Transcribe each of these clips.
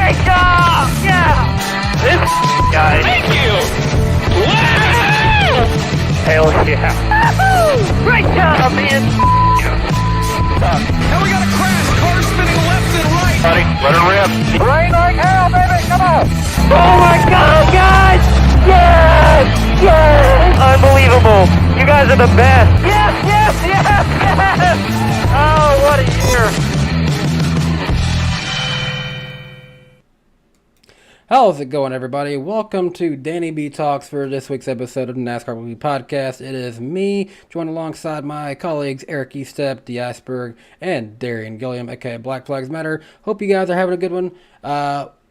Great job! Yeah! This guy. Thank you! Wow! Hell yeah. Great job, man! Now we got a crash. Car spinning left and right. Buddy, let her rip. Rain like hell, baby! Come on! Oh my god, guys! Yes! Yes! Unbelievable! You guys are the best! Yes, yes, yes, yes! Oh, what a year! How's it going, everybody? Welcome to DannyBTalks for this week's episode of the NASCAR Weekly Podcast. It is me, joined alongside my colleagues Erik Jones, the Iceberg, and Darian Gilliam, aka Black Flags Matter. Hope you guys are having a good one.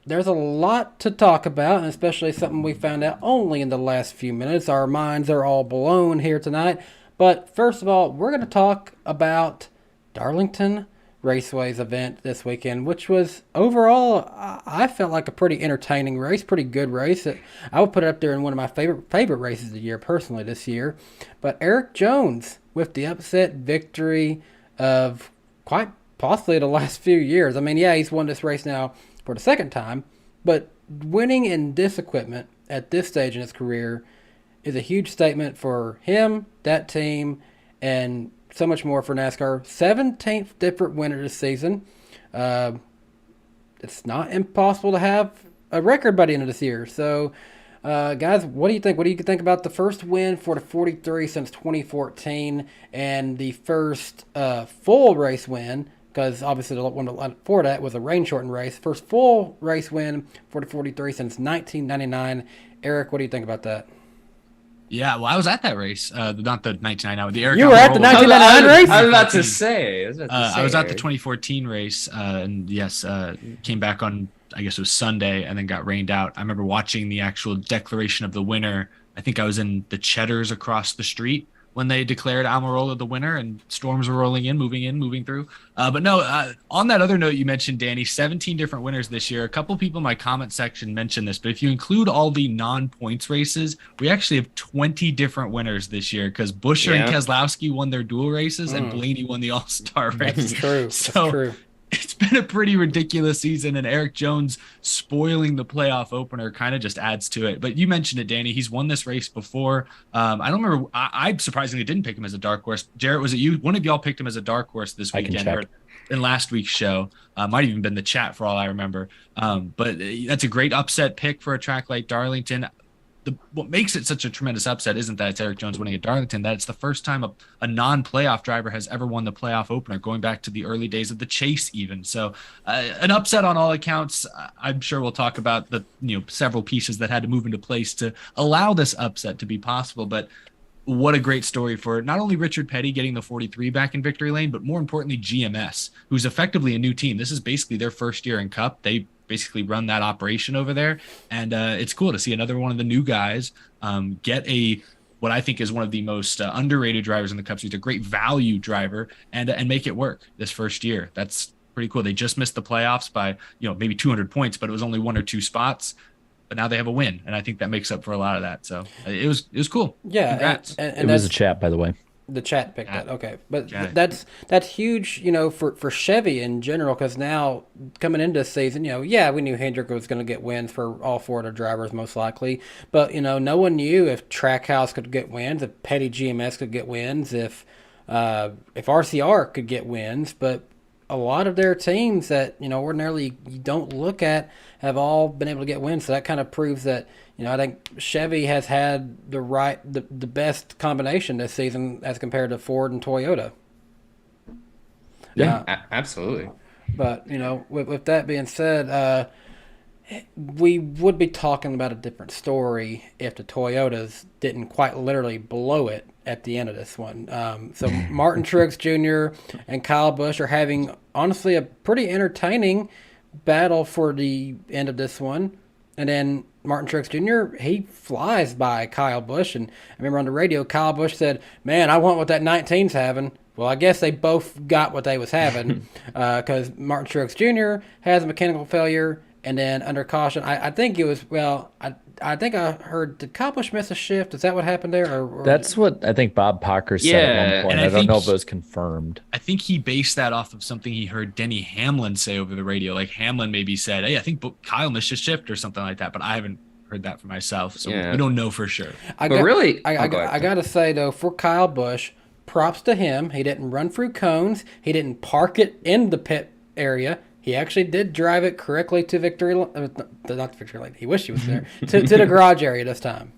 There's a lot to talk about, and especially something we found out only in the last few minutes. Our minds are all blown here tonight. But first of all, we're going to talk about Darlington Raceway's event this weekend, which was overall, I felt like a pretty entertaining race, pretty good race. I would put it up there in one of my favorite races of the year, personally, this year. But Erik Jones with the upset victory of quite possibly the last few years. I mean, yeah, he's won this race now for the second time, but winning in this equipment at this stage in his career is a huge statement for him, that team, and so much more for NASCAR. 17th different winner this season. It's not impossible to have a record by the end of this year. So, guys, what do you think? What do you think about the first win for the 43 since 2014 and the first full race win? Because obviously the one before that was a rain-shortened race. First full race win for the 43 since 1999. Erik, what do you think about that? Yeah, well, I was at that race, not the 1999, the Erik. You were at the 1999 race? I was about to say. I was at the 2014 race, and yes, came back on, I guess it was Sunday, and then got rained out. I remember watching the actual declaration of the winner. I think I was in the Cheddars across the street when they declared Almirola the winner, and storms were rolling in, moving through. But no, on that other note you mentioned, Danny, 17 different winners this year. A couple people in my comment section mentioned this, but if you include all the non-points races, we actually have 20 different winners this year because Busch and Keselowski won their dual races and Blaney won the All-Star race. That's true. So, true. It's been a pretty ridiculous season, and Erik Jones spoiling the playoff opener kind of just adds to it. But you mentioned it, Danny. He's won this race before. I don't remember. I surprisingly didn't pick him as a dark horse. Jarrett, was it you? One of y'all picked him as a dark horse this weekend or in last week's show. Might have even been the chat for all I remember. But that's a great upset pick for a track like Darlington. What makes it such a tremendous upset isn't that it's Erik Jones winning at Darlington, that it's the first time a non-playoff driver has ever won the playoff opener, going back to the early days of the chase even. So an upset on all accounts. I'm sure we'll talk about the several pieces that had to move into place to allow this upset to be possible. But what a great story for not only Richard Petty getting the 43 back in victory lane, but more importantly, GMS, who's effectively a new team. This is basically their first year in Cup. They basically run that operation over there, and it's cool to see another one of the new guys get what I think is one of the most underrated drivers in the Cup Series, a great value driver, and make it work this first year. That's pretty cool. They just missed the playoffs by maybe 200 points, but it was only 1 or 2 spots. But now they have a win, and I think that makes up for a lot of that. So it was cool. Yeah, congrats. And it was a chat, by the way. The chat picked that. Okay, but that's huge, for Chevy in general, because now coming into this season, we knew Hendrick was going to get wins for all 4 of the drivers most likely, but no one knew if Trackhouse could get wins, if Petty-GMS could get wins, if RCR could get wins, but a lot of their teams that ordinarily you don't look at have all been able to get wins. So that kind of proves that I think Chevy has had the best combination this season as compared to Ford and Toyota. Yeah, absolutely. But with that being said, we would be talking about a different story if the Toyotas didn't quite literally blow it at the end of this one. So Martin Truex Jr. and Kyle Busch are having, honestly, a pretty entertaining battle for the end of this one. And then Martin Truex Jr., he flies by Kyle Busch. And I remember on the radio, Kyle Busch said, "Man, I want what that 19's having." Well, I guess they both got what they was having because Martin Truex Jr. has a mechanical failure And then under caution, I think it was, I think I heard, did Kyle Busch miss a shift? Is that what happened there? Or That's what I think Bob Parker said at Yeah, one point. and I don't think know if it was confirmed. I think he based that off of something he heard Denny Hamlin say over the radio. Like Hamlin maybe said, "Hey, I think Kyle missed a shift or something like that," but I haven't heard that for myself, so Yeah. we don't know for sure. I But really- I go ahead. got to say, though, for Kyle Busch, props to him. He didn't run through cones. He didn't park it in the pit area. He actually did drive it correctly to victory, not to victory lane. He wished he was there, to the garage area this time.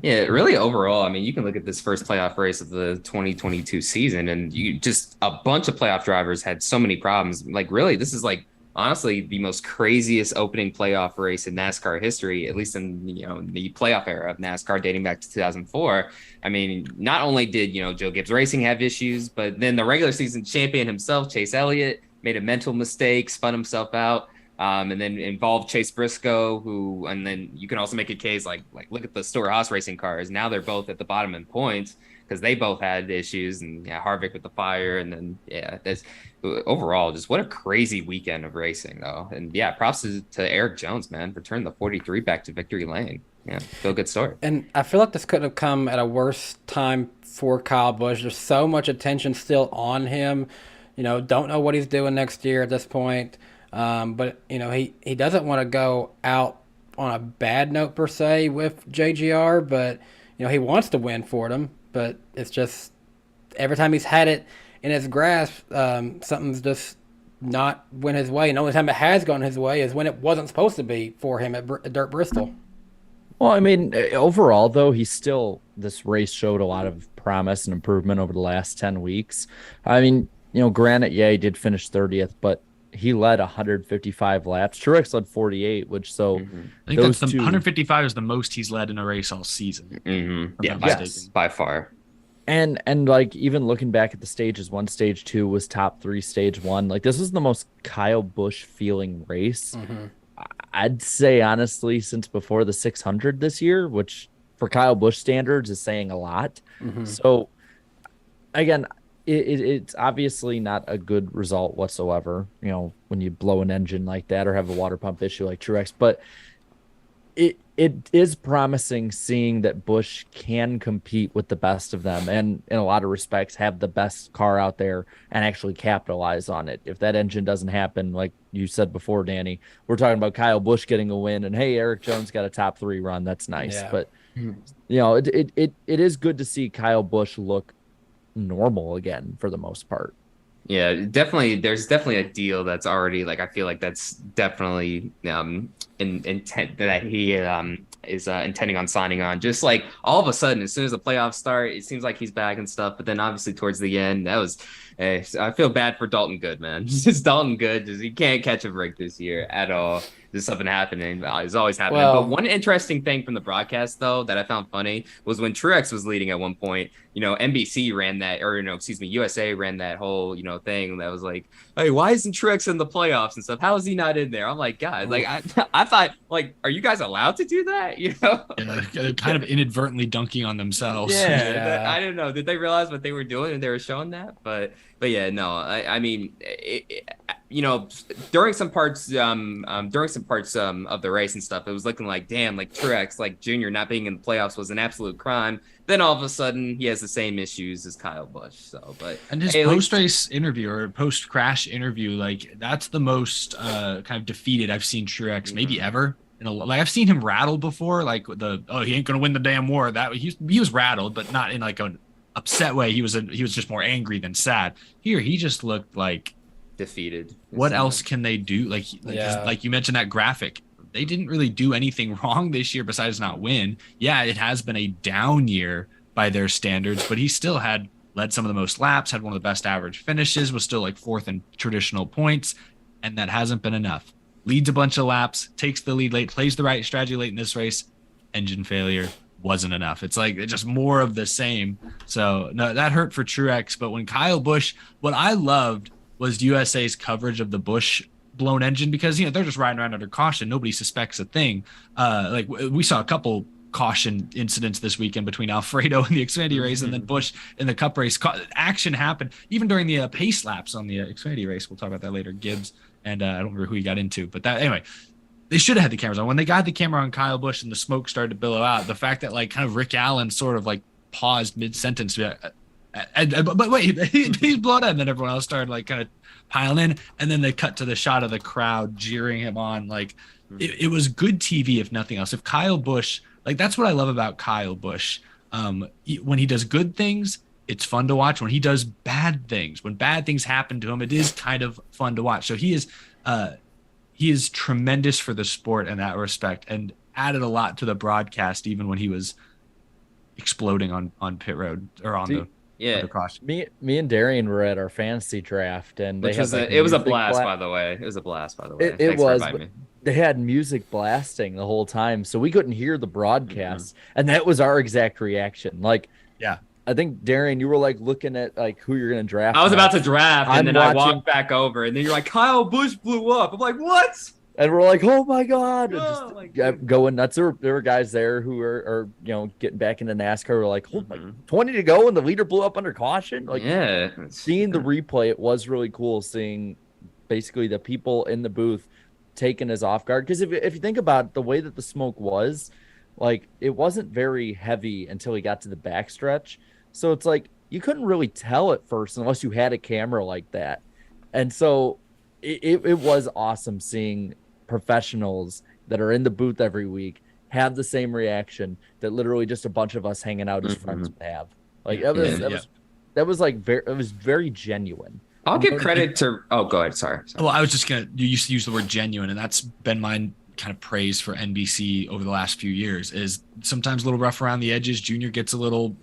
Yeah, really overall, I mean, you can look at this first playoff race of the 2022 season, and you just a bunch of playoff drivers had so many problems. Like, really, this is like honestly the most craziest opening playoff race in NASCAR history, at least in the playoff era of NASCAR dating back to 2004. I mean, not only did Joe Gibbs Racing have issues, but then the regular season champion himself, Chase Elliott, made a mental mistake, spun himself out. And then involved Chase Briscoe, and then you can also make a case like look at the Stewart-Haas racing cars. Now they're both at the bottom in points because they both had issues, and Harvick with the fire, and then that's overall just what a crazy weekend of racing though. And props to Erik Jones, man, for turning the 43 back to victory lane. Yeah, feel good story. And I feel like this couldn't have come at a worse time for Kyle Busch. There's so much attention still on him. Don't know what he's doing next year at this point. But he doesn't want to go out on a bad note per se with JGR, but he wants to win for them. But it's just every time he's had it in his grasp, something's just not went his way. And the only time it has gone his way is when it wasn't supposed to be for him at Dirt Bristol. Well, I mean, overall, though, this race showed a lot of promise and improvement over the last 10 weeks. I mean, granted, he did finish 30th, but he led 155 laps. Truex led 48, which I think that's 155 is the most he's led in a race all season. Mm-hmm. Yeah, Yes. by far. And like even looking back at the stages, stage 2 was top 3, stage 1. Like this was the most Kyle Busch feeling race. Mm-hmm. I'd say honestly since before the 600 this year, which for Kyle Busch standards is saying a lot. Mm-hmm. So again, it's obviously not a good result whatsoever, when you blow an engine like that or have a water pump issue like Truex, but it is promising seeing that Busch can compete with the best of them and in a lot of respects have the best car out there and actually capitalize on it. If that engine doesn't happen, like you said before, Danny, we're talking about Kyle Busch getting a win and hey, Erik Jones got a top 3 run. That's nice. Yeah. But it is good to see Kyle Busch look normal again for the most part. Yeah, definitely. There's definitely a deal that's already I feel like that's definitely intent that he is intending on signing on. Just like all of a sudden, as soon as the playoffs start, it seems like he's back and stuff. But then obviously towards the end, that was. I feel bad for Dalton Good, man. Just Dalton Good, he can't catch a break this year at all. There's something happening. It's always happening. Well, but one interesting thing from the broadcast, though, that I found funny was when Truex was leading at one point. NBC ran that, USA ran that whole thing that was like, hey, why isn't Truex in the playoffs and stuff? How is he not in there? I'm like, God, I thought, are you guys allowed to do that? They're kind of inadvertently dunking on themselves. Yeah. I don't know. Did they realize what they were doing and they were showing that? But yeah, no. I mean, during some parts of the race and stuff, it was looking like, damn, like Truex, Junior not being in the playoffs was an absolute crime. Then all of a sudden, he has the same issues as Kyle Busch. And his post-race interview or post-crash interview, that's the most kind of defeated I've seen Truex maybe ever. I've seen him rattled before, he ain't gonna win the damn war. That he was rattled, but not in an upset way. He was just more angry than sad. Here, he just looked like defeated. What else can they do? Like you mentioned that graphic. They didn't really do anything wrong this year besides not win. Yeah, it has been a down year by their standards, but he still led some of the most laps, had one of the best average finishes, was still 4th in traditional points, and that hasn't been enough. Leads a bunch of laps, takes the lead late, plays the right strategy late in this race. Engine failure wasn't enough. It's just more of the same. So no, that hurt for Truex. But when Kyle Busch, what I loved was USA's coverage of the Busch blown engine because they're just riding around under caution. Nobody suspects a thing. We saw a couple caution incidents this weekend between Alfredo in the Xfinity race and then Busch in the Cup race. Action happened even during the pace laps on the Xfinity race. We'll talk about that later. Gibbs and I don't remember who he got into, but that anyway. They should have had the cameras on. When they got the camera on Kyle Busch and the smoke started to billow out, the fact that like kind of Rick Allen sort of like paused mid-sentence to be like, but wait, he's blown out, and then everyone else started like kind of piling in, and then they cut to the shot of the crowd jeering him on. Like it was good TV, if nothing else. If Kyle Busch, like that's what I love about Kyle Busch. When he does good things, it's fun to watch. When he does bad things, when bad things happen to him, it is kind of fun to watch. So he is tremendous for the sport in that respect, and added a lot to the broadcast, even when he was exploding on pit road or on the caution. Me and Darian were at our fantasy draft, and it was a blast, by the way. It was a blast, by the way. It was. They had music blasting the whole time, so we couldn't hear the broadcast, and that was our exact reaction. Like, yeah. I think, Darian, you were like looking at like who you're going to draft. I was about to draft, and then I walked back over, and then you're like, Kyle Busch blew up. I'm like, what? And we're like, oh my God. Oh, just going nuts. There were guys there who are getting back into NASCAR. We're like, hold my 20 to go, and the leader blew up under caution. Like, yeah. Seeing the replay, it was really cool seeing basically the people in the booth taken as off guard. Because if you think about the way that the smoke was, like, it wasn't very heavy until we got to the backstretch. So it's like you couldn't really tell at first unless you had a camera like that. And so it was awesome seeing professionals that are in the booth every week have the same reaction that literally just a bunch of us hanging out as friends would have. Like that was very genuine. I'll give credit to. Oh, go ahead. Sorry. Well, I was just gonna. You used to use the word genuine, and that's been my kind of praise for NBC over the last few years. Is sometimes a little rough around the edges. Junior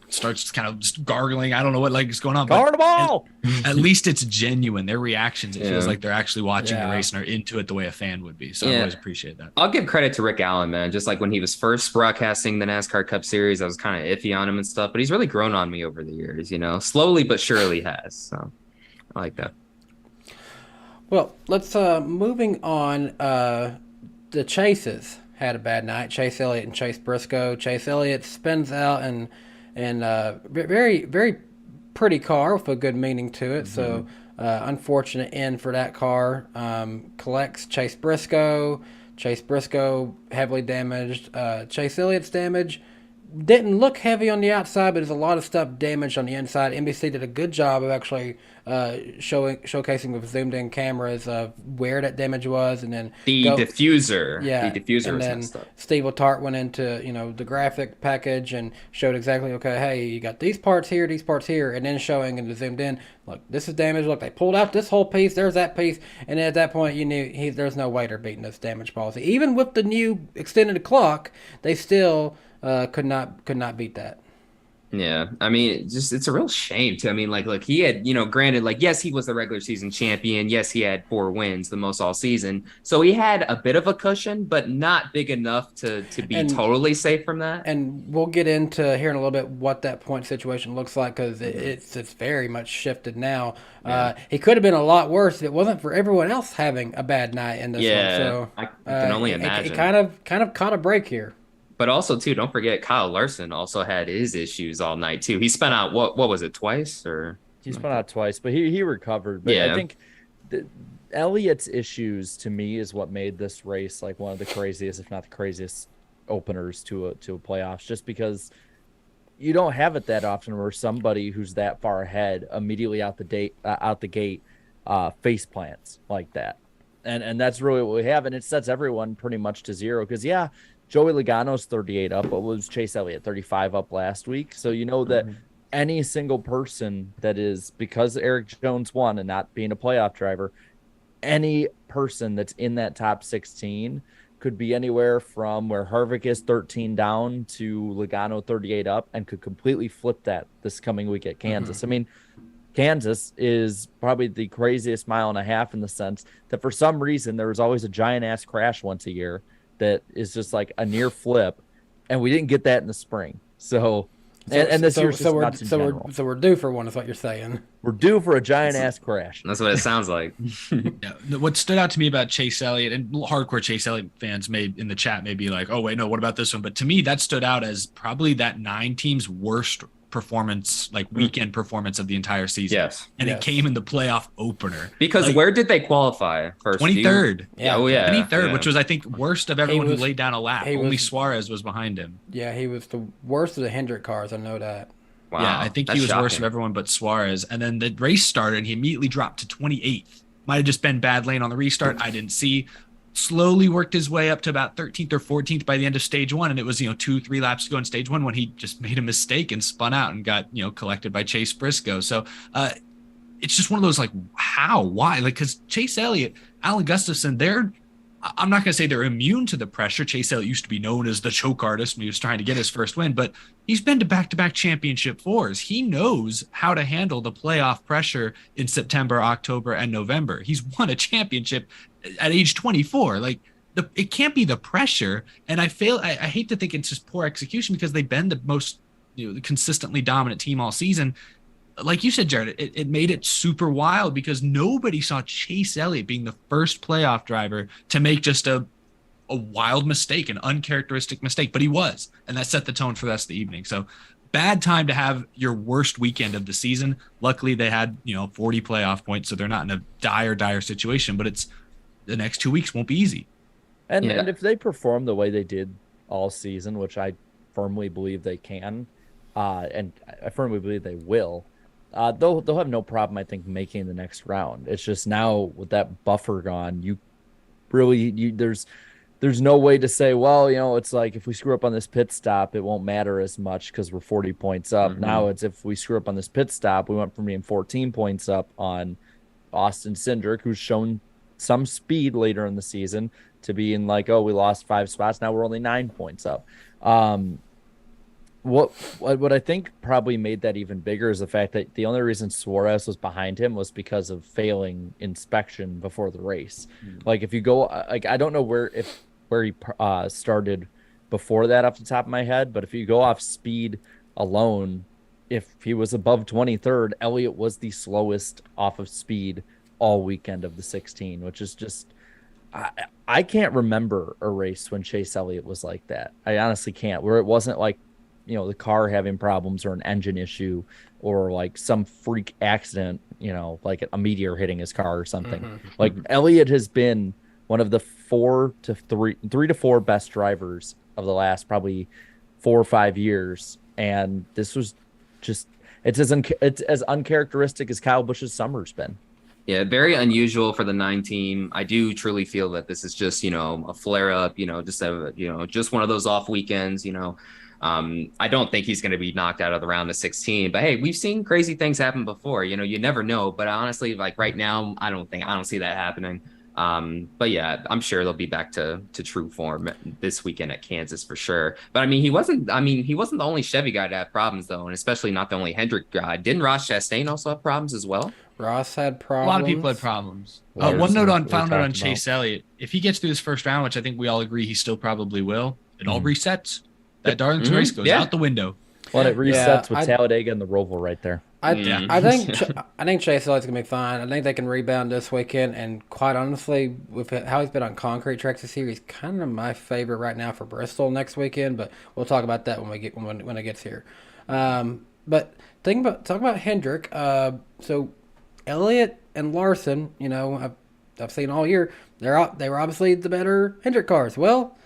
starts kind of just gargling. I don't know what is going on. Guard them all. At least it's genuine. Their reactions. It feels like they're actually watching the race and are into it the way a fan would be. So I always appreciate that. I'll give credit to Rick Allen, man. Just like when he was first broadcasting the NASCAR Cup Series, I was kind of iffy on him and stuff, but he's really grown on me over the years. Slowly but surely has. So I like that. Well, let's moving on. The Chases had a bad night. Chase Elliott and Chase Briscoe. Chase Elliott spins out and very, very pretty car with a good meaning to it. So unfortunate end for that car. Collects Chase Briscoe. Chase Briscoe heavily damaged. Chase Elliott's damage didn't look heavy on the outside, but there's a lot of stuff damaged on the inside. NBC did a good job of actually showcasing with zoomed-in cameras of where that damage was, and then the diffuser. Yeah, the diffuser and was then messed up. Steve Letarte went into the graphic package and showed exactly, okay, hey, you got these parts here, and then showing in the zoomed in, look, this is damage. Look, they pulled out this whole piece. There's that piece, and then at that point, you knew there's no way they're beating this damage policy. Even with the new extended clock, they still could not beat that. Yeah, I mean, it's a real shame too. I mean, like he had, granted, like, yes, he was the regular season champion. Yes, he had 4 wins, the most all season. So he had a bit of a cushion, but not big enough to be totally safe from that. And we'll get into here in a little bit what that point situation looks like, because it's very much shifted now. Yeah. He could have been a lot worse if it wasn't for everyone else having a bad night in this one. So I can only imagine. It kind of caught a break here. But also, too, don't forget Kyle Larson also had his issues all night, too. He spent out, what was it, twice? He spent out twice, but he recovered. But I think Elliott's issues, to me, is what made this race like one of the craziest, if not the craziest, openers to a playoffs, just because you don't have it that often where somebody who's that far ahead immediately out the gate face plants like that. And that's really what we have, and it sets everyone pretty much to zero because, Joey Logano's 38 up, but was Chase Elliott 35 up last week? So that any single person that is, because Erik Jones won and not being a playoff driver, any person that's in that top 16 could be anywhere from where Harvick is 13 down to Logano 38 up and could completely flip that this coming week at Kansas. I mean, Kansas is probably the craziest mile and a half in the sense that for some reason there was always a giant-ass crash once a year that is just like a near flip, and we didn't get that in the spring. So this year's just nuts in general. So we're due for one, is what you're saying. We're due for a giant ass crash. That's what it sounds like. What stood out to me about Chase Elliott, and hardcore Chase Elliott fans in the chat may be like, oh wait, no, what about this one? But to me, that stood out as probably that 9 team's worst performance, like weekend performance of the entire season. Yes. And it came in the playoff opener. Because like, where did they qualify first? 23rd. Yeah. Oh, yeah. 23rd, yeah. which was, I think, worst of everyone who laid down a lap. Only Suarez was behind him. Yeah, he was the worst of the Hendrick cars. I know that. Wow. Yeah, I think he was worse of everyone but Suarez. And then the race started, and he immediately dropped to 28th. Might have just been bad lane on the restart. I didn't see. Slowly worked his way up to about 13th or 14th by the end of stage one. And it was, 2-3 laps to go in stage one when he just made a mistake and spun out and got, collected by Chase Briscoe. So it's just one of those like, how, why? Like, because Chase Elliott, Alan Gustafson, I'm not going to say they're immune to the pressure. Chase Elliott used to be known as the choke artist when he was trying to get his first win, but he's been to back-to-back championship fours. He knows how to handle the playoff pressure in September, October, and November. He's won a championship at age 24. Like, it can't be the pressure. And I hate to think it's just poor execution because they've been the most consistently dominant team all season. Like you said, Jared, it made it super wild because nobody saw Chase Elliott being the first playoff driver to make just a wild mistake, an uncharacteristic mistake, but he was, and that set the tone for the rest of the evening. So bad time to have your worst weekend of the season. Luckily they had, 40 playoff points, so they're not in a dire situation, but it's the next 2 weeks won't be easy. And if they perform the way they did all season, which I firmly believe they can, and I firmly believe they will, they'll have no problem, I think, making the next round. It's just now with that buffer gone, there's no way to say, well, it's like if we screw up on this pit stop, it won't matter as much because we're 40 points up. Now it's if we screw up on this pit stop, we went from being 14 points up on Austin Cindric, who's shown some speed later in the season, to being like, oh, we lost 5 spots. Now we're only 9 points up. What I think probably made that even bigger is the fact that the only reason Suarez was behind him was because of failing inspection before the race. Like if you go, like I don't know where he started before that off the top of my head, but if you go off speed alone, if he was above 23rd, Elliott was the slowest off of speed all weekend of the 16, which is just I can't remember a race when Chase Elliott was like that. I honestly can't, where it wasn't like the car having problems or an engine issue or like some freak accident, like a meteor hitting his car or something. Like Elliott has been one of the 3 to 4 best drivers of the last probably 4 or 5 years. And this was just, it's as uncharacteristic as Kyle Busch's summer's been. Yeah, very unusual for the 9 team. I do truly feel that this is just, a flare up, just one of those off weekends, I don't think he's going to be knocked out of the round of 16, but hey, we've seen crazy things happen before. You never know. But honestly, like right now, I don't see that happening. But yeah, I'm sure they'll be back to true form this weekend at Kansas for sure. But he wasn't the only Chevy guy to have problems though, and especially not the only Hendrick guy. Didn't Ross Chastain also have problems as well? Ross had problems. A lot of people had problems. Final note on Chase Elliott. If he gets through this first round, which I think we all agree he still probably will, it all resets. That Darlington race goes out the window. Well, it resets with Talladega and the Roval right there. I think Chase Elliott's gonna be fine. I think they can rebound this weekend. And quite honestly, with how he's been on concrete tracks this year, he's kind of my favorite right now for Bristol next weekend. But we'll talk about that when it gets here. But talking about Hendrick. So Elliott and Larson, I've seen all year. They were obviously the better Hendrick cars. Well,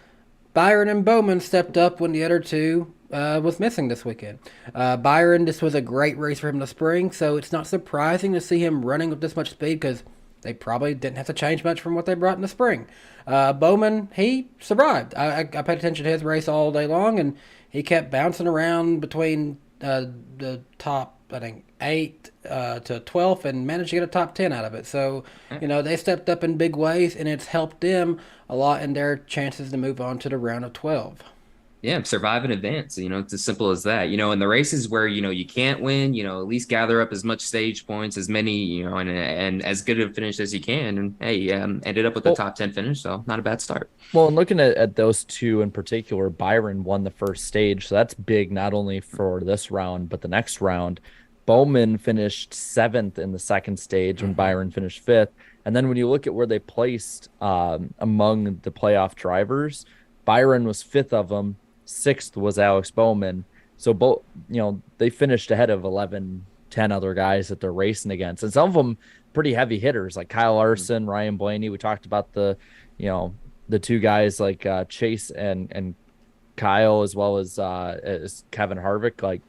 Byron and Bowman stepped up when the other two was missing this weekend. Byron, this was a great race for him this spring, so it's not surprising to see him running with this much speed because they probably didn't have to change much from what they brought in the spring. Bowman, he survived. I paid attention to his race all day long, and he kept bouncing around between the top, I think, 8 to 12th and managed to get a top 10 out of it. So, they stepped up in big ways, and it's helped them a lot in their chances to move on to the round of 12. Yeah, survive in advance. It's as simple as that. In the races where, you can't win, at least gather up as much stage points, as many, and as good a finish as you can. And hey, ended up with a top 10 finish, so not a bad start. Well, and looking at those two in particular, Byron won the first stage, so that's big not only for this round, but the next round. Bowman finished 7th in the second stage when Byron finished 5th. And then when you look at where they placed among the playoff drivers, Byron was 5th of them. 6th was Alex Bowman. So both, they finished ahead of 11, 10 other guys that they're racing against. And some of them pretty heavy hitters like Kyle Larson, Ryan Blaney. We talked about the two guys like Chase and Kyle, as well as Kevin Harvick. Like,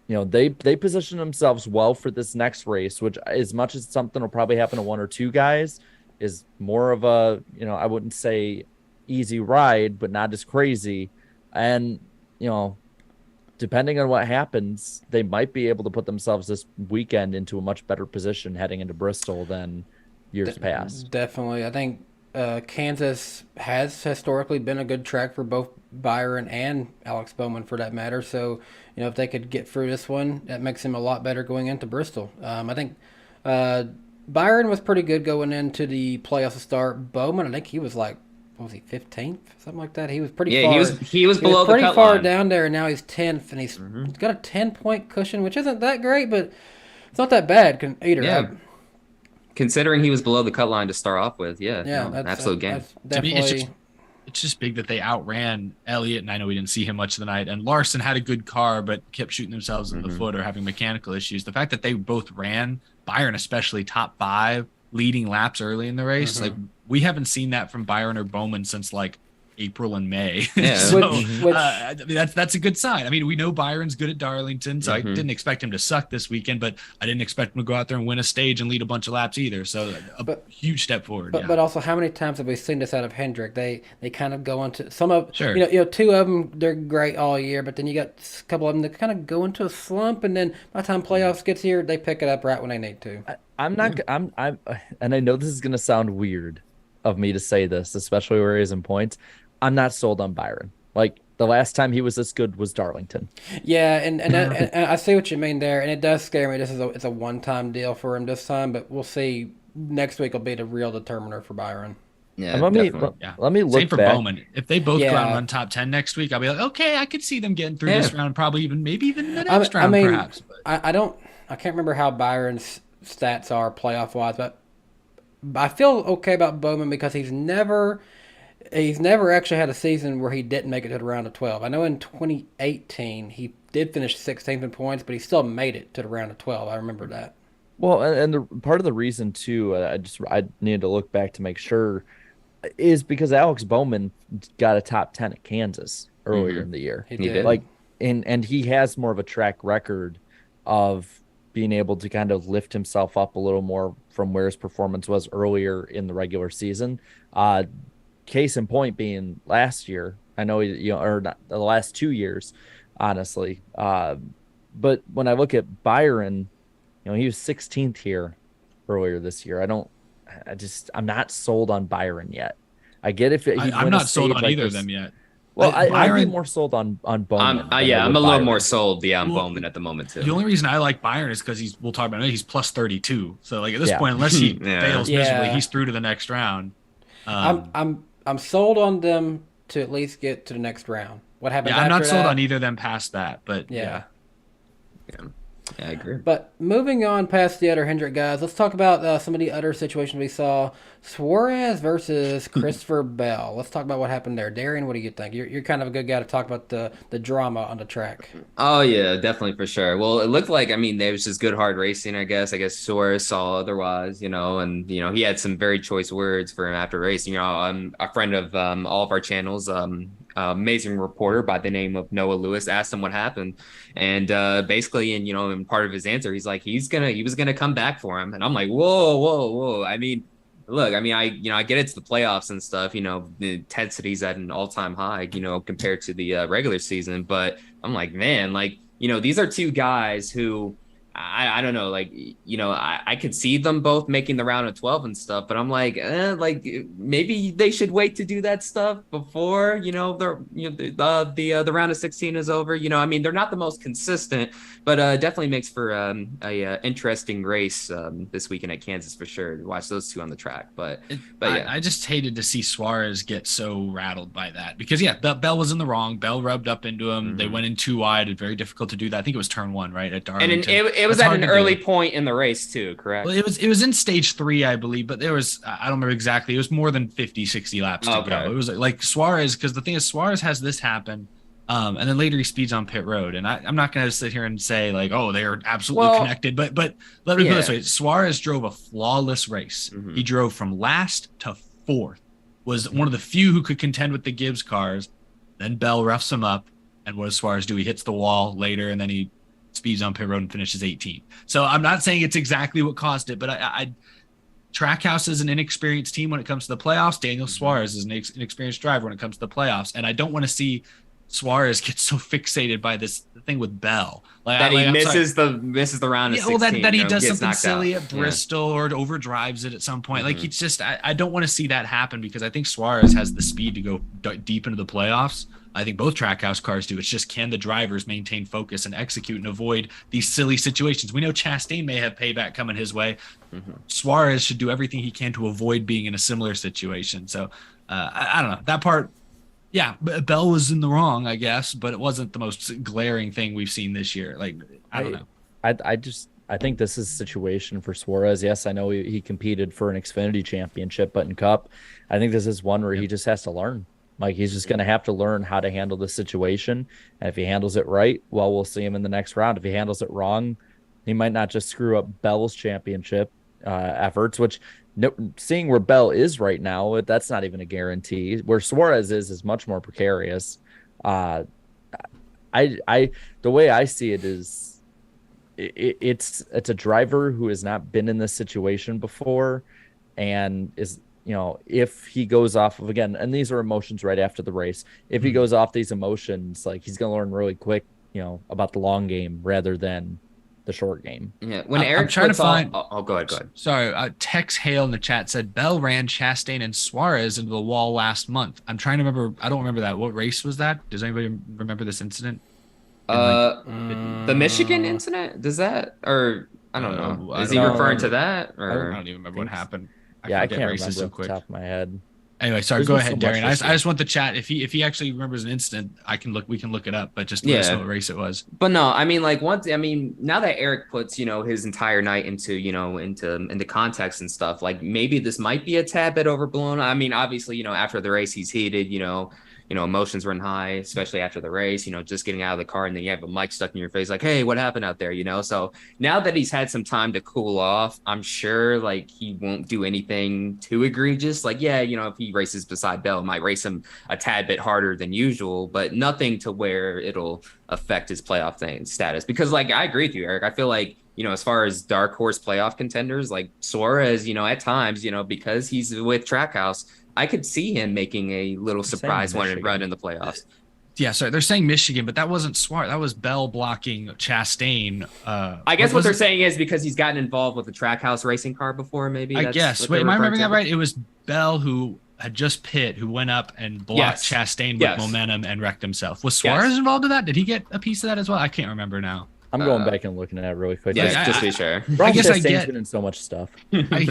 they position themselves well for this next race, which, as much as something will probably happen to one or two guys, is more of a, I wouldn't say easy ride, but not as crazy. And, depending on what happens, they might be able to put themselves this weekend into a much better position heading into Bristol than years past. Definitely. I think Kansas has historically been a good track for both Byron and Alex Bowman, for that matter. So, if they could get through this one, that makes him a lot better going into Bristol. I think Byron was pretty good going into the playoffs to start. Bowman, I think he was like, what was he, 15th? Something like that. He was pretty far. He was below the cut line. Pretty far down there, and now he's 10th, and he's got a 10-point cushion, which isn't that great, but it's not that bad either. Yeah. Considering he was below the cut line to start off with, absolute game. To me, it's just big that they outran Elliott, and I know we didn't see him much tonight. And Larson had a good car, but kept shooting themselves in the foot or having mechanical issues. The fact that they both ran, Byron especially, top 5, leading laps early in the race, like we haven't seen that from Byron or Bowman since like April and May. Yeah. So that's a good sign. I mean, we know Byron's good at Darlington, so I didn't expect him to suck this weekend, but I didn't expect him to go out there and win a stage and lead a bunch of laps either. So huge step forward. But also, how many times have we seen this out of Hendrick? They kind of go into some of two of them, they're great all year, but then you got a couple of them that kind of go into a slump, and then by the time playoffs gets here, they pick it up right when they need to. I'm and I know this is going to sound weird of me to say this, especially where he is in points. I'm not sold on Byron. Like, the last time he was this good was Darlington. Yeah, and I see what you mean there, and it does scare me. It's a one-time deal for him this time, but we'll see. Next week will be the real determiner for Byron. Yeah, let me look. Same for back. Bowman. If they both go out and run top 10 next week, I'll be like, okay, I could see them getting through this round, probably maybe even the next round, perhaps. But I can't remember how Byron's stats are playoff-wise, but I feel okay about Bowman because he's never actually had a season where he didn't make it to the round of 12. I know in 2018 he did finish 16th in points, but he still made it to the round of 12. I remember that. Well, and part of the reason too, I needed to look back to make sure, is because Alex Bowman got a top 10 at Kansas earlier in the year. He did. Like, and he has more of a track record of being able to kind of lift himself up a little more from where his performance was earlier in the regular season. Case in point being last year, I know, or not, the last 2 years, honestly. But when I look at Byron, he was 16th here earlier this year. I'm not sold on Byron yet. I get if I'm not sold on either of them yet. Well, I'd be more sold on Bowman. I'm a little more sold, on Bowman at the moment too. The only reason I like Byron is because we'll talk about it, he's plus 32. So like at this point, unless he fails miserably, he's through to the next round. I'm sold on them to at least get to the next round. What happens? I'm not sold on either of them past that, but yeah. I agree. But moving on past the other Hendrick guys, let's talk about some of the other situations we saw. Suarez versus Christopher Bell. Let's talk about what happened there. Darian, what do you think? You're kind of a good guy to talk about the drama on the track. Oh, yeah, definitely for sure. Well, it looked like, there was just good hard racing, I guess. Suarez saw otherwise, and, he had some very choice words for him after racing. I'm a friend of all of our channels, amazing reporter by the name of Noah Lewis, asked him what happened, and basically, in part of his answer, he's like he was gonna come back for him, and I'm like, whoa. Look, I get it's the playoffs and stuff, the intensity's at an all-time high, compared to the regular season, but I'm like, man, these are two guys who I don't know, I could see them both making the round of 12 and stuff, but I'm like, maybe they should wait to do that stuff before, the round of 16 is over. They're not the most consistent, but definitely makes for a interesting race this weekend at Kansas for sure to watch those two on the track. But yeah. I just hated to see Suarez get so rattled by that because Bell was in the wrong. Bell rubbed up into him. They went in too wide. It's very difficult to do that. I think it was turn 1, right, at Darlington. And it was at an early point in the race too, correct? Well, it was in stage 3, I believe, but there was, I don't remember exactly. It was more than 50, 60 laps to go. It was like Suarez, because the thing is, Suarez has this happen And then later he speeds on pit road. And I'm not going to sit here and say like, oh, they are absolutely connected. But let me put it this way. Suarez drove a flawless race. Mm-hmm. He drove from last to fourth, was one of the few who could contend with the Gibbs cars. Then Bell roughs him up. And what does Suarez do? He hits the wall later, and then he speeds on pit road and finishes 18th. So I'm not saying it's exactly what caused it, but Trackhouse is an inexperienced team when it comes to the playoffs. Daniel Suarez is an inexperienced driver when it comes to the playoffs. And I don't want to see Suarez gets so fixated by this thing with Bell, that he misses the round. Yeah, well, that he does something silly at Bristol or overdrives it at some point. Like it's just, I don't want to see that happen because I think Suarez has the speed to go deep into the playoffs. I think both Trackhouse cars do. It's just, can the drivers maintain focus and execute and avoid these silly situations? We know Chastain may have payback coming his way. Mm-hmm. Suarez should do everything he can to avoid being in a similar situation. So I don't know that part. Yeah, Bell was in the wrong, I guess, but it wasn't the most glaring thing we've seen this year. Like, I don't know. I think this is a situation for Suarez. Yes, I know he competed for an Xfinity championship, but in Cup, I think this is one where he just has to learn. Like, he's just going to have to learn how to handle the situation. And if he handles it right, well, we'll see him in the next round. If he handles it wrong, he might not just screw up Bell's championship efforts, which seeing where Bell is right now, that's not even a guarantee. Where Suarez is much more precarious. The way I see it is it's a driver who has not been in this situation before and is, if he goes off of, again, and these are emotions right after the race, if he goes off these emotions, like, he's going to learn really quick, about the long game rather than the short game. Yeah. When Eric, I'm trying to find. Go ahead. Sorry. Tex Hale in the chat said Bell ran Chastain and Suarez into the wall last month. I'm trying to remember. I don't remember that. What race was that? Does anybody remember this incident? The Michigan incident? Does that, or I don't know. Is he referring to that? Or I don't even remember what happened. I can't remember off the top of my head. Anyway, sorry. Go ahead, Darian. I just want the chat. If he actually remembers an incident, we can look it up. But just let us know what race it was. But no, I mean, now that Eric puts his entire night into context and stuff, like, maybe this might be a tad bit overblown. I mean, obviously, after the race, he's heated. Emotions run high, especially after the race, just getting out of the car and then you have a mic stuck in your face like, hey, what happened out there? So now that he's had some time to cool off, I'm sure like he won't do anything too egregious. Like, if he races beside Bell, it might race him a tad bit harder than usual, but nothing to where it'll affect his playoff status. Because like, I agree with you, Eric. I feel like, as far as dark horse playoff contenders, like Suarez, at times, because he's with Trackhouse, I could see him making a little surprise run in the playoffs. Yeah, sorry, they're saying Michigan, but that wasn't Suarez. That was Bell blocking Chastain. I guess what they're saying is because he's gotten involved with the Trackhouse racing car before, maybe. I guess. Wait, am I remembering that right? It was Bell who had just pit, who went up and blocked Chastain with momentum and wrecked himself. Was Suarez involved in that? Did he get a piece of that as well? I can't remember now. I'm going back and looking at it really quick. Yeah, just to be sure. I guess I get been in so much stuff. I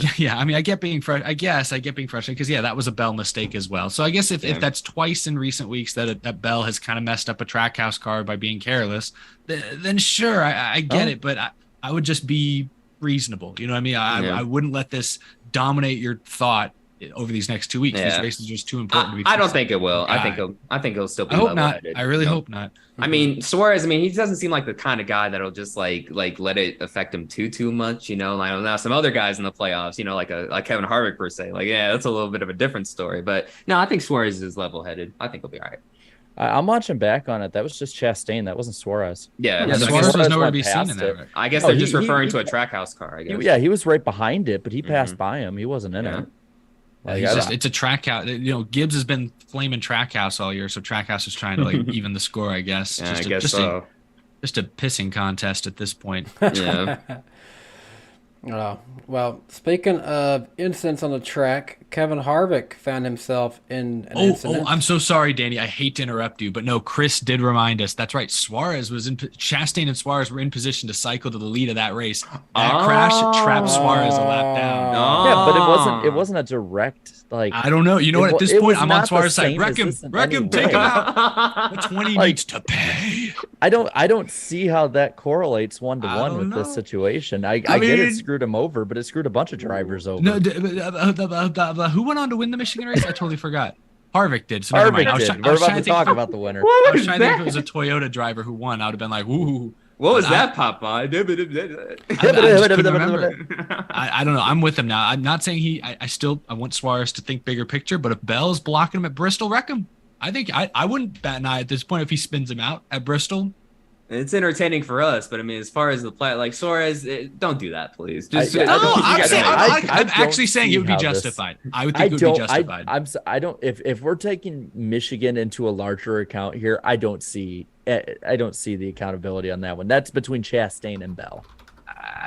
get being frustrated. I guess I get being frustrated because that was a Bell mistake as well. So I guess if that's twice in recent weeks that Bell has kind of messed up a Trackhouse car by being careless, then sure, I get it. But I would just be reasonable. You know what I mean? I wouldn't let this dominate your thought over these next 2 weeks. These races are just too important to be. I don't think it will. I think it'll still be. I hope not. I really hope not. I mean, Suarez, he doesn't seem like the kind of guy that'll just like let it affect him too much, Like now some other guys in the playoffs, like Kevin Harvick per se. Like, that's a little bit of a different story. But no, I think Suarez is level-headed. I think he'll be all right. I'm watching back on it. That was just Chastain. That wasn't Suarez. Yeah, Suarez was nowhere to be seen in that. Right? I guess they're just referring to a Trackhouse car, I guess. He was right behind it, but he passed by him. He wasn't in it. It's a Trackhouse. Gibbs has been flaming Trackhouse all year, so Trackhouse is trying to even the score, I guess. I guess so. Just a pissing contest at this point. Yeah. Well, speaking of incidents on the track, Kevin Harvick found himself in an incident. I'm so sorry, Danny. I hate to interrupt you, but no, Chris did remind us. That's right. Chastain and Suarez were in position to cycle to the lead of that race. That crash trapped Suarez a lap down. Yeah, but it wasn't a direct, like. I don't know. You know what? At this point, I'm on Suarez's side. Wreck him, take him out. That's when he needs to pay. I don't see how that correlates 1-to-1 with this situation. I get it screwed him over, but it screwed a bunch of drivers over. No, who went on to win the Michigan race? I totally forgot. Harvick did. So never mind. Harvick did. We're about to talk about the winner. I was trying to think if it was a Toyota driver who won. I would have been like, ooh. What was that, Papa? I just couldn't remember. I don't know. I'm with him now. I'm not saying I want Suarez to think bigger picture, but if Bell's blocking him at Bristol, wreck him. I think I wouldn't bat an eye at this point if he spins him out at Bristol. It's entertaining for us, but I mean, as far as the play, like Suarez, don't do that, please. Just, I'm actually saying it would be justified. I would think it would be justified. I don't. If we're taking Michigan into a larger account here, I don't see the accountability on that one. That's between Chastain and Bell.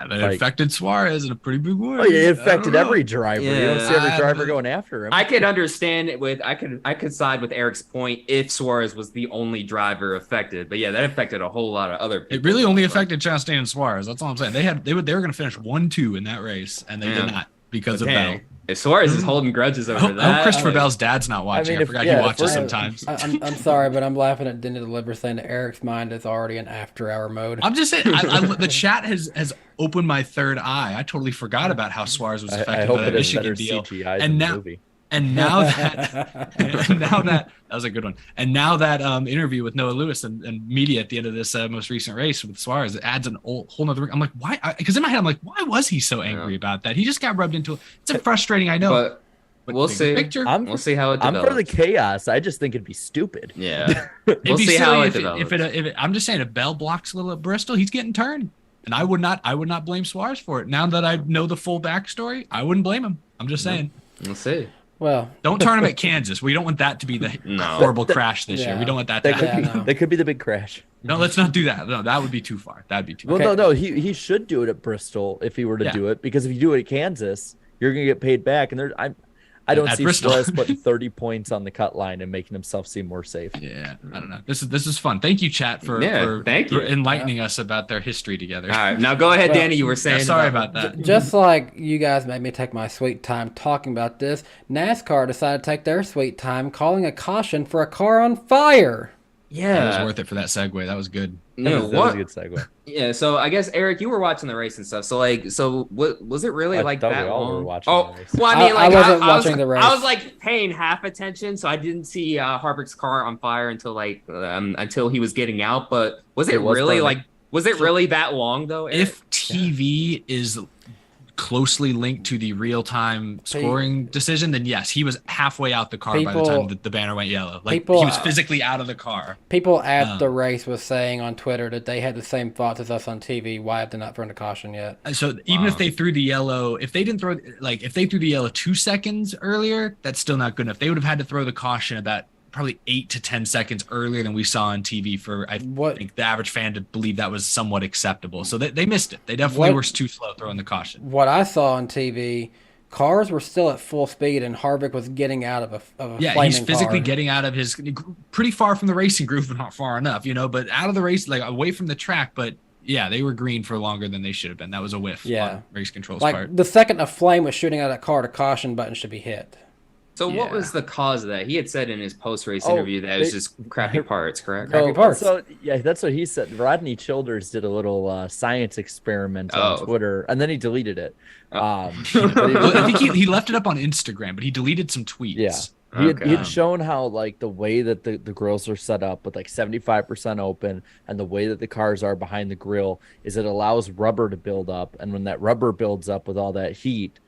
But it affected Suarez in a pretty big way. Oh, yeah, it affected every driver. Yeah, you don't see every driver going after him. I could understand it I could side with Eric's point if Suarez was the only driver affected. But yeah, that affected a whole lot of other people. It really only affected Chastain and Suarez. That's all I'm saying. They were going to finish 1-2 in that race, and they did not because of Bell. If Suarez is holding grudges over that. I hope Christopher Bell's dad's not watching. I forgot he watches sometimes. I'm sorry, but I'm laughing at Denny the Liver saying that Eric's mind is already in after-hour mode. I'm just saying, the chat has opened my third eye. I totally forgot about how Suarez was affected by the Michigan deal. And now that was a good one. And now that interview with Noah Lewis and media at the end of this most recent race with Suarez, it adds a whole nother. I'm like, why? Because in my head, I'm like, why was he so angry about that? He just got rubbed into it. It's frustrating, I know. But we'll see. We'll see how it develops. I'm for the chaos. I just think it'd be stupid. Yeah. We'll see how it develops. I'm just saying, if Bell blocks a little at Bristol, he's getting turned. And I would not blame Suarez for it. Now that I know the full backstory, I wouldn't blame him. I'm just saying. We'll see. Well, don't turn him at Kansas. We don't want that to be the horrible crash this year. We don't want that to happen. That could be the big crash. No, let's not do that. No, that would be too far. That'd be too far. Well, no, he should do it at Bristol if he were to do it, because if you do it at Kansas, you're going to get paid back. And I don't see Suarez putting 30 points on the cut line and making himself seem more safe. Yeah, I don't know. This is fun. Thank you, chat, for enlightening us about their history together. All right, now go ahead, Danny. You were saying. Sorry about that. Just like you guys made me take my sweet time talking about this, NASCAR decided to take their sweet time calling a caution for a car on fire. Yeah, it was worth it for that segue. That was good. That was a good segue. Yeah, so I guess Eric, you were watching the race and stuff. So what was it really like that long? The race. Well, I mean, I wasn't watching the race. I was like paying half attention, so I didn't see Harvick's car on fire until until he was getting out. But was it really really that long though, Eric? If TV is closely linked to the real-time scoring decision, then yes, he was halfway out the car by the time the banner went yellow. He was physically out of the car. People at the race was saying on Twitter that they had the same thoughts as us on TV. Why have they not thrown a caution yet? So even if they threw the yellow, if they threw the yellow 2 seconds earlier, that's still not good enough. They would have had to throw the caution about probably 8 to 10 seconds earlier than we saw on TV for I think the average fan to believe that was somewhat acceptable. So they missed it. They definitely were too slow throwing the caution. What I saw on TV, cars were still at full speed and Harvick was getting out of a flaming he's physically car. Getting out of his pretty far from the racing groove, but not far enough, but out of the race, like away from the track. But yeah, they were green for longer than they should have been. That was a whiff on race control's part. The second a flame was shooting out of that car, the caution button should be hit. So what was the cause of that? He had said in his post-race interview that it was just crappy parts, correct? Crappy parts. So yeah, that's what he said. Rodney Childers did a little science experiment on Twitter, and then he deleted it. I think he left it up on Instagram, but he deleted some tweets. Yeah. He had shown how the way that the grills are set up with 75% open, and the way that the cars are behind the grill is it allows rubber to build up, and when that rubber builds up with all that heat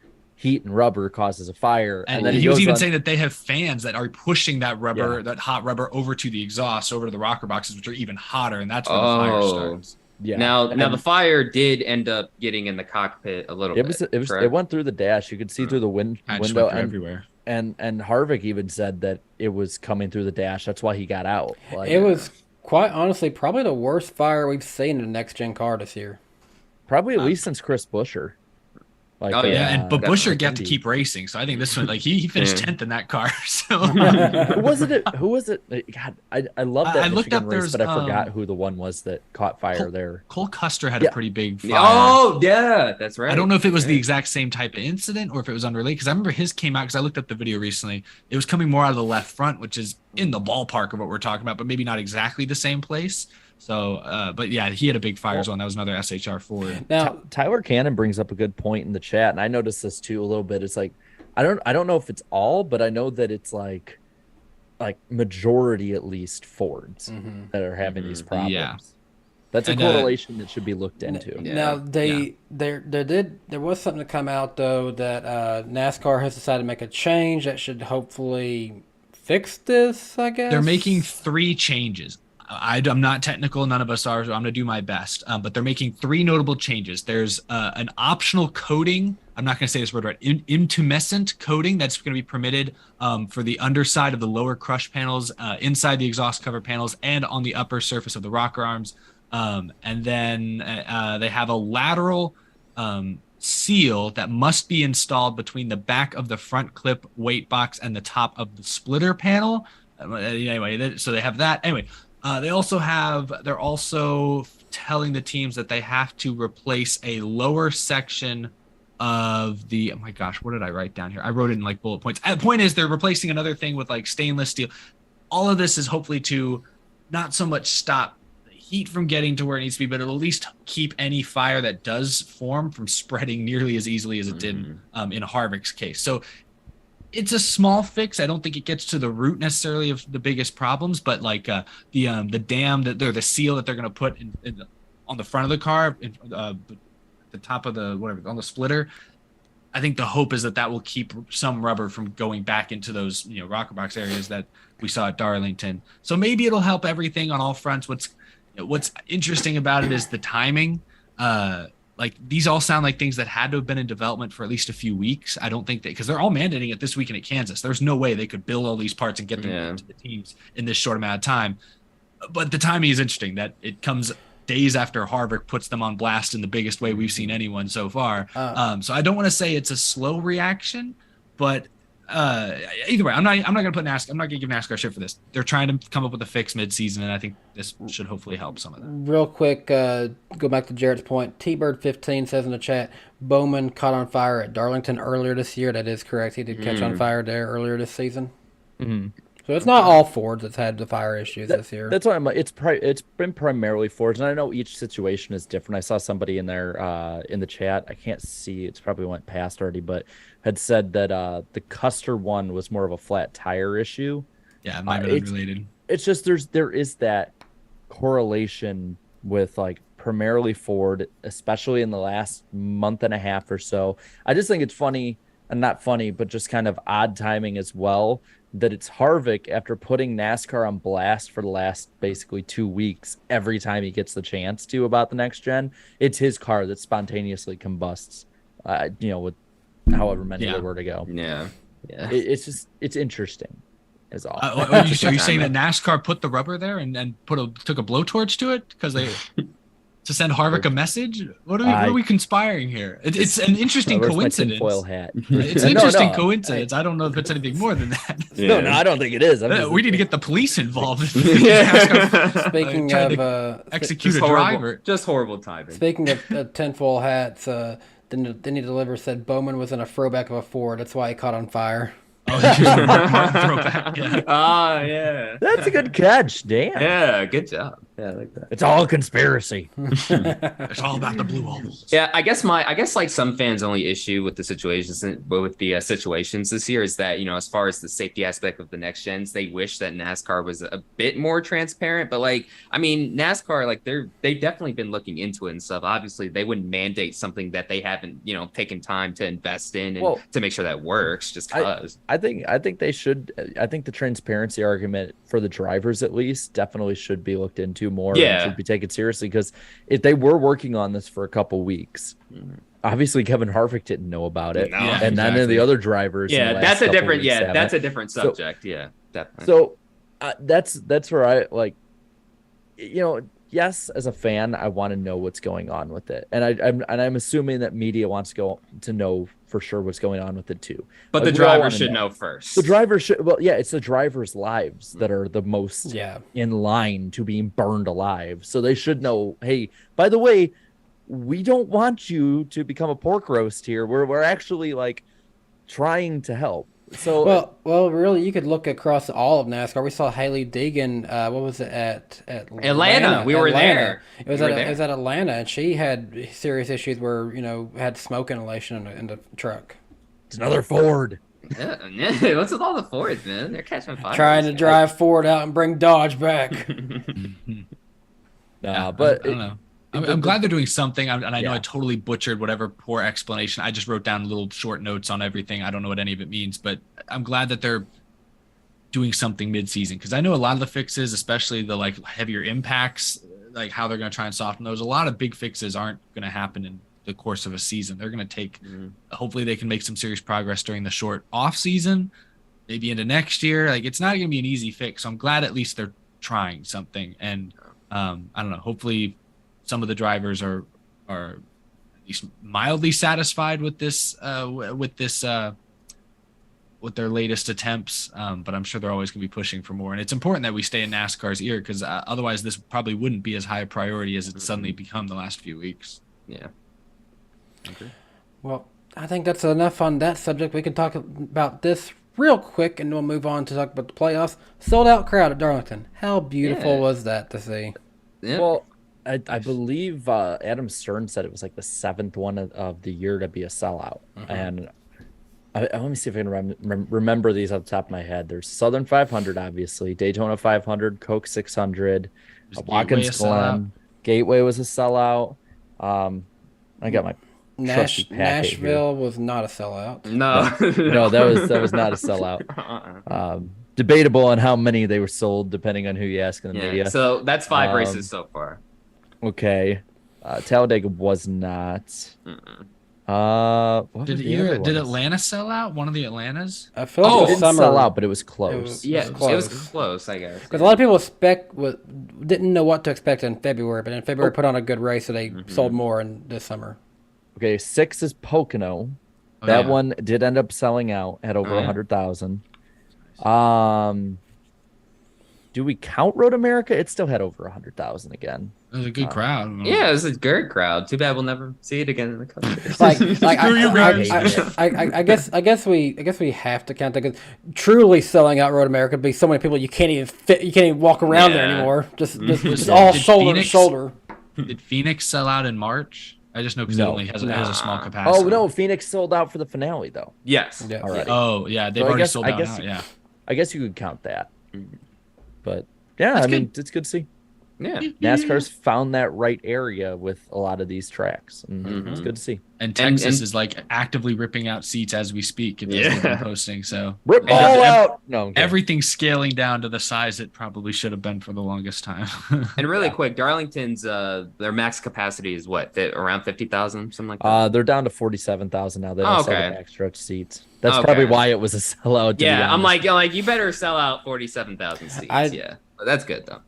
and rubber causes a fire. And then he was even saying that they have fans that are pushing that rubber, that hot rubber, over to the exhaust, over to the rocker boxes, which are even hotter, and that's where the fire starts. Yeah. Now the fire did end up getting in the cockpit a little bit. It went through the dash. You could see through the window everywhere. And Harvick even said that it was coming through the dash. That's why he got out. It was quite honestly probably the worst fire we've seen in a next gen car this year. Probably at least since Chris Buescher. But Buescher got to keep racing, so I think this one, he finished 10th in that car. So Who was it? God, I love that Michigan race, but I forgot who the one was that caught fire there. Cole Custer had a pretty big fire. Oh yeah, that's right. I don't know if it was the exact same type of incident or if it was unrelated, because I remember his came out, because I looked up the video recently. It was coming more out of the left front, which is in the ballpark of what we're talking about, but maybe not exactly the same place. So, but yeah, he had a big fire zone. That was another SHR Ford. Now, Tyler Cannon brings up a good point in the chat, and I noticed this too a little bit. It's I don't know if it's all, but I know that it's like majority at least Fords that are having these problems. Yeah. That's a correlation that should be looked into. Now there was something to come out though that NASCAR has decided to make a change that should hopefully fix this, I guess. They're making 3 changes. I'm not technical, none of us are, so I'm going to do my best. But they're making 3 notable changes. There's an optional coating. I'm not going to say this word right. Intumescent coating that's going to be permitted for the underside of the lower crush panels, inside the exhaust cover panels, and on the upper surface of the rocker arms. And then they have a lateral seal that must be installed between the back of the front clip weight box and the top of the splitter panel. Anyway, so they have that. Anyway. They're also telling the teams that they have to replace a lower section of the, oh my gosh, what did I write down here? I wrote it in like bullet points. The point is they're replacing another thing with like stainless steel. All of this is hopefully to not so much stop heat from getting to where it needs to be, but it'll at least keep any fire that does form from spreading nearly as easily as it did in Harvick's case. So it's a small fix. I don't think it gets to the root necessarily of the biggest problems, but like the dam that they're the seal that they're going to put on the front of the car, the top of the whatever on the splitter. I think the hope is that will keep some rubber from going back into those rocker box areas that we saw at Darlington. So maybe it'll help everything on all fronts. What's interesting about it is the timing. Like these all sound like things that had to have been in development for at least a few weeks. I don't think because they're all mandating it this weekend at Kansas. There's no way they could build all these parts and get them to the teams in this short amount of time. But the timing is interesting that it comes days after Harvick puts them on blast in the biggest way we've seen anyone so far. So I don't want to say it's a slow reaction, but either way, I'm not going to put NASCAR. I'm not going to give NASCAR shit for this. They're trying to come up with a fix mid-season, and I think this should hopefully help some of that. Real quick, go back to Jarrett's point. T-Bird15 says in the chat, Bowman caught on fire at Darlington earlier this year. That is correct. He did catch on fire there earlier this season. So it's not all Fords that's had the fire issues this year. That's why it's been primarily Fords, and I know each situation is different. I saw somebody in there in the chat. I can't see; it's probably went past already, but had said that the Custer one was more of a flat tire issue. Yeah, it might be unrelated. It's just there is that correlation with like primarily Ford, especially in the last month and a half or so. I just think it's funny, and not funny, but just kind of odd timing as well, that it's Harvick after putting NASCAR on blast for the last basically 2 weeks. Every time he gets the chance to about the next gen, it's his car that spontaneously combusts, with however many there were to go. Yeah. It's interesting. Is all. Are you saying that NASCAR put the rubber there and took a blowtorch to it because they to send Harvick a message? What are we conspiring here? It's an interesting coincidence. Foil hat. It's an interesting coincidence. I don't know if it's anything more than that. Yeah. No, I don't think it is. We need to get the police involved. Speaking of execute a driver, just horrible timing. Speaking of tinfoil hats, Denny Deliver said Bowman was in a throwback of a Ford. That's why he caught on fire. Oh, throwback. Yeah. Yeah. That's a good catch, Dan. Yeah, good job. Yeah, I like that. It's all conspiracy. It's all about the blue holes. Yeah, I guess like some fans' only issue with the situations this year is that, as far as the safety aspect of the next gens, they wish that NASCAR was a bit more transparent. But NASCAR, they've definitely been looking into it and stuff. Obviously, they wouldn't mandate something that they haven't, taken time to invest in and to make sure that works just because. I think they should. I think the transparency argument for the drivers, at least, definitely should be looked into more. Yeah, and should be taken seriously, because if they were working on this for a couple weeks, obviously Kevin Harvick didn't know about it, and then the other drivers. Yeah, that's a different. Yeah, that's a different subject. So, definitely. So that's where I like. Yes, as a fan, I want to know what's going on with it, and I'm assuming that media wants to know for sure what's going on with it too. But the driver should know first. The driver should. Well, yeah, it's the drivers' lives that are the most in line to being burned alive. So they should know. Hey, by the way, we don't want you to become a pork roast here. We're actually trying to help. So well, really, you could look across all of NASCAR. We saw Haley Deegan. What was it at Atlanta? We were there. It was at Atlanta, and she had serious issues where had smoke inhalation in the truck. It's another Ford. Yeah, what's with all the Fords, man? They're catching fire. Trying to drive Ford out and bring Dodge back. But I don't know. I'm glad they're doing something. And I know Yeah. I totally butchered whatever poor explanation. I just wrote down little short notes on everything. I don't know what any of it means, but I'm glad that they're doing something mid-season, because I know a lot of the fixes, especially the like heavier impacts, like how they're going to try and soften those. A lot of big fixes aren't going to happen in the course of a season. They're going to take, hopefully they can make some serious progress during the short off season, maybe into next year. Like, it's not going to be an easy fix. So I'm glad at least they're trying something. And I don't know, hopefully some of the drivers are at least mildly satisfied with this, with their latest attempts, but I'm sure they're always going to be pushing for more. And it's important that we stay in NASCAR's ear, because otherwise this probably wouldn't be as high a priority as it's suddenly become the last few weeks. Yeah. Okay. Well, I think that's enough on that subject. We can talk about this real quick, and we'll move on to talk about the playoffs. Sold out crowd at Darlington. How beautiful was that to see? Yeah. Well, I believe Adam Stern said it was like the 7th one of the year to be a sellout. And let me see if I can remember these off the top of my head. There's Southern 500, obviously, Daytona 500, Coke 600, Watkins Glen. Gateway was a sellout. I got my trusty packet Nashville was not a sellout. No. No, that was not a sellout. Debatable on how many they were sold, depending on who you ask in the media. So that's 5 races so far. Okay. Talladega was not. Did Atlanta sell out? One of the Atlantas? I feel like It the didn't summer sell out, but it was close. Yeah, it was close, I guess. Because a lot of people didn't know what to expect in February, but in February put on a good race, so they sold more in this summer. Okay, 6 is Pocono. That one did end up selling out at over 100,000. Do we count Road America? It still had over 100,000 again. It was a good crowd. Yeah, it was a good crowd. Too bad we'll never see it again in the country. I guess we have to count that, because truly selling out Road America would be so many people you can't even walk around there anymore. Just all shoulder to shoulder. Did Phoenix sell out in March? I just know because it only has a small capacity. Oh no, Phoenix sold out for the finale though. Yes. Yeah. Already. Oh yeah, they've already sold out now. Yeah. I guess you could count that. But yeah, I mean, it's good to see. Yeah. NASCAR's found that right area with a lot of these tracks, and it's good to see. And Texas is like actively ripping out seats as we speak. They've been posting, so Rip all out. No, okay. Everything's scaling down to the size it probably should have been for the longest time. And really quick, Darlington's their max capacity is what? Around 50,000, something like that. They're down to 47,000 now. They don't sell the backstretch seats. That's Okay. probably why it was a sellout. Yeah, I'm like, you better sell out 47,000 seats. Yeah, but that's good though.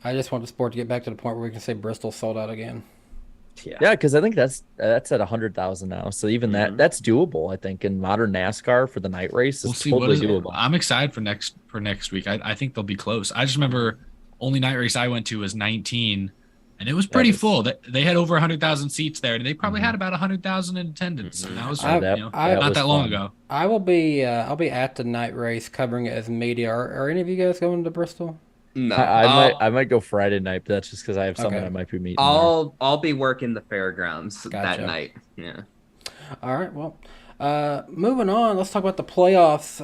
I just want the sport to get back to the point where we can say Bristol sold out again. Yeah, because I think that's at 100,000 now. So even that's doable. I think in modern NASCAR for the night race is totally doable. I'm excited for next week. I think they'll be close. I just remember only night race I went to was 19, and it was pretty full. They had over 100,000 seats there, and they probably had about 100,000 in attendance. And that was not that long ago. I will be I'll be at the night race covering it as media. Are any of you guys going to Bristol? No, I might go Friday night, but that's just because I have someone I might be meeting. I'll be working the fairgrounds that night. Yeah. All right. Well, moving on. Let's talk about the playoffs.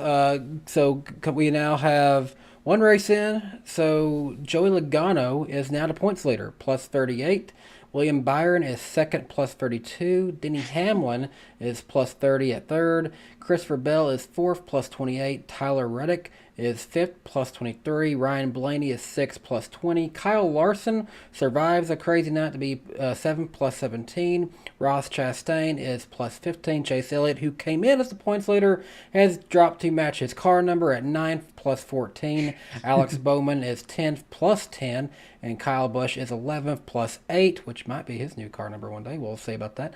So we now have one race in. So Joey Logano is now the points leader, plus 38. William Byron is second, plus 32. Denny Hamlin is plus 30 at third. Christopher Bell is fourth, plus 28. Tyler Reddick is fifth, plus 23. Ryan Blaney is sixth, plus 20. Kyle Larson survives a crazy night to be seventh, plus 17. Ross Chastain is plus 15. Chase Elliott, who came in as the points leader, has dropped to match his car number at 9th, plus 14. Alex Bowman is 10th, plus 10. And Kyle Busch is 11th, plus 8, which might be his new car number one day. We'll see about that.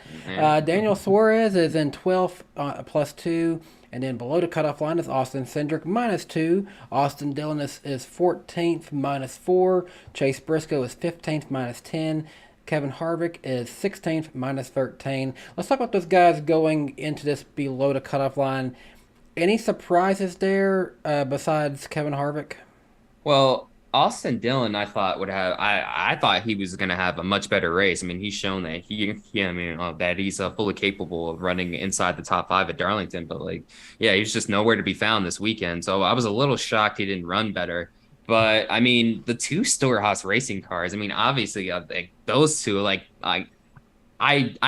Daniel Suarez is in 12th, plus 2. And then below the cutoff line is Austin Cindric, minus 2. Austin Dillon is 14th, minus 4. Chase Briscoe is 15th, minus 10. Kevin Harvick is 16th, minus 13. Let's talk about those guys going into this below the cutoff line. Any surprises there besides Kevin Harvick? Well, Austin Dillon, I thought would have. I thought he was going to have a much better race. I mean, he's shown that that he's fully capable of running inside the top 5 at Darlington. But like, yeah, he's just nowhere to be found this weekend. So I was a little shocked he didn't run better. But I mean, the 2 Storehouse racing cars. I mean, obviously, like, those two. Like, I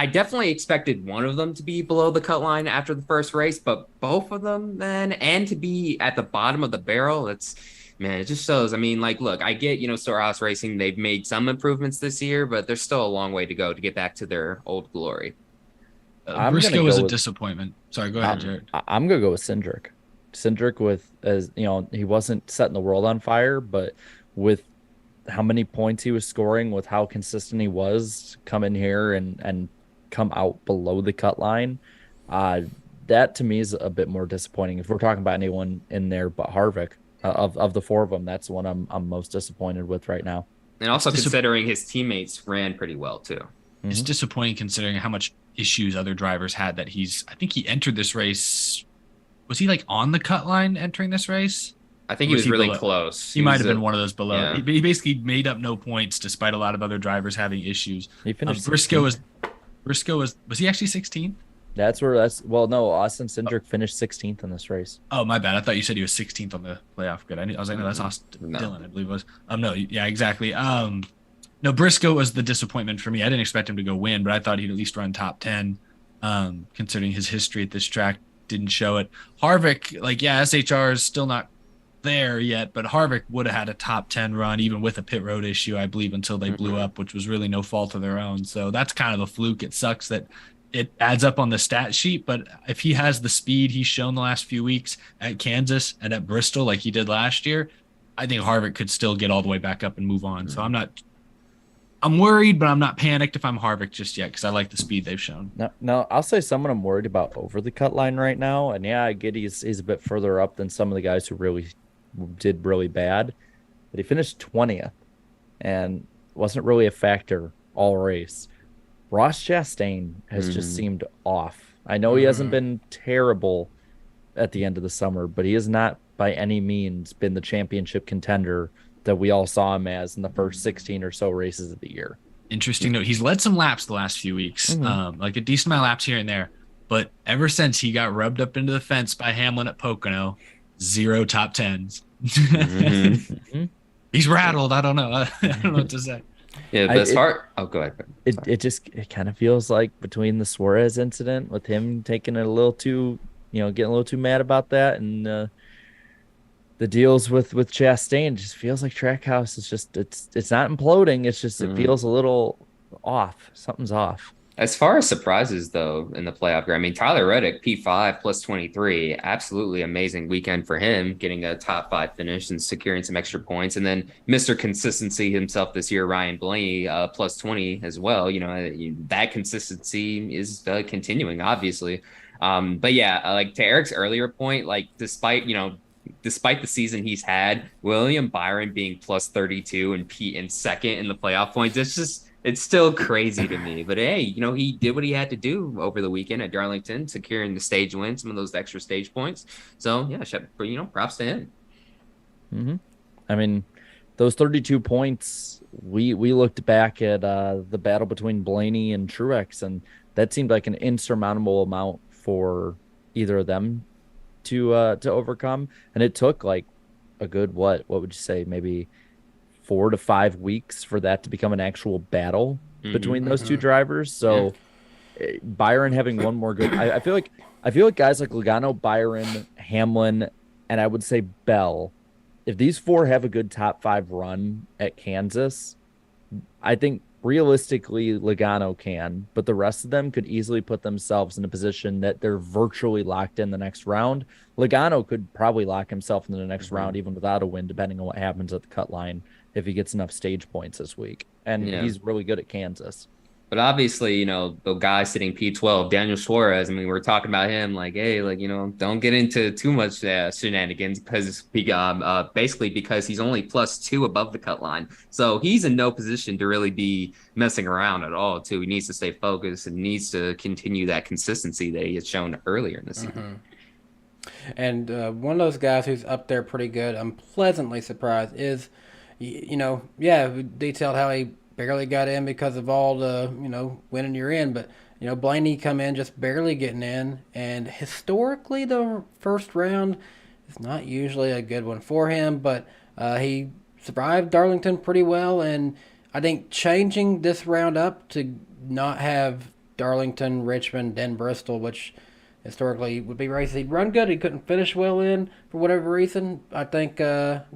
definitely expected one of them to be below the cut line after the first race, but both of them then, and to be at the bottom of the barrel, man, it just shows. I mean, like, look, I get, Storehouse Racing, they've made some improvements this year, but there's still a long way to go to get back to their old glory. Briscoe was a disappointment. Sorry, go ahead, Jared. I'm going to go with Cindric. Cindric he wasn't setting the world on fire, but with how many points he was scoring, with how consistent he was, come in here and come out below the cut line, that to me is a bit more disappointing. If we're talking about anyone in there but Harvick, of the 4 of them, that's the one I'm most disappointed with right now. And also considering his teammates ran pretty well too. It's disappointing considering how much issues other drivers had. I think he entered this race. Was he like on the cut line entering this race? I think he was really close. He might have been one of those below. Yeah. He basically made up no points despite a lot of other drivers having issues. He finished. Briscoe was he actually 16th? No, Austin Cindric finished 16th in this race. Oh, my bad. I thought you said he was 16th on the playoff grid. I was like, no, that's Austin Dillon, I believe it was. No, yeah, exactly. No, Briscoe was the disappointment for me. I didn't expect him to go win, but I thought he'd at least run top 10, considering his history at this track didn't show it. Harvick, SHR is still not there yet, but Harvick would have had a top 10 run even with a pit road issue, I believe, until they blew up, which was really no fault of their own. So that's kind of a fluke. It sucks that it adds up on the stat sheet, but if he has the speed he's shown the last few weeks at Kansas and at Bristol like he did last year, I think Harvick could still get all the way back up and move on. So I'm worried, but I'm not panicked if I'm Harvick just yet because I like the speed they've shown. No, I'll say someone I'm worried about over the cut line right now, and yeah, I get he's a bit further up than some of the guys who really did really bad, but he finished 20th and wasn't really a factor all race. Ross Chastain has just seemed off. I know he hasn't been terrible at the end of the summer, but he has not by any means been the championship contender that we all saw him as in the first 16 or so races of the year. Interesting note. He's led some laps the last few weeks, like a decent amount of laps here and there. But ever since he got rubbed up into the fence by Hamlin at Pocono, 0 top 10s. He's rattled. I don't know. I don't know what to say. Yeah, but go ahead. It kind of feels like between the Suarez incident with him taking it a little too, getting a little too mad about that, and the deals with Chastain, just feels like Trackhouse is just it's not imploding. It's just it feels a little off. Something's off. As far as surprises, though, in the playoff grid, I mean, Tyler Reddick, P5 plus 23, absolutely amazing weekend for him, getting a top 5 finish and securing some extra points. And then Mr. Consistency himself this year, Ryan Blaney, plus 20 as well. That consistency is continuing, obviously. But yeah, like to Eric's earlier point, like despite the season he's had, William Byron being plus 32 and Pete in second in the playoff points, it's still crazy to me. But hey, he did what he had to do over the weekend at Darlington, securing the stage win, some of those extra stage points. So yeah, props to him. I mean, those 32 points, we looked back at the battle between Blaney and Truex, and that seemed like an insurmountable amount for either of them to overcome. And it took like a good, what would you say, maybe 4 to 5 weeks for that to become an actual battle between those two drivers. So Byron having one more good, I feel like guys like Logano, Byron, Hamlin, and I would say Bell, if these 4 have a good top 5 run at Kansas, I think realistically Logano can, but the rest of them could easily put themselves in a position that they're virtually locked in the next round. Logano could probably lock himself in the next round even without a win, depending on what happens at the cut line, if he gets enough stage points this week. And he's really good at Kansas. But obviously, the guy sitting P12, Daniel Suarez, I mean, we're talking about him like, hey, don't get into too much shenanigans because basically because he's only plus 2 above the cut line. So he's in no position to really be messing around at all, too. He needs to stay focused and needs to continue that consistency that he had shown earlier in the season. And one of those guys who's up there pretty good, I'm pleasantly surprised, is we detailed how he barely got in because of all the, winning you're in. But, Blaney come in just barely getting in. And historically, the first round is not usually a good one for him. But he survived Darlington pretty well. And I think changing this round up to not have Darlington, Richmond, then Bristol, which historically would be races he'd run good, he couldn't finish well in for whatever reason. I think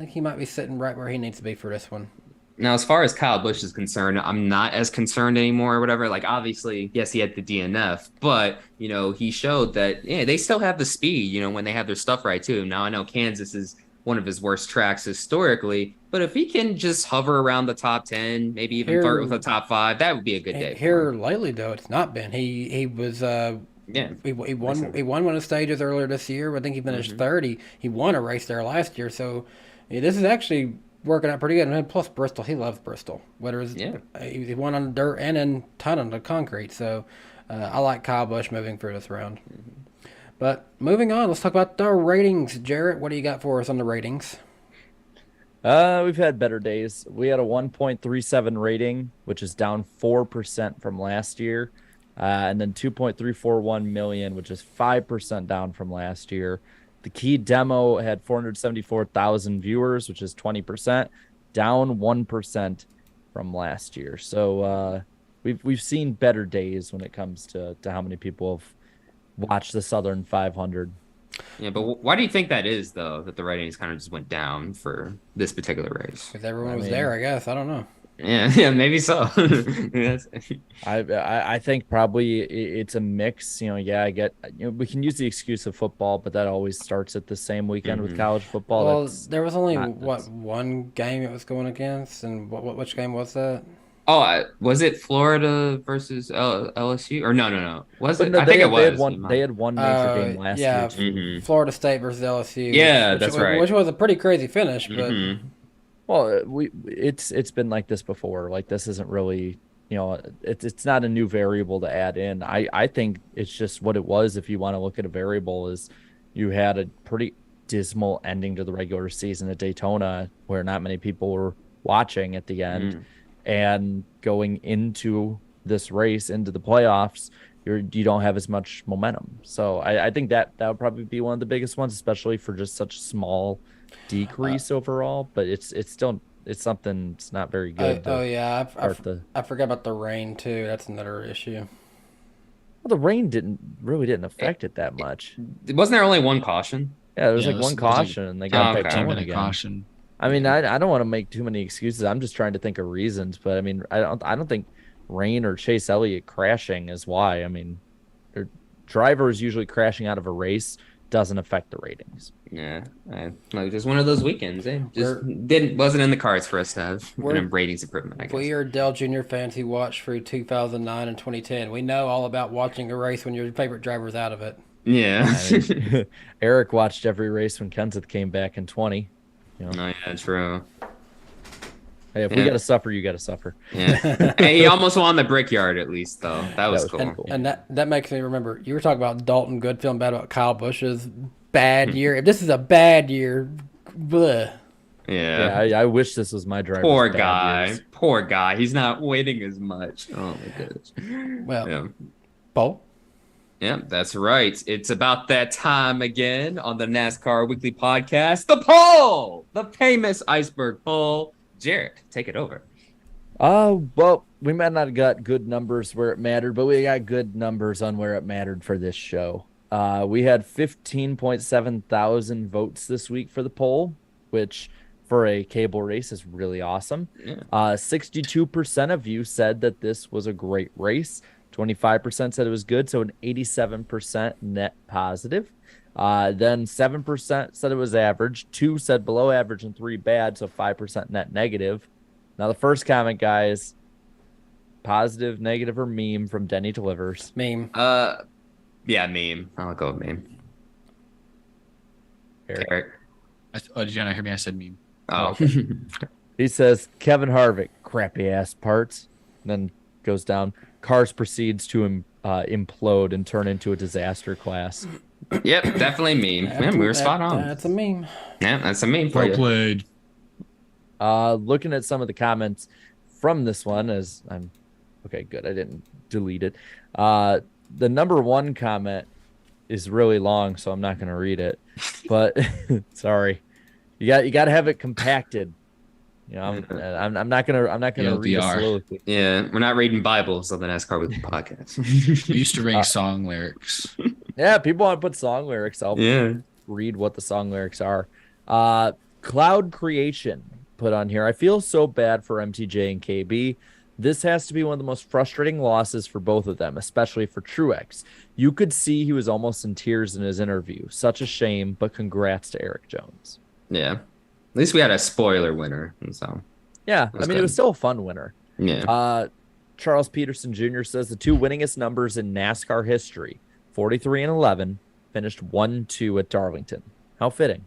he might be sitting right where he needs to be for this one. Now, as far as Kyle Busch is concerned, I'm not as concerned anymore or whatever. Like, obviously, yes, he had the DNF, but, he showed that, they still have the speed, when they have their stuff right, too. Now, I know Kansas is one of his worst tracks historically, but if he can just hover around the top 10, maybe even flirt with the top 5, that would be a good day. Here lately, though, it's not been. He was he won one of the stages earlier this year. I think he finished third. He won a race there last year, so this is actually working out pretty good. And plus Bristol, he loves Bristol. He won on the dirt and then ton on the concrete. So I like Kyle Busch moving through this round. But moving on, let's talk about the ratings. Jarrett, what do you got for us on the ratings? We've had better days. We had a 1.37 rating, which is down 4% from last year. And then 2.341 million, which is 5% down from last year. The key demo had 474,000 viewers, which is 20%, down 1% from last year. So we've seen better days when it comes to how many people have watched the Southern 500. Yeah, but why do you think that is, though, that the ratings kind of just went down for this particular race? Because everyone was there, I guess. I don't know. Yeah, maybe so. I think probably it's a mix. I get we can use the excuse of football, but that always starts at the same weekend with college football. Well, there was only one game it was going against, and which game was that? Oh, was it Florida versus LSU? Or no. Was it? No, I think it was. They had one major game last year. Yeah, Florida State ver's LSU. Yeah, that's right. Which was a pretty crazy finish, but. Well, it's been like this before. Like, this isn't really, it's not a new variable to add in. I think it's just what it was. If you want to look at a variable, is you had a pretty dismal ending to the regular season at Daytona, where not many people were watching at the end, and going into this race, into the playoffs, you don't have as much momentum. So I think that would probably be one of the biggest ones, especially for just such small decrease overall, but it's still something that's not very good. I forgot about the rain too. That's another issue. Well, the rain didn't affect it that much. Wasn't there only one caution? Yeah, there was one caution, and they got back to again. Caution. I mean, I don't want to make too many excuses. I'm just trying to think of reasons, but I mean, I don't think rain or Chase Elliott crashing is why. I mean, drivers usually crashing out of a race doesn't affect the ratings. Yeah, just one of those weekends. Wasn't in the cards for us to have ratings improvement, I guess. We are Dell Jr. fans who watched through 2009 and 2010. We know all about watching a race when your favorite driver's out of it. Yeah. Eric watched every race when Kenseth came back in 20. Oh, yeah, true. Hey, if we got to suffer, you got to suffer. Yeah. Hey, he almost won the Brickyard at least, though. That was cool. And that makes me remember, you were talking about Dalton Good feeling bad about Kyle Busch's bad year. If this is a bad year, bleh. Yeah. I wish this was my driver. Poor guy. He's not waiting as much. Oh, my goodness. Well, Paul? Yeah, that's right. It's about that time again on the NASCAR Weekly Podcast. The poll! The famous iceberg poll. Jarrett, take it over. Well, we might not have got good numbers where it mattered, but we got good numbers on where it mattered for this show. We had 15.7 thousand votes this week for the poll, which for a cable race is really awesome. Yeah. 62% of you said that this was a great race. 25% said it was good, so an 87% net positive. Then 7% said it was average, 2 said below average, and 3 bad, so 5% net negative. Now the first comment, guys, positive, negative, or meme from Denny Delivers. Meme. Yeah, meme. I'll go with meme. Eric. Did you not hear me? I said meme. Oh. He says, Kevin Harvick, crappy ass parts. Then goes down. Cars proceeds to implode and turn into a disaster class. Yep, definitely meme. We were spot on. That's a meme. Yeah, that's a meme for you. Well played. Looking at some of the comments from this one, as I'm okay, good. I didn't delete it. The number one comment is really long, so I'm not going to read it. But sorry, you got to have it compacted. You know, I'm not gonna read a soliloquy. Yeah, we're not reading Bibles on the NASCAR Weekly podcast. We used to rank song lyrics. Yeah, people want to put song lyrics. I'll read what the song lyrics are. Cloud Creation put on here. I feel so bad for MTJ and KB. This has to be one of the most frustrating losses for both of them, especially for Truex. You could see he was almost in tears in his interview. Such a shame, but congrats to Erik Jones. Yeah. At least we had a spoiler winner. So yeah, I mean, it was still a fun winner. Yeah. Charles Peterson Jr. says the two winningest numbers in NASCAR history, 43 and 11, finished 1-2 at Darlington. How fitting.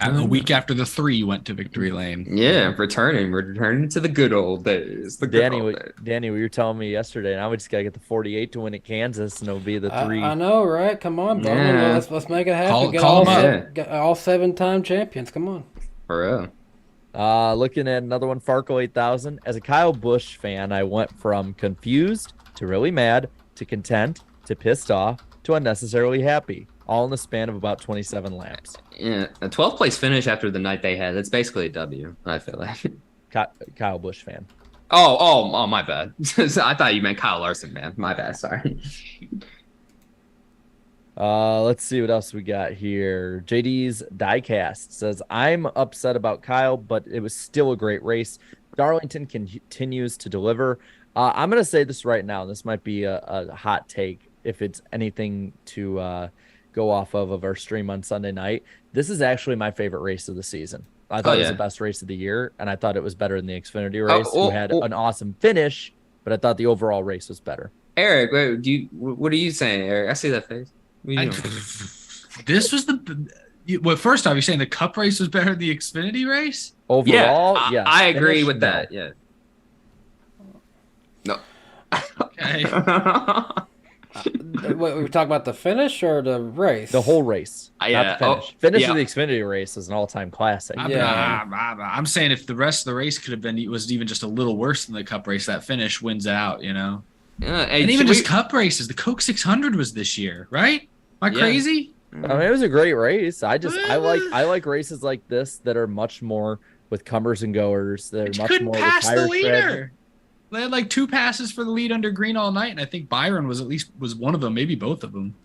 And a week after the 3 went to victory lane. Yeah, we're returning to the good old days. Danny, what you were telling me yesterday, now we just gotta get the 48 to win at Kansas, and it'll be the 3. I know, right? Come on, bro. Yeah. Let's make it happen. Get all 7-time champions. Come on. For real. Looking at another one, Farkle 8000. As a Kyle Busch fan, I went from confused to really mad to content to pissed off to unnecessarily happy, all in the span of about 27 laps. Yeah, a 12th place finish after the night they had. That's basically a W, I feel like. Kyle Busch fan. Oh, my bad. I thought you meant Kyle Larson, man. My bad, sorry. Let's see what else we got here. JD's Diecast says, I'm upset about Kyle, but it was still a great race. Darlington continues to deliver. I'm going to say this right now. This might be a hot take if it's anything to go off of our stream on Sunday night. This is actually my favorite race of the season. I thought it was the best race of the year, and I thought it was better than the Xfinity race, who had an awesome finish, but I thought the overall race was better. Eric, what are you saying, Eric? I see that face. This was well, first off, you're saying the Cup race was better than the Xfinity race? Overall, yeah. I agree with that, yeah. No. Okay. What, we talking about the finish or the race? The whole race. Not the finish. Finish of the Xfinity race is an all-time classic. I'm saying if the rest of the race could have been was even just a little worse than the Cup race, that finish wins it out, you know? Yeah, and even just Cup races, the Coke 600 was this year, right? Am I crazy? I mean, it was a great race. I like races like this that are much more with comers and goers. They're much more pass with tire the leader. They had like 2 passes for the lead under green all night, and I think Byron was one of them, maybe both of them.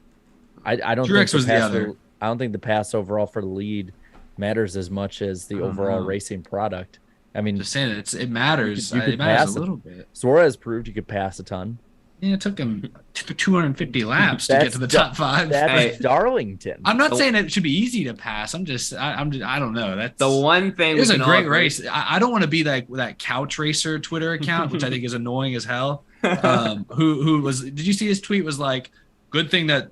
I don't Truex think was the other. I don't think the pass overall for the lead matters as much as the overall racing product. I mean, just saying it matters. It matters a little bit. Suarez proved you could pass a ton. Yeah, it took him 250 laps to get to the top 5. That's Darlington. I'm not saying it should be easy to pass. I don't know. That's the one thing. It was a great race. I don't want to be that couch racer Twitter account, which I think is annoying as hell. Who was? Did you see his tweet? Was like, good thing that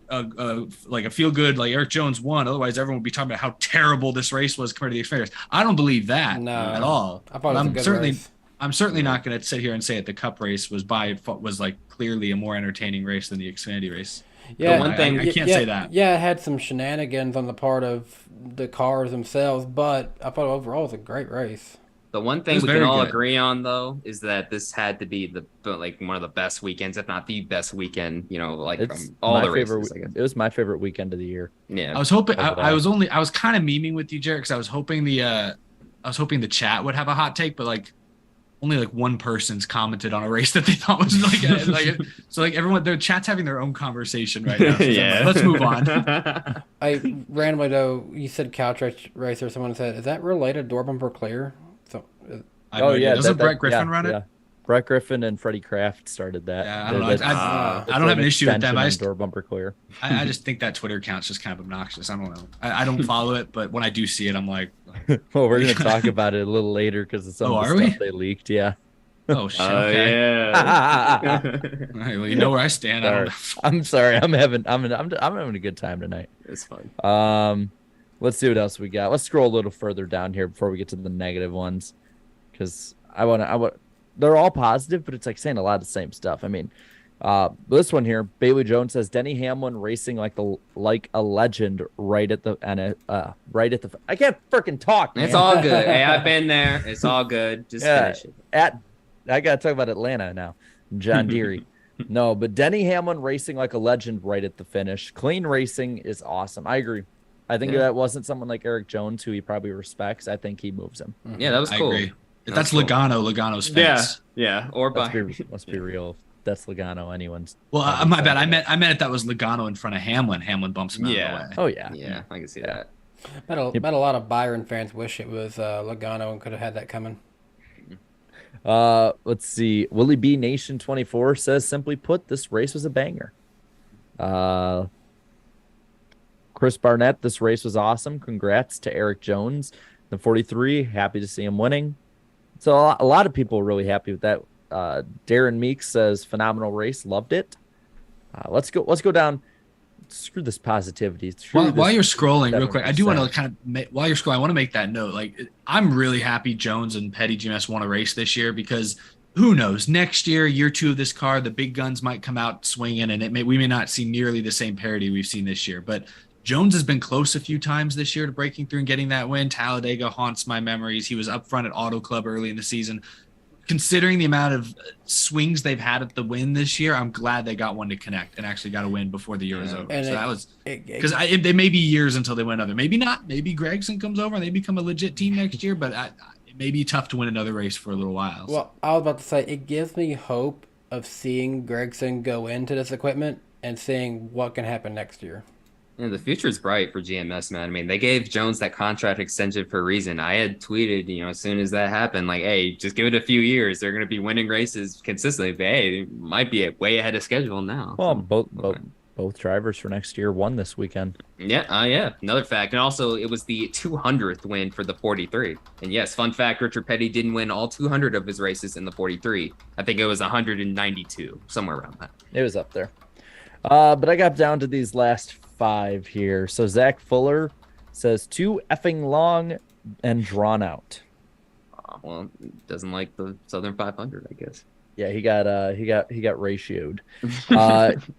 like a feel good like Erik Jones won. Otherwise, everyone would be talking about how terrible this race was compared to the Xfinity race. I don't believe that at all. I thought it was a good race. I'm certainly not going to sit here and say that the Cup race was like clearly a more entertaining race than the Xfinity race. Yeah, one thing I can't say that. Yeah, it had some shenanigans on the part of the cars themselves, but I thought overall it was a great race. The one thing we can all agree on, though, is that this had to be one of the best weekends, if not the best weekend. You know, like from all the races. It was my favorite weekend of the year. Yeah, I was hoping. I was kind of memeing with you, Jared, because I was hoping the chat would have a hot take, but like. Only like one person's commented on a race that they thought was so like everyone, their chat's having their own conversation right now. So yeah, let's move on. I randomly though, you said couch racer. Someone said, "Is that related door bumper clear?" So, doesn't Brett Griffin run it? Yeah. Brett Griffin and Freddie Kraft started that. Yeah, I don't know. I don't have an issue with them. Door bumper clear. I just think that Twitter account's just kind of obnoxious. I don't know. I don't follow it, but when I do see it, I'm like. Well, we're going to talk about it a little later because of some of the stuff they leaked. Yeah. Oh shit! Yeah. All right, well, you know where I stand. I'm sorry. I'm having a good time tonight. It's fun. Let's see what else we got. Let's scroll a little further down here before we get to the negative ones, because I want. They're all positive, but it's like saying a lot of the same stuff. I mean, This one here, Bailey Jones says Denny Hamlin racing like a legend right at the I can't freaking talk, man. It's all good. Hey, I've been there. It's all good. Just finish it. I gotta talk about Atlanta now. John Deere. No, but Denny Hamlin racing like a legend right at the finish. Clean racing is awesome. I agree. I think that wasn't someone like Erik Jones, who he probably respects. I think he moves him. Yeah, that was cool. I agree. If that's cool. Logano's fence. Yeah. Or let's be real. That's Logano, anyone's. Well, my bad. I meant if that was Logano in front of Hamlin. Hamlin bumps him out of the way. Oh yeah. Yeah, I can see that. Bet a lot of Byron fans wish it was Logano and could have had that coming. Let's see. Willie B Nation 24 says, simply put, this race was a banger. Chris Barnett, this race was awesome. Congrats to Erik Jones. The 43, happy to see him winning. So a lot of people were really happy with that. Darren Meeks says, phenomenal race, loved it. Let's go down. Screw this positivity. While you're scrolling real quick, I do want to kind of, while you're scrolling, I want to make that note. Like, I'm really happy Jones and Petty-GMS won a race this year, because who knows, next year 2 of this car, the big guns might come out swinging, and we may not see nearly the same parity we've seen this year. But Jones has been close a few times this year to breaking through and getting that win. Talladega haunts my memories. He was up front at Auto Club early in the season. Considering the amount of swings they've had at the win this year, I'm glad they got one to connect and actually got a win before the year was over. And so that was because they may be years until they win another. Maybe not. Maybe Gragson comes over and they become a legit team next year. But it may be tough to win another race for a little while. So. Well, I was about to say, it gives me hope of seeing Gragson go into this equipment and seeing what can happen next year. Yeah, the future is bright for GMS, man. I mean, they gave Jones that contract extension for a reason. I had tweeted, as soon as that happened, like, hey, just give it a few years. They're going to be winning races consistently. But, hey, they might be way ahead of schedule now. Well, both drivers for next year won this weekend. Yeah, yeah. Another fact. And also, it was the 200th win for the 43. And yes, fun fact, Richard Petty didn't win all 200 of his races in the 43. I think it was 192, somewhere around that. It was up there. But I got down to these last 5 here. So Zach Fuller says, too effing long and drawn out. Well, doesn't like the Southern 500, I guess. Yeah, he got ratioed.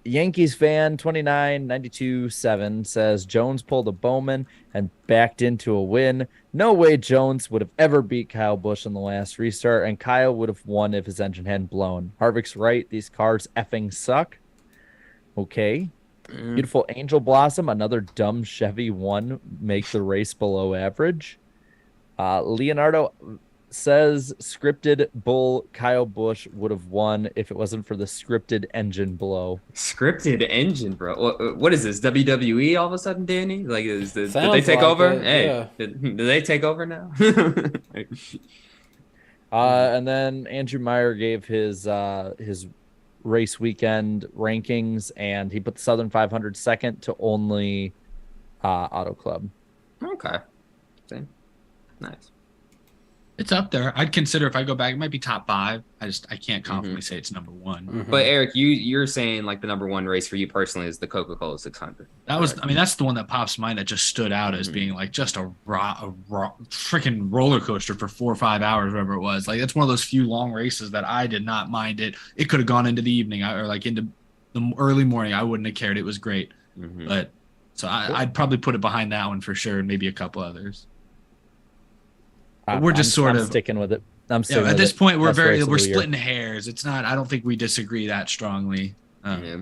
Yankees fan 2992-7 says Jones pulled a Bowman and backed into a win. No way Jones would have ever beat Kyle Busch in the last restart, and Kyle would have won if his engine hadn't blown. Harvick's right. These cars effing suck. Okay. Beautiful Angel Blossom, another dumb Chevy one, make the race below average. Leonardo says scripted bull Kyle Busch would have won if it wasn't for the scripted engine blow. Scripted engine, bro. What is this, WWE all of a sudden, Danny? Like, did they take like over? it, Hey, yeah. did they take over now? And then Andrew Meyer gave his race weekend rankings, and he put the Southern 500 second to only Auto Club. Okay. See? Nice. It's up there. I'd consider, if I go back, it might be top 5. I can't confidently say it's number 1. Mm-hmm. But Eric, you're saying like the number 1 race for you personally is the Coca-Cola 600. That was, I mean, that's the one that pops to mind that just stood out as being like just a freaking roller coaster for 4 or 5 hours, whatever it was. Like, that's one of those few long races that I did not mind it. It could have gone into the evening or like into the early morning. I wouldn't have cared. It was great. But so I'd probably put it behind that one for sure, and maybe a couple others. We're just I'm sticking with it. At this point, we're splitting hairs. It's not. I don't think we disagree that strongly. Yeah.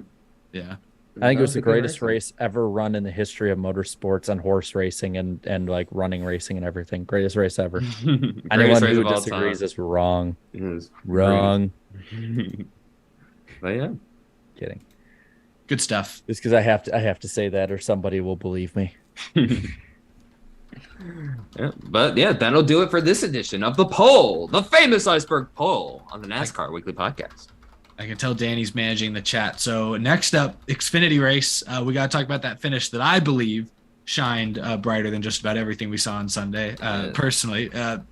I think it was the greatest race ever run in the history of motorsports and horse racing and like running racing and everything. Greatest race ever. Anyone who disagrees is wrong. Wrong. But yeah, kidding. Good stuff. Just because I have to say that, or somebody will believe me. Yeah, but yeah, that'll do it for this edition of the poll, the famous iceberg poll on the NASCAR Weekly Podcast. I can tell Danny's managing the chat. So next up, Xfinity race. We got to talk about that finish that I believe shined brighter than just about everything we saw on Sunday. Personally,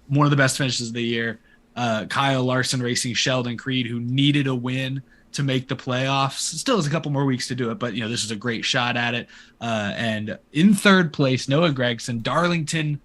one of the best finishes of the year. Kyle Larson racing Sheldon Creed, who needed a win to make the playoffs. Still has a couple more weeks to do it, but this is a great shot at it. And in third place, Noah Gragson, Darlington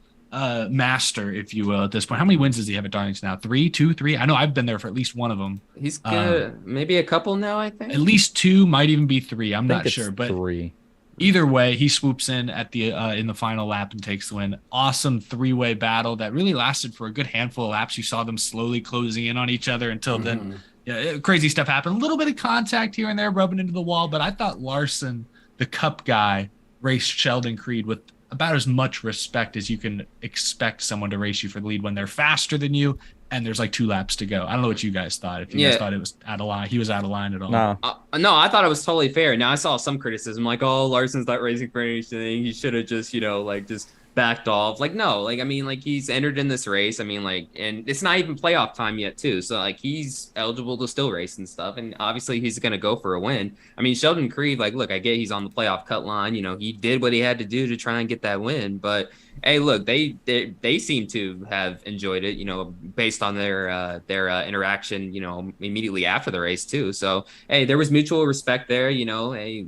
master, if you will, at this point. How many wins does he have at Darlington now? 3, 2, 3? I know I've been there for at least one of them. He's good. Maybe a couple now, I think. At least 2, might even be 3. I'm not sure, but 3. Either way, he swoops in at the in the final lap and takes the win. Awesome 3-way battle that really lasted for a good handful of laps. You saw them slowly closing in on each other until then. Yeah, crazy stuff happened. A little bit of contact here and there, rubbing into the wall, but I thought Larson, the Cup guy, raced Sheldon Creed with about as much respect as you can expect someone to race you for the lead when they're faster than you and there's like 2 laps to go. I don't know what you guys thought. If you guys thought it was out of line, he was out of line at all. No. No, I thought it was totally fair. Now I saw some criticism like, oh, Larson's not racing for anything. He should have just, just backed off. Like, no, like, I mean, like, he's entered in this race. I mean, like, and it's not even playoff time yet, too. So, like, he's eligible to still race and stuff. And obviously he's going to go for a win. I mean, Sheldon Creed, like, look, I get he's on the playoff cut line. He did what he had to do to try and get that win. But, hey, look, they seem to have enjoyed it, based on their interaction, immediately after the race, too. So, hey, there was mutual respect there, hey,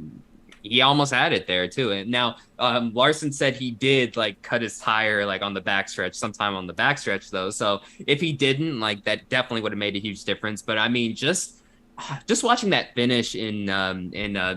he almost had it there too. And now Larson said he did like cut his tire like on the backstretch, sometime on the backstretch though. So if he didn't, like, that definitely would have made a huge difference. But I mean, just watching that finish in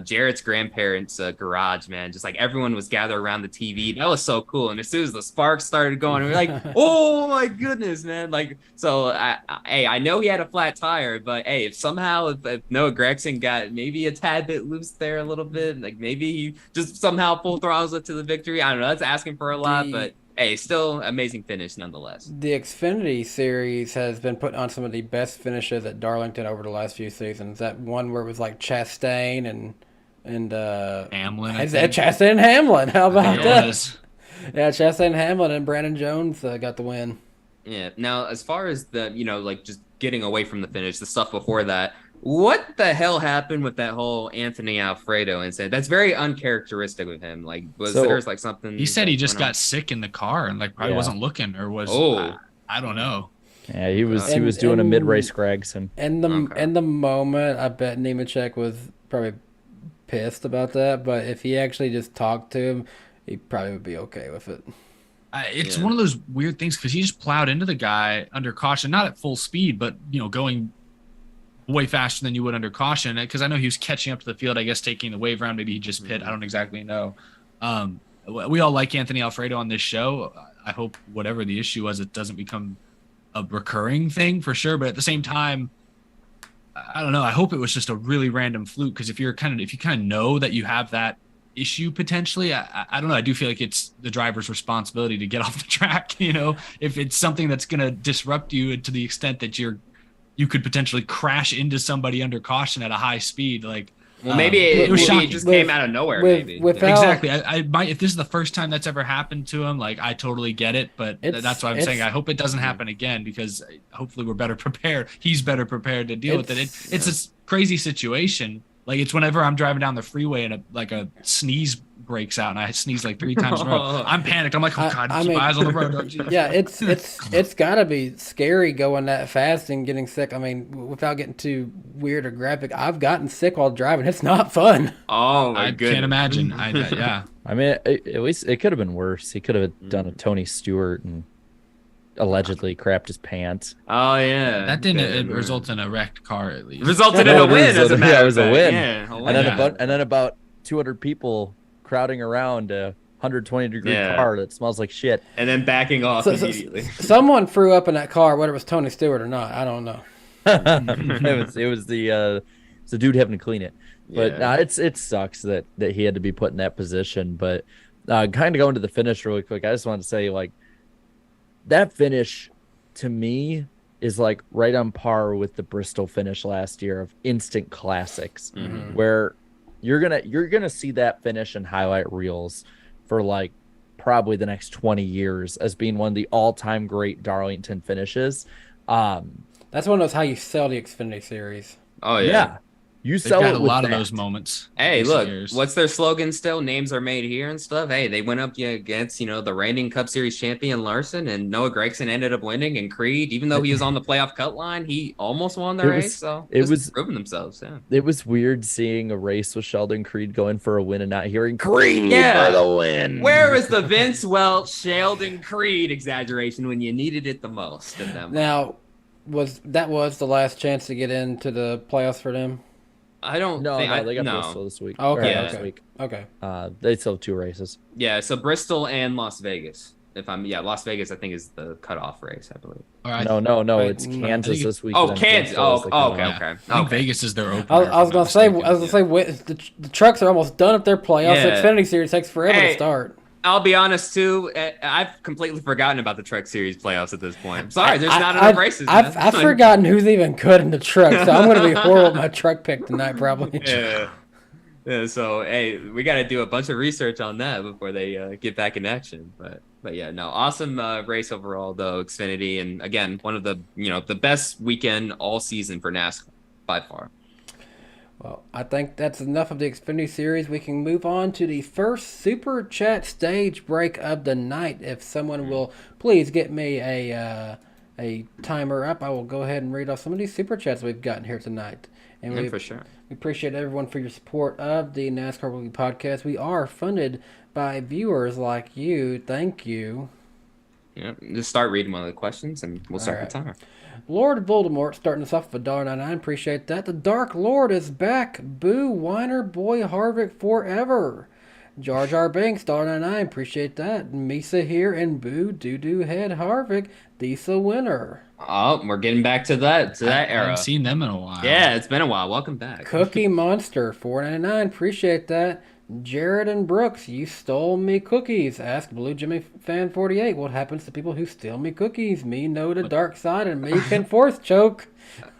Jarrett's grandparents' garage, man, just like everyone was gathered around the TV. That was so cool. And as soon as the sparks started going, we were like, oh my goodness, man. Like, so I know he had a flat tire, but hey, if Noah Gragson got maybe a tad bit loose there a little bit, like maybe he just somehow full throttles it to the victory. I don't know. That's asking for a lot, but hey, still amazing finish nonetheless. The Xfinity Series has been put on some of the best finishes at Darlington over the last few seasons. That one where it was like Chastain and Hamlin. Chastain and Hamlin. How about that? Was. Yeah, Chastain and Hamlin and Brandon Jones got the win. Yeah. Now, as far as the, like just getting away from the finish, the stuff before that, what the hell happened with that whole Anthony Alfredo incident? That's very uncharacteristic of him. Like, there's like something? He said he just got sick in the car and like probably wasn't looking or was. I don't know. Yeah, he was doing a mid-race Gregson. In the moment, I bet Nemechek was probably pissed about that. But if he actually just talked to him, he probably would be okay with it. It's one of those weird things because he just plowed into the guy under caution, not at full speed, but going way faster than you would under caution, because I know he was catching up to the field, I guess taking the wave round, maybe he just pit, I don't exactly know. We all like Anthony Alfredo on this show. I hope whatever the issue was, it doesn't become a recurring thing for sure, but at the same time, I don't know, I hope it was just a really random fluke, because if you kind of know that you have that issue potentially, I don't know, I do feel like it's the driver's responsibility to get off the track, if it's something that's going to disrupt you to the extent that you could potentially crash into somebody under caution at a high speed. Like, well, maybe it just came out of nowhere. Exactly. I might, if this is the first time that's ever happened to him, like, I totally get it, but that's why I'm saying I hope it doesn't happen again, because hopefully we're better prepared. He's better prepared to deal with it. It's a crazy situation. Like, it's whenever I'm driving down the freeway and a sneeze breaks out and I sneeze like 3 times in a row, I'm panicked. I'm like, oh God, keep my eyes on the road. Yeah, it's gotta be scary going that fast and getting sick. I mean, without getting too weird or graphic, I've gotten sick while driving. It's not fun. Oh my I goodness. can't imagine. Yeah. I mean, at least it could have been worse. He could have done a Tony Stewart and allegedly crapped his pants. Oh yeah, that didn't result in a wrecked car. At least resulted in a win. As a matter it was a win. Yeah, And then about 200 people crowding around a 120-degree car that smells like shit, and then backing off immediately. Someone threw up in that car, whether it was Tony Stewart or not. I don't know. it was the dude having to clean it. But it sucks that he had to be put in that position. But kind of going to the finish really quick, I just wanted to say, like, that finish to me is like right on par with the Bristol finish last year of instant classics, where you're gonna see that finish in highlight reels for like probably the next 20 years as being one of the all-time great Darlington finishes. That's one of those how you sell the Xfinity Series. Oh yeah. You They've sell got it a with lot of that. those moments. Hey, recent look, years. what's their slogan still? Names are made here and stuff. Hey, they went up against, the reigning Cup Series champion Larson, and Noah Gragson ended up winning. And Creed, even though he was on the playoff cut line, he almost won the race. So it just was proving themselves. Yeah. It was weird seeing a race with Sheldon Creed going for a win and not hearing Creed Yeah. for the win. Where was the Vince Welch, Sheldon Creed exaggeration when you needed it the most? In them? Now, was the last chance to get into the playoffs for them? I don't No, think they got no. Bristol this week. Oh, okay, or next okay. week. Okay. They still have 2 races. Yeah, so Bristol and Las Vegas. Las Vegas I think is the cutoff race, I believe. All right. No, Wait, it's no, Kansas think this week. Oh, and then Kansas. Bristol is the Okay, cutoff. okay. I think Okay. Vegas is their opener. I was gonna say the trucks are almost done at their playoffs. Yeah. The Xfinity Series takes forever to Hey. start. I'll be honest too. I've completely forgotten about the Truck Series playoffs at this point. I'm sorry, there's not enough races. Man. I've forgotten who's even good in the truck, so I'm gonna be horrible with my truck pick tonight, probably. Yeah. So hey, we got to do a bunch of research on that before they get back in action. But yeah, no, awesome race overall though, Xfinity, and again, one of the the best weekend all season for NASCAR by far. Well, I think that's enough of the Xfinity Series. We can move on to the first Super Chat stage break of the night. If someone will please get me a timer up, I will go ahead and read off some of these Super Chats we've gotten here tonight. And Yeah, for sure. we appreciate everyone for your support of the NASCAR Weekly Podcast. We are funded by viewers like you. Thank you. Yeah, just start reading one of the questions and we'll start the timer. Lord Voldemort starting us off with $1.99. Appreciate that. The Dark Lord is back. Boo, whiner, boy, Harvick forever. Jar Jar Banks, $1.99. Appreciate that. Misa here and Boo, doo-doo head, Harvick, Diesel winner. Oh, we're getting back to that I era. haven't seen them in a while. Yeah, it's been a while. Welcome back. Cookie Monster, $4.99. Appreciate that. Jared and Brooks, you stole me cookies. Ask Blue Jimmy Fan 48. What happens to people who steal me cookies? Me know the dark side and me can force choke.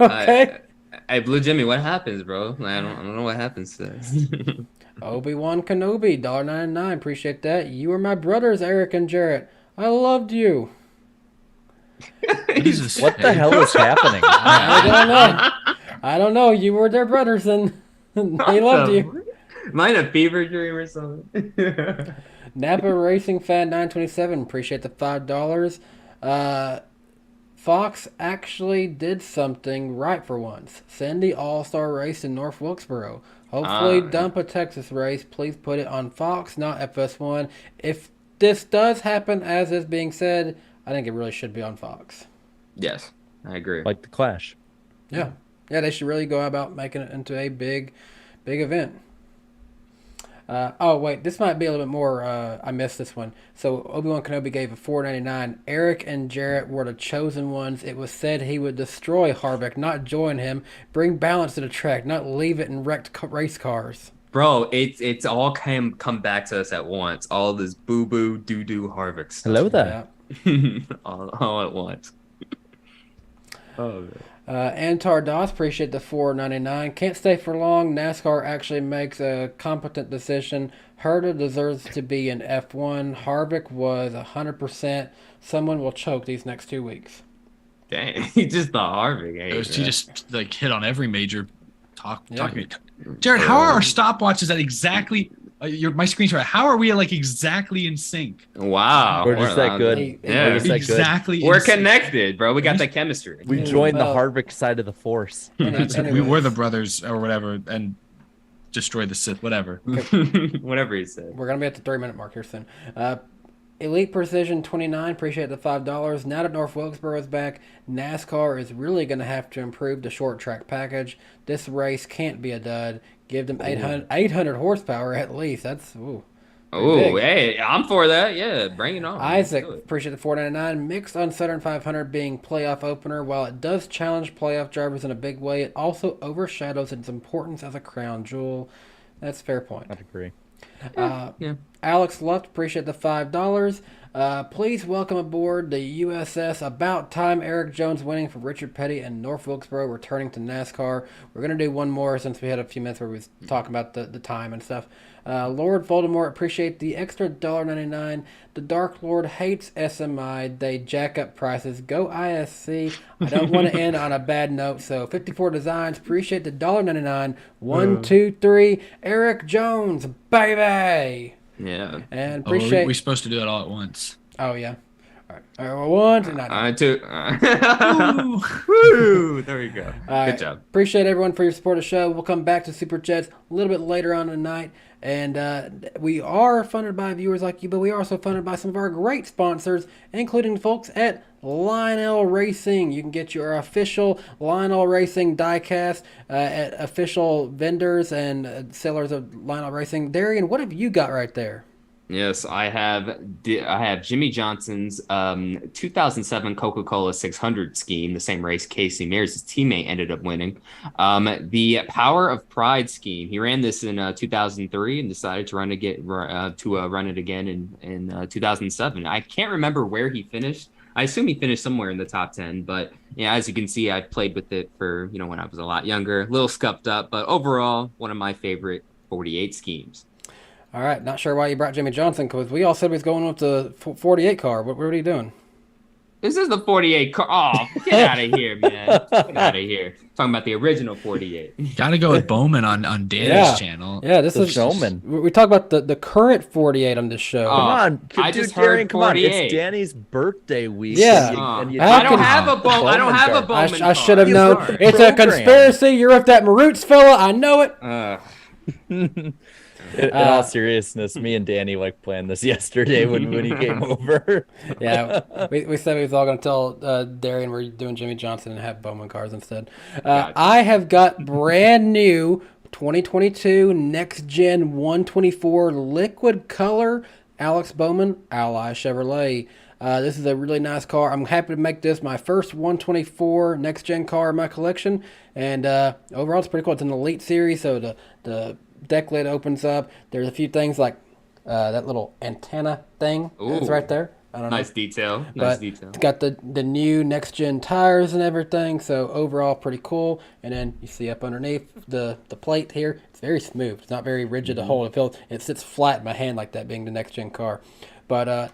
Okay. Hey, Blue Jimmy, what happens, bro? I don't know what happens to this. Obi-Wan Kenobi, $1.99. Appreciate that. You were my brothers, Eric and Jarrett. I loved you. What is this? What the hell is happening? I don't know. You were their brothers and they loved you. Mine a fever dream or something. Napa Racing Fan 927. Appreciate the $5. Fox actually did something right for once. Send the All-Star race in North Wilkesboro. Hopefully dump a Texas race. Please put it on Fox, not FS1. If this does happen, as is being said, I think it really should be on Fox. Yes, I agree. Like the Clash. Yeah. Yeah, they should really go about making it into a big event. Wait, this might be a little bit more. I missed this one. So Obi-Wan Kenobi gave a $4.99. Eric and Jarrett were the chosen ones. It was said he would destroy Harvick, not join him. Bring balance to the track, not leave it in wrecked race cars. Bro, it's all come back to us at once. All this boo-boo, doo-doo Harvick stuff. Hello there. Yeah. all at once. Oh, man. Antar Das, appreciate the $4.99. Can't stay for long. NASCAR actually makes a competent decision. Herta deserves to be in F1. Harvick was 100%. Someone will choke these next 2 weeks. Dang, he just thought Harvick. Hey, He just like hit on every major talking. Jared, how are our stopwatches at exactly? My screen's right. How are we like exactly in sync? Wow, We're just that good. Yeah, We're just that good. Exactly. We're in sync. connected, bro. We got that chemistry. We joined the Well- Harvick side of the force. We were the brothers or whatever, and destroyed the Sith. Whatever. Whatever he said. We're going to be at the 3-minute mark here soon. Elite Precision 29, appreciate the $5. Now that North Wilkesboro is back, NASCAR is really going to have to improve the short track package. This race can't be a dud. Give them 800 horsepower at least. That's Oh, big. hey, I'm for that. Yeah, bring it on. Isaac, Let's do it. appreciate the $4.99. Mixed on Southern 500 being playoff opener. While it does challenge playoff drivers in a big way, it also overshadows its importance as a crown jewel. That's a fair point. I'd agree. Yeah. Alex Luft, appreciate the $5. Please welcome aboard the USS About Time Erik Jones winning for Richard Petty and North Wilkesboro returning to NASCAR. We're going to do one more since we had a few minutes where we was talking about the time and stuff. Lord Voldemort, appreciate the extra $1.99. The Dark Lord hates SMI. They jack up prices. Go ISC. I don't want to end on a bad note, so 54 Designs, appreciate the $1.99. 1, 2, 3, Erik Jones, baby! Yeah. And appreciate... we're supposed to do that all at once. Oh, yeah. All right. One, two, nine. Two. Woo! There we go. Good job. Appreciate everyone for your support of the show. We'll come back to Super Chats a little bit later on tonight. And we are funded by viewers like you, but we are also funded by some of our great sponsors, including the folks at Lionel Racing. You can get your official Lionel Racing diecast at official vendors and sellers of Lionel Racing. Darian, what have you got right there? Yes, I have Jimmy Johnson's 2007 Coca-Cola 600 scheme, the same race Casey Mears, his teammate, ended up winning. The Power of Pride scheme. He ran this in 2003 and decided to run it again in 2007. I can't remember where he finished. I assume he finished somewhere in the top 10, but yeah, as you can see, I played with it for, when I was a lot younger, a little scuffed up, but overall, one of my favorite 48 schemes. All right, not sure why you brought Jimmy Johnson, because we all said we was going with the 48 car. What are you doing? This is the 48 car. Oh, get out of here, man. Get out of here. Talking about the original 48. Got to go with Bowman on Danny's channel. Yeah, this is Bowman. We talk about the current 48 on this show. Come on, I just heard 48. It's Danny's birthday week. Yeah. I don't have a Bowman. I don't have a Bowman. I should have car. known. It's a conspiracy. You're with that Maroots fella. I know it. In all seriousness, me and Danny planned this yesterday when he came over. Yeah, we said we was all going to tell Darian we're doing Jimmy Johnson and have Bowman cars instead. I have got brand new 2022 Next Gen 124 liquid color Alex Bowman Ally Chevrolet. This is a really nice car. I'm happy to make this my first 124 Next Gen car in my collection, and overall it's pretty cool. It's an Elite Series, so the deck lid opens up. There's a few things like that little antenna thing that's right there. I don't know. Nice detail. It's got the new next gen tires and everything. So overall, pretty cool. And then you see up underneath the plate here, it's very smooth. It's not very rigid to hold. It sits flat in my hand like that, being the next gen car. But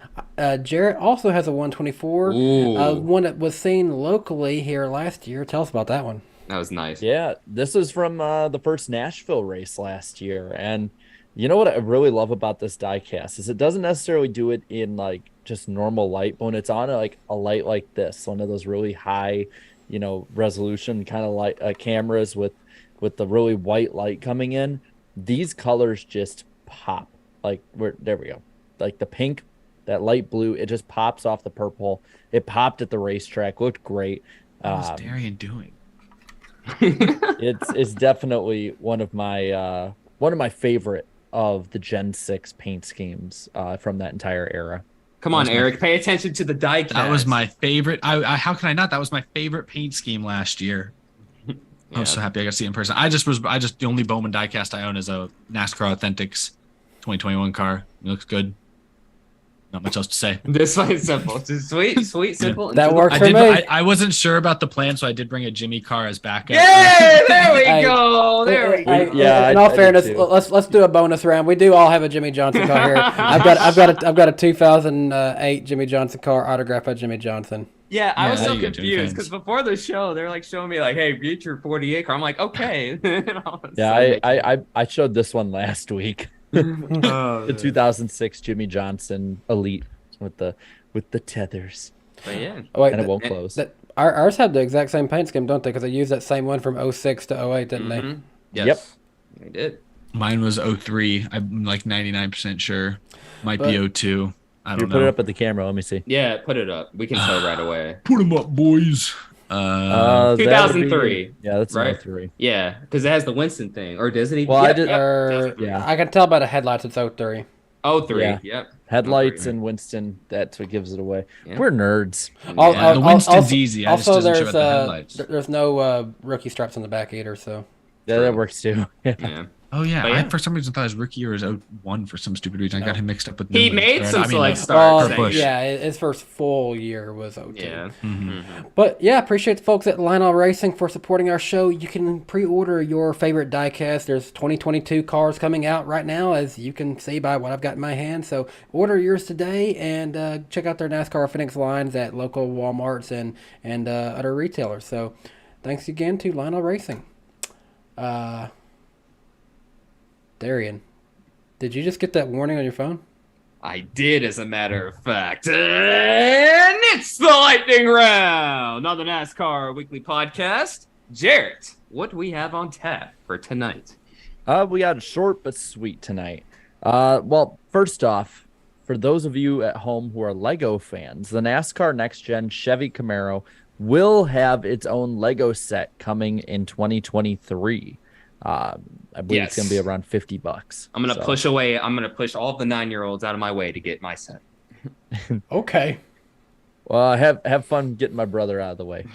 Jarrett also has a 124, one that was seen locally here last year. Tell us about that one. That was nice. Yeah, this was from the first Nashville race last year. And you know what I really love about this diecast is it doesn't necessarily do it in just normal light, but when it's on a light like this, one of those really high, resolution kind of light cameras with the really white light coming in, these colors just pop. There we go. The pink, that light blue, it just pops off the purple. It popped at the racetrack, looked great. What was Darian doing? It's definitely one of my favorite of the Gen 6 paint schemes from that entire era. Come on, Eric, pay attention to the diecast. That was my favorite. How can I not? That was my favorite paint scheme last year. I was so happy I got to see it in person. The only Bowman diecast I own is a NASCAR Authentics 2021 car. It looks good. Not much else to say. This one is simple. Just sweet, simple. That works for me. I wasn't sure about the plan, so I did bring a Jimmy car as backup. Yeah, there we go. There we go. Yeah. In all fairness, let's do a bonus round. We do all have a Jimmy Johnson car here. I've got a 2008 Jimmy Johnson car autographed by Jimmy Johnson. Yeah, I was so confused because before the show they're showing me hey, get your 48 car. I'm like, okay. I showed this one last week. The 2006 Jimmy Johnson Elite with the tethers. But yeah. Oh, wait, and it won't close. Ours had the exact same paint scheme, don't they? Because they used that same one from 06 to 08, didn't they? Yes. Yep. They did. Mine was 03. I'm 99% sure. Might be 02. I don't know. Put it up at the camera. Let me see. Yeah, put it up. We can tell right away. Put them up, boys. 2003. Yeah, that's right. 03. Yeah, because it has the Winston thing, or doesn't he? Well, I can tell by the headlights it's 03. 03. Yeah. Yep. Headlights 03. and Winston. That's what gives it away. Yeah. We're nerds. The Winston's easy. I just Also, wasn't sure about the headlights. there's no rookie straps on the back either, so. Yeah, that works too. Yeah. Oh yeah, But yeah. I for some reason thought his rookie year was 01 for some stupid reason. I got him mixed up with. He Newman made instead. some select Well, starts. that Busch. year. yeah, his first full year was 02. Yeah. But yeah, appreciate the folks at Lionel Racing for supporting our show. You can pre-order your favorite diecast. There's 2022 cars coming out right now, as you can see by what I've got in my hand. So order yours today and check out their NASCAR Phoenix lines at local Walmarts and other retailers. So thanks again to Lionel Racing. Darian, did you just get that warning on your phone? I did, as a matter of fact. And it's the lightning round on the NASCAR Weekly Podcast. Jarrett, what do we have on tap for tonight? We got short but sweet tonight. Well, first off, for those of you at home who are Lego fans, the NASCAR Next Gen Chevy Camaro will have its own Lego set coming in 2023. I believe it's going to be around $50. I'm going to push away. I'm going to push all the 9-year-olds out of my way to get my set. Okay. Well, have fun getting my brother out of the way.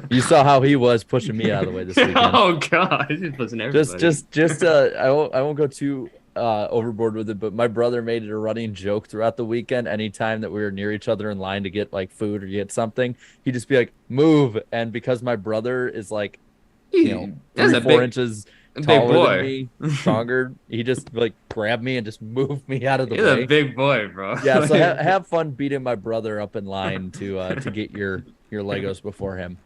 You saw how he was pushing me out of the way this weekend. Oh God, he's pushing everybody. Just I won't go too overboard with it, but my brother made it a running joke throughout the weekend. Anytime that we were near each other in line to get like food or get something, he'd just be like, "Move!" And because my brother is like, That's 4 inches big taller boy. than me, stronger, he just like grabbed me and just moved me out of the He's way. a big boy, bro. Yeah, so have fun beating my brother up in line to get your Legos before him.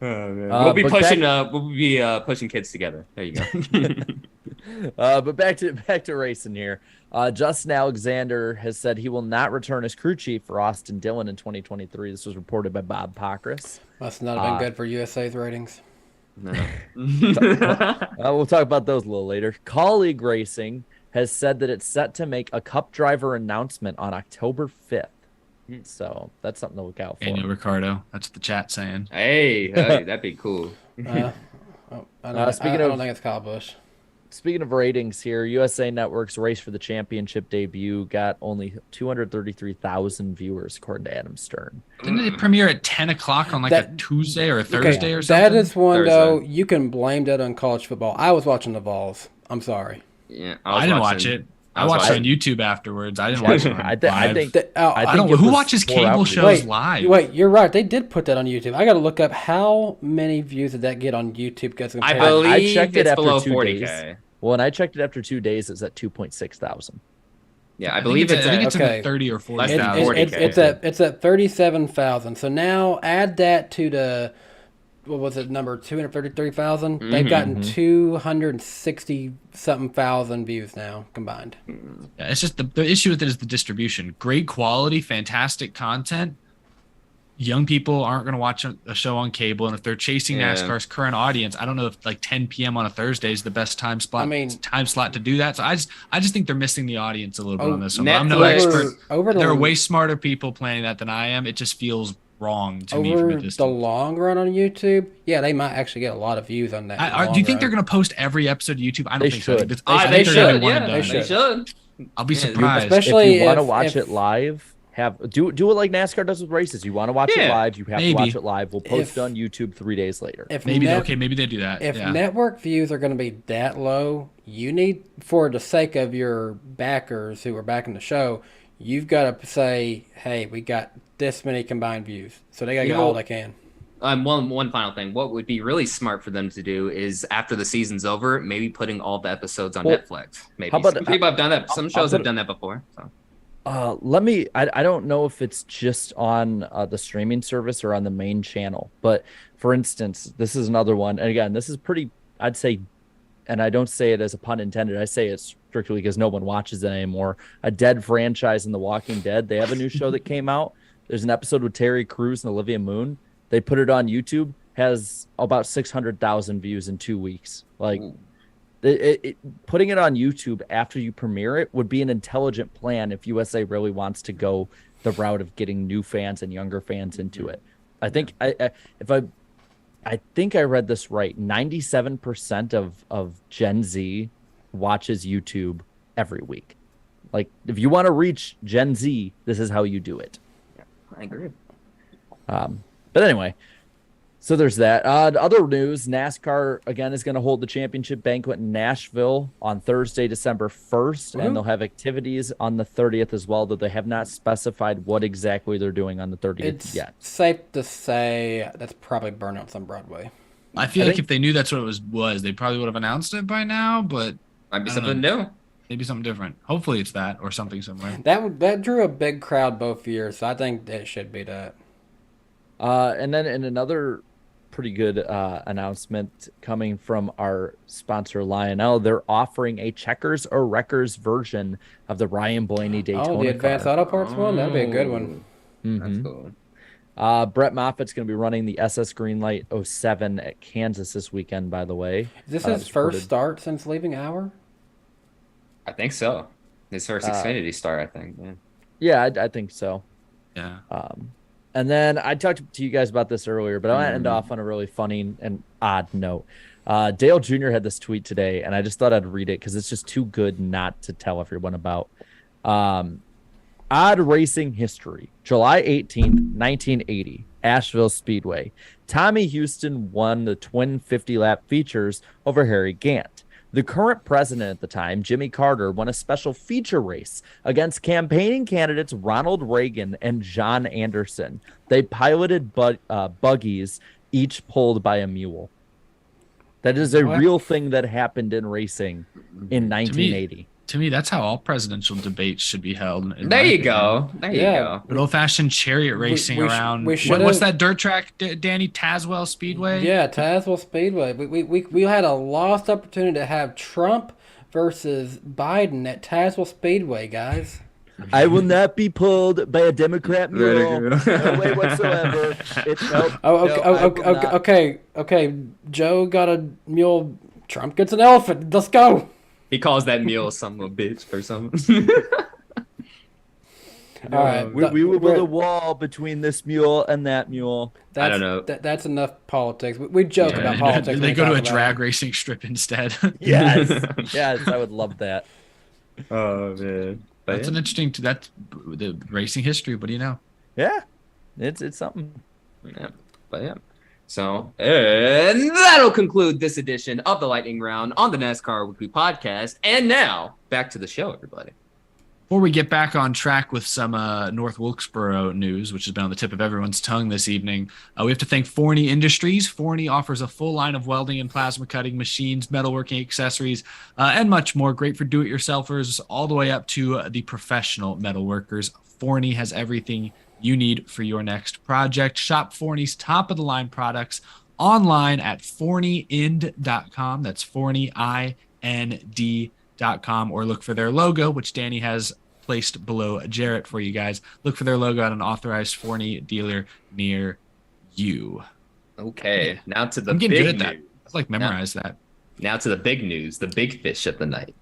Oh, man. We'll be but pushing kids together. There you go. But back to racing here. Justin Alexander has said he will not return as crew chief for Austin Dillon in 2023. This was reported by Bob Pockris. Must not have been good for USA's ratings. No. We'll talk about those a little later. Colleague Racing has said that it's set to make a Cup driver announcement on October 5th. So that's something to look out for. Daniel Ricciardo. That's the chat saying. Hey, that'd be cool. I don't think it's Kyle Busch. Speaking of ratings here, USA Network's Race for the Championship debut got only 233,000 viewers, according to Adam Stern. Didn't it premiere at 10 o'clock on a Tuesday or a Thursday or something? That is one, Thursday. though, you can blame that on college football. I was watching the Vols. I'm sorry. Yeah, I didn't watch it. I watched it on YouTube afterwards. I didn't watch it. I think Who watches cable shows live? Wait, you're right. They did put that on YouTube. I got to look up how many views did that get on YouTube. I believe I checked it it's after below 2 40K. days. Well, when I checked it after 2 days, it was at 2.6 thousand. Yeah, I believe it's in Okay. the 30 or 40 Less than thousand. 40K. It's at 37,000. So now add that to the, what was it, number 233,000? They've gotten 260 something thousand views now combined. Yeah, it's just the issue with it is the distribution. Great quality, fantastic content. Young people aren't going to watch a show on cable, and if they're chasing NASCAR's current audience, I don't know if like 10 p.m. on a Thursday is the best time slot to do that. So I just think they're missing the audience a little bit on this one. I'm no expert. There are way smarter people planning that than I am. It just feels wrong to me from a distance. The long run on YouTube, yeah, they might actually get a lot of views on that. Do you think they're going to post every episode to YouTube? I don't think so. They should. They should. I'll be surprised. Especially if you want to watch it live. Do it like NASCAR does with races. You want to watch it live, you have to watch it live. We'll post it on YouTube 3 days later. Maybe they do that. If network views are going to be that low, you need, for the sake of your backers who are backing the show, you've got to say, hey, we got this many combined views. So they got to get all they can. One final thing. What would be really smart for them to do is after the season's over, maybe putting all the episodes on Netflix. Maybe some people have done that. Some shows have done that before. So. I don't know if it's just on the streaming service or on the main channel, but for instance, this is another one. And again, this is pretty, I'd say, and I don't say it as a pun intended. I say it strictly because no one watches it anymore. A dead franchise in The Walking Dead. They have a new show that came out. There's an episode with Terry Crews and Olivia Moon. They put it on YouTube, has about 600,000 views in 2 weeks. Like, putting it on YouTube after you premiere it would be an intelligent plan if USA really wants to go the route of getting new fans and younger fans into it. I think I think I read this right. 97% of Gen Z watches YouTube every week. Like, if you want to reach Gen Z, this is how you do it. Yeah, I agree. But anyway, So there's that. Other news, NASCAR, again, is going to hold the championship banquet in Nashville on Thursday, December 1st, and they'll have activities on the 30th as well, though they have not specified what exactly they're doing on the 30th yet. It's safe to say that's probably Burnouts on Broadway. I feel like if they knew that's what it was, they probably would have announced it by now, but Might be something new. maybe something different. Hopefully it's that or something similar. That drew a big crowd both years, so I think it should be that. And then in another pretty good announcement coming from our sponsor Lionel, they're offering a checkers or wreckers version of the Ryan Blaney Daytona Oh, the Advanced car. Auto Parts one? That'd be a good one. That's cool. Brett Moffitt's going to be running the SS Greenlight 07 at Kansas this weekend, by the way. Is this his first start since leaving Hour? I think so. His first Xfinity start, I think. Yeah, I think so. Yeah. And then I talked to you guys about this earlier, but I want to end off on a really funny and odd note. Dale Jr. had this tweet today, and I just thought I'd read it because it's just too good not to tell everyone about. Odd racing history. July 18th, 1980, Asheville Speedway. Tommy Houston won the twin 50-lap features over Harry Gant. The current president at the time, Jimmy Carter, won a special feature race against campaigning candidates Ronald Reagan and John Anderson. They piloted buggies, each pulled by a mule. That is a real thing that happened in racing in 1980. To me, that's how all presidential debates should be held. There you go. There you go. Good old-fashioned chariot racing around. What's that dirt track, Danny? Tazewell Speedway? Yeah, Tazewell Speedway. We had a lost opportunity to have Trump versus Biden at Tazewell Speedway, guys. I will not be pulled by a Democrat mule. No way whatsoever. Okay. Joe got a mule. Trump gets an elephant. Let's go. He calls that mule some of a bitch or something. All right. We will build a wall between this mule and that mule. I don't know. That's enough politics. We joke about politics. They go to a drag racing strip instead. Yes, I would love that. Oh, man. That's an interesting. That's the racing history. What do you know? Yeah, it's something. Yeah, but yeah. So, and that'll conclude this edition of the Lightning Round on the NASCAR Weekly Podcast. And now, back to the show, everybody. Before we get back on track with some North Wilkesboro news, which has been on the tip of everyone's tongue this evening, we have to thank Forney Industries. Forney offers a full line of welding and plasma cutting machines, metalworking accessories, and much more. Great for do-it-yourselfers all the way up to the professional metalworkers. Forney has everything you need for your next project. Shop Forney's top-of-the-line products online at forneyInd.com. That's ForneyInd.com, or look for their logo, which Danny has placed below Jarrett for you guys. Look for their logo at an authorized Forney dealer near you. Okay, now to the I'm getting big good at that. news. Let's memorize that. Now to the big news, the big fish of the night.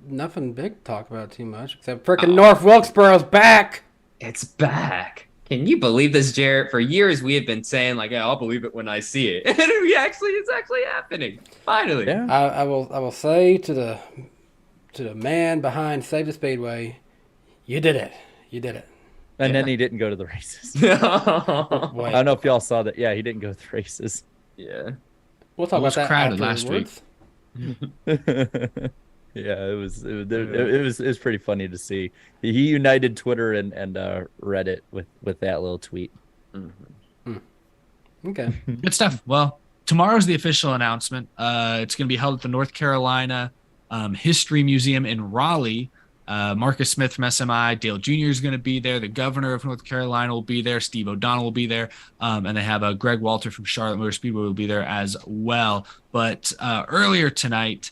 Nothing big to talk about too much, except freaking North Wilkesboro's back. It's back. Can you believe this, Jarrett? For years, we have been saying, like, yeah, I'll believe it when I see it. And it's actually happening. Finally. Yeah. I will say to the man behind Save the Speedway, you did it. You did it. And then he didn't go to the races. Wait. I don't know if y'all saw that. Yeah, he didn't go to the races. Yeah. We'll talk about that crowded last week. Yeah, it was pretty funny to see. He united Twitter and Reddit with that little tweet. Okay. Good stuff. Well, tomorrow's the official announcement. It's going to be held at the North Carolina History Museum in Raleigh. Marcus Smith from SMI, Dale Jr. is going to be there. The governor of North Carolina will be there. Steve O'Donnell will be there. And they have Greg Walter from Charlotte Motor Speedway will be there as well. But earlier tonight,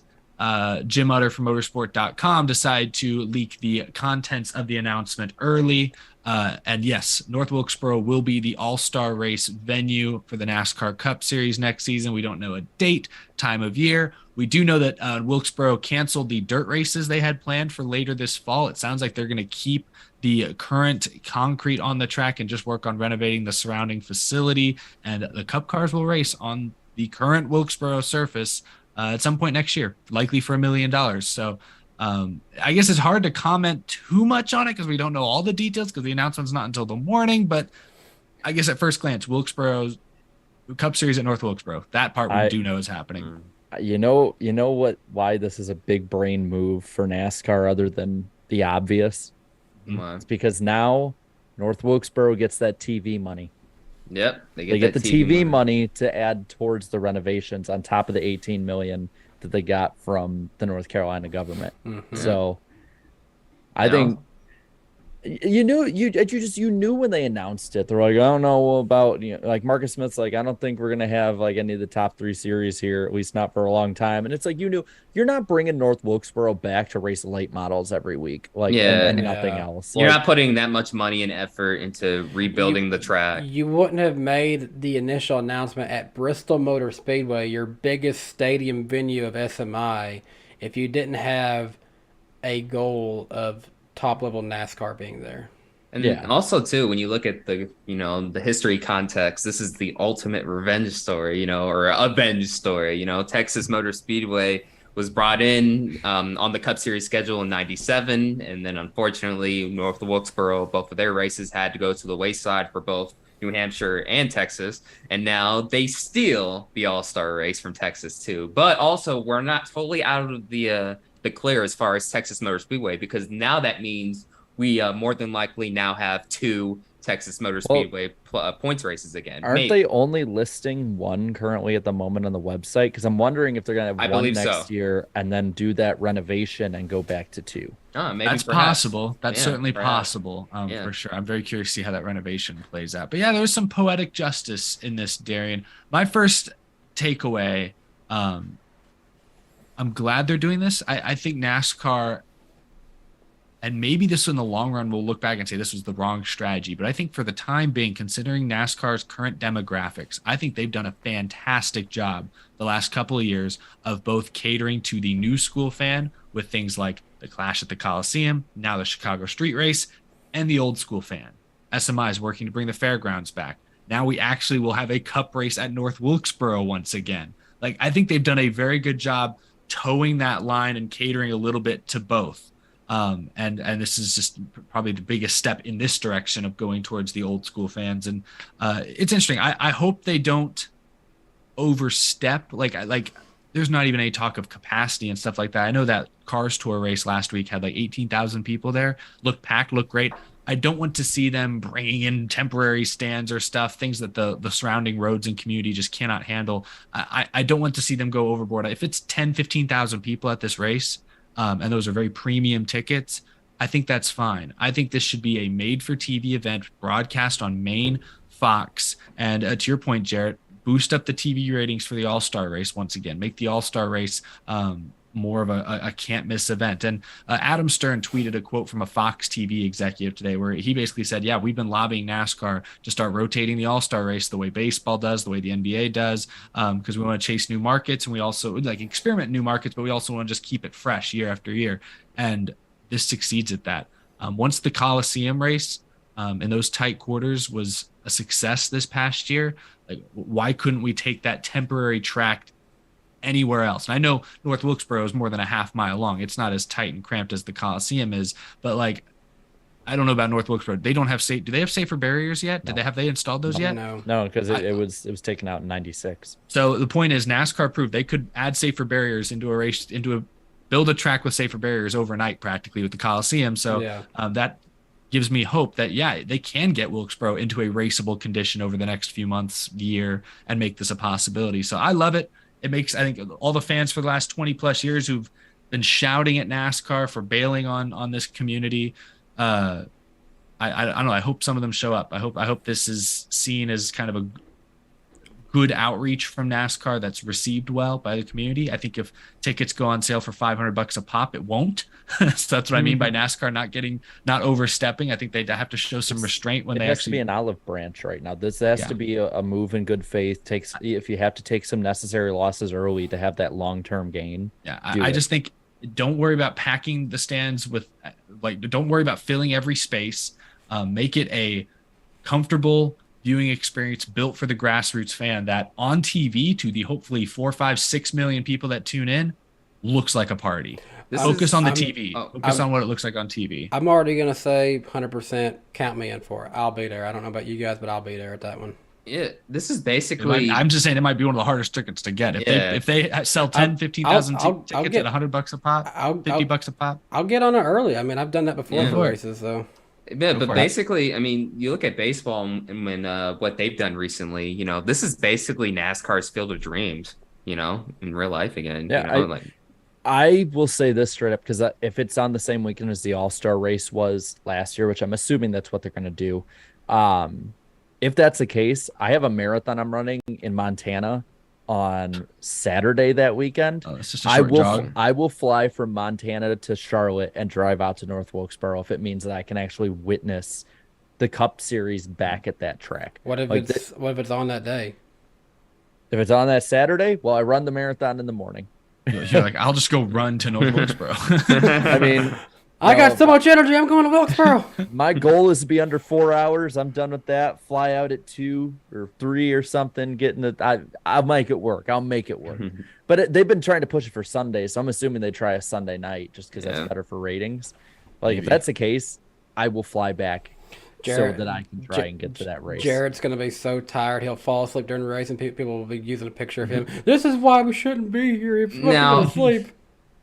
Jim Utter from motorsport.com decided to leak the contents of the announcement early. And yes, North Wilkesboro will be the all-star race venue for the NASCAR Cup Series next season. We don't know a date, time of year. We do know that Wilkesboro canceled the dirt races they had planned for later this fall. It sounds like they're going to keep the current concrete on the track and just work on renovating the surrounding facility. And the Cup cars will race on the current Wilkesboro surface at some point next year, likely for $1 million. So I guess it's hard to comment too much on it because we don't know all the details because the announcement's not until the morning. But I guess at first glance, Wilkesboro's Cup Series at North Wilkesboro. That part we do know is happening. You know why this is a big brain move for NASCAR other than the obvious? It's because now North Wilkesboro gets that TV money. Yep, they get the TV money to add towards the renovations on top of the 18 million that they got from the North Carolina government. So I think you knew when they announced it. They're like, I don't know about, like Marcus Smith's like, I don't think we're gonna have like any of the top 3 series here, at least not for a long time. And it's like, you're not bringing North Wilkesboro back to race late models every week, like and nothing else. You're not putting that much money and effort into rebuilding the track. You wouldn't have made the initial announcement at Bristol Motor Speedway, your biggest stadium venue of SMI, if you didn't have a goal of top level NASCAR being there. And also too, when you look at the history context, this is the ultimate revenge story, or avenge story. Texas Motor Speedway was brought in on the Cup Series schedule in '97, and then unfortunately North Wilkesboro, both of their races had to go to the wayside for both New Hampshire and Texas, and now they steal the All-Star race from Texas too. But also, we're not totally out of the clear as far as Texas Motor Speedway, because now that means we more than likely now have 2 Texas Motor Speedway points races again. Aren't they only listing 1 currently at the moment on the website? Because I'm wondering if they're going to have 1 next year and then do that renovation and go back to 2. Maybe that's possible. That's certainly possible, Yeah. for sure. I'm very curious to see how that renovation plays out. But yeah, there was some poetic justice in this, Darian. My first takeaway, I'm glad they're doing this. I think NASCAR, and maybe this in the long run, we'll look back and say this was the wrong strategy. But I think for the time being, considering NASCAR's current demographics, I think they've done a fantastic job the last couple of years of both catering to the new school fan with things like the Clash at the Coliseum, now the Chicago Street Race, and the old school fan. SMI is working to bring the fairgrounds back. Now we actually will have a cup race at North Wilkesboro once again. Like, I think they've done a very good job towing that line and catering a little bit to both. And this is just probably the biggest step in this direction of going towards the old school fans. And it's interesting. I hope they don't overstep. Like there's not even any talk of capacity and stuff like that. I know that Cars Tour race last week had like 18,000 people there. Looked packed, looked great. I don't want to see them bringing in temporary stands or stuff, things that the surrounding roads and community just cannot handle. I don't want to see them go overboard. If it's 10, 15,000 people at this race, and those are very premium tickets, I think that's fine. I think this should be a made-for-TV event broadcast on Main, Fox, and to your point, Jarrett, boost up the TV ratings for the All-Star race once again. Make the All-Star race more of a can't-miss event. And Adam Stern tweeted a quote from a Fox TV executive today where he basically said, yeah, we've been lobbying NASCAR to start rotating the All-Star race the way baseball does, the way the NBA does, because we want to chase new markets, and we also like experiment in new markets, but we also want to just keep it fresh year after year. And this succeeds at that. Once the Coliseum race in those tight quarters was a success this past year, like, why couldn't we take that temporary track anywhere else? And I know North Wilkesboro is more than a half mile long. It's not as tight and cramped as the Coliseum is, but like, I don't know about North Wilkesboro. They don't have do they have safer barriers yet? No. Did they installed those yet? No, because it was taken out in '96. So the point is, NASCAR proved they could add safer barriers into a race, build a track with safer barriers overnight, practically, with the Coliseum. So that gives me hope that, they can get Wilkesboro into a raceable condition over the next few months, year, and make this a possibility. So I love it. It makes, I think, all the fans for the last 20 plus years who've been shouting at NASCAR for bailing on this community. I don't know. I hope some of them show up. I hope this is seen as kind of a good outreach from NASCAR that's received well by the community. I think if tickets go on sale for $500 a pop, it won't. So that's what I mean by NASCAR not overstepping. I think they have to show some restraint when they has actually to be an olive branch right now. This has to be a move in good faith. If you have to take some necessary losses early to have that long-term gain. Yeah, I just think don't worry about packing the stands don't worry about filling every space. Make it a comfortable viewing experience built for the grassroots fan that on TV, to the hopefully 4, 5, 6 million people that tune in, looks like a party. Focus on the I'm- TV. oh, Focus on what it looks like on TV. I'm already gonna say 100%. Count me in for it. I'll be there. I don't know about you guys, but I'll be there at that one. Yeah, this is basically. I'm just saying it might be one of the hardest tickets to get. If they sell 10, 15,000 tickets at $100 a pop, $50 a pop. I'll get on it early. I mean, I've done that before for races, so. Yeah, but for it. basically, I mean, you look at baseball and when what they've done recently, you know, this is basically NASCAR's Field of Dreams, you know, in real life again. Yeah, you know, I will say this straight up, because if it's on the same weekend as the All-Star race was last year, which I'm assuming that's what they're going to do, if that's the case, I have a marathon I'm running in Montana on Saturday that weekend. Oh, it's just a short jog. I will fly from Montana to Charlotte and drive out to North Wilkesboro if it means that I can actually witness the Cup Series back at that track. What if it's on that day? If it's on that Saturday, well, I run the marathon in the morning. You're like, I'll just go run to North Wilkesboro. I mean, I got so much energy. I'm going to Wilkesboro. my goal is to be under 4 hours. I'm done with that. Fly out at 2 or 3 or something. I'll make it work. I'll make it work. But they've been trying to push it for Sunday, so I'm assuming they try a Sunday night just because that's better for ratings. Like if that's the case, I will fly back so that I can try and get to that race. Jared's going to be so tired he'll fall asleep during the race, and people will be using a picture of him. This is why we shouldn't be here. If we're going to sleep.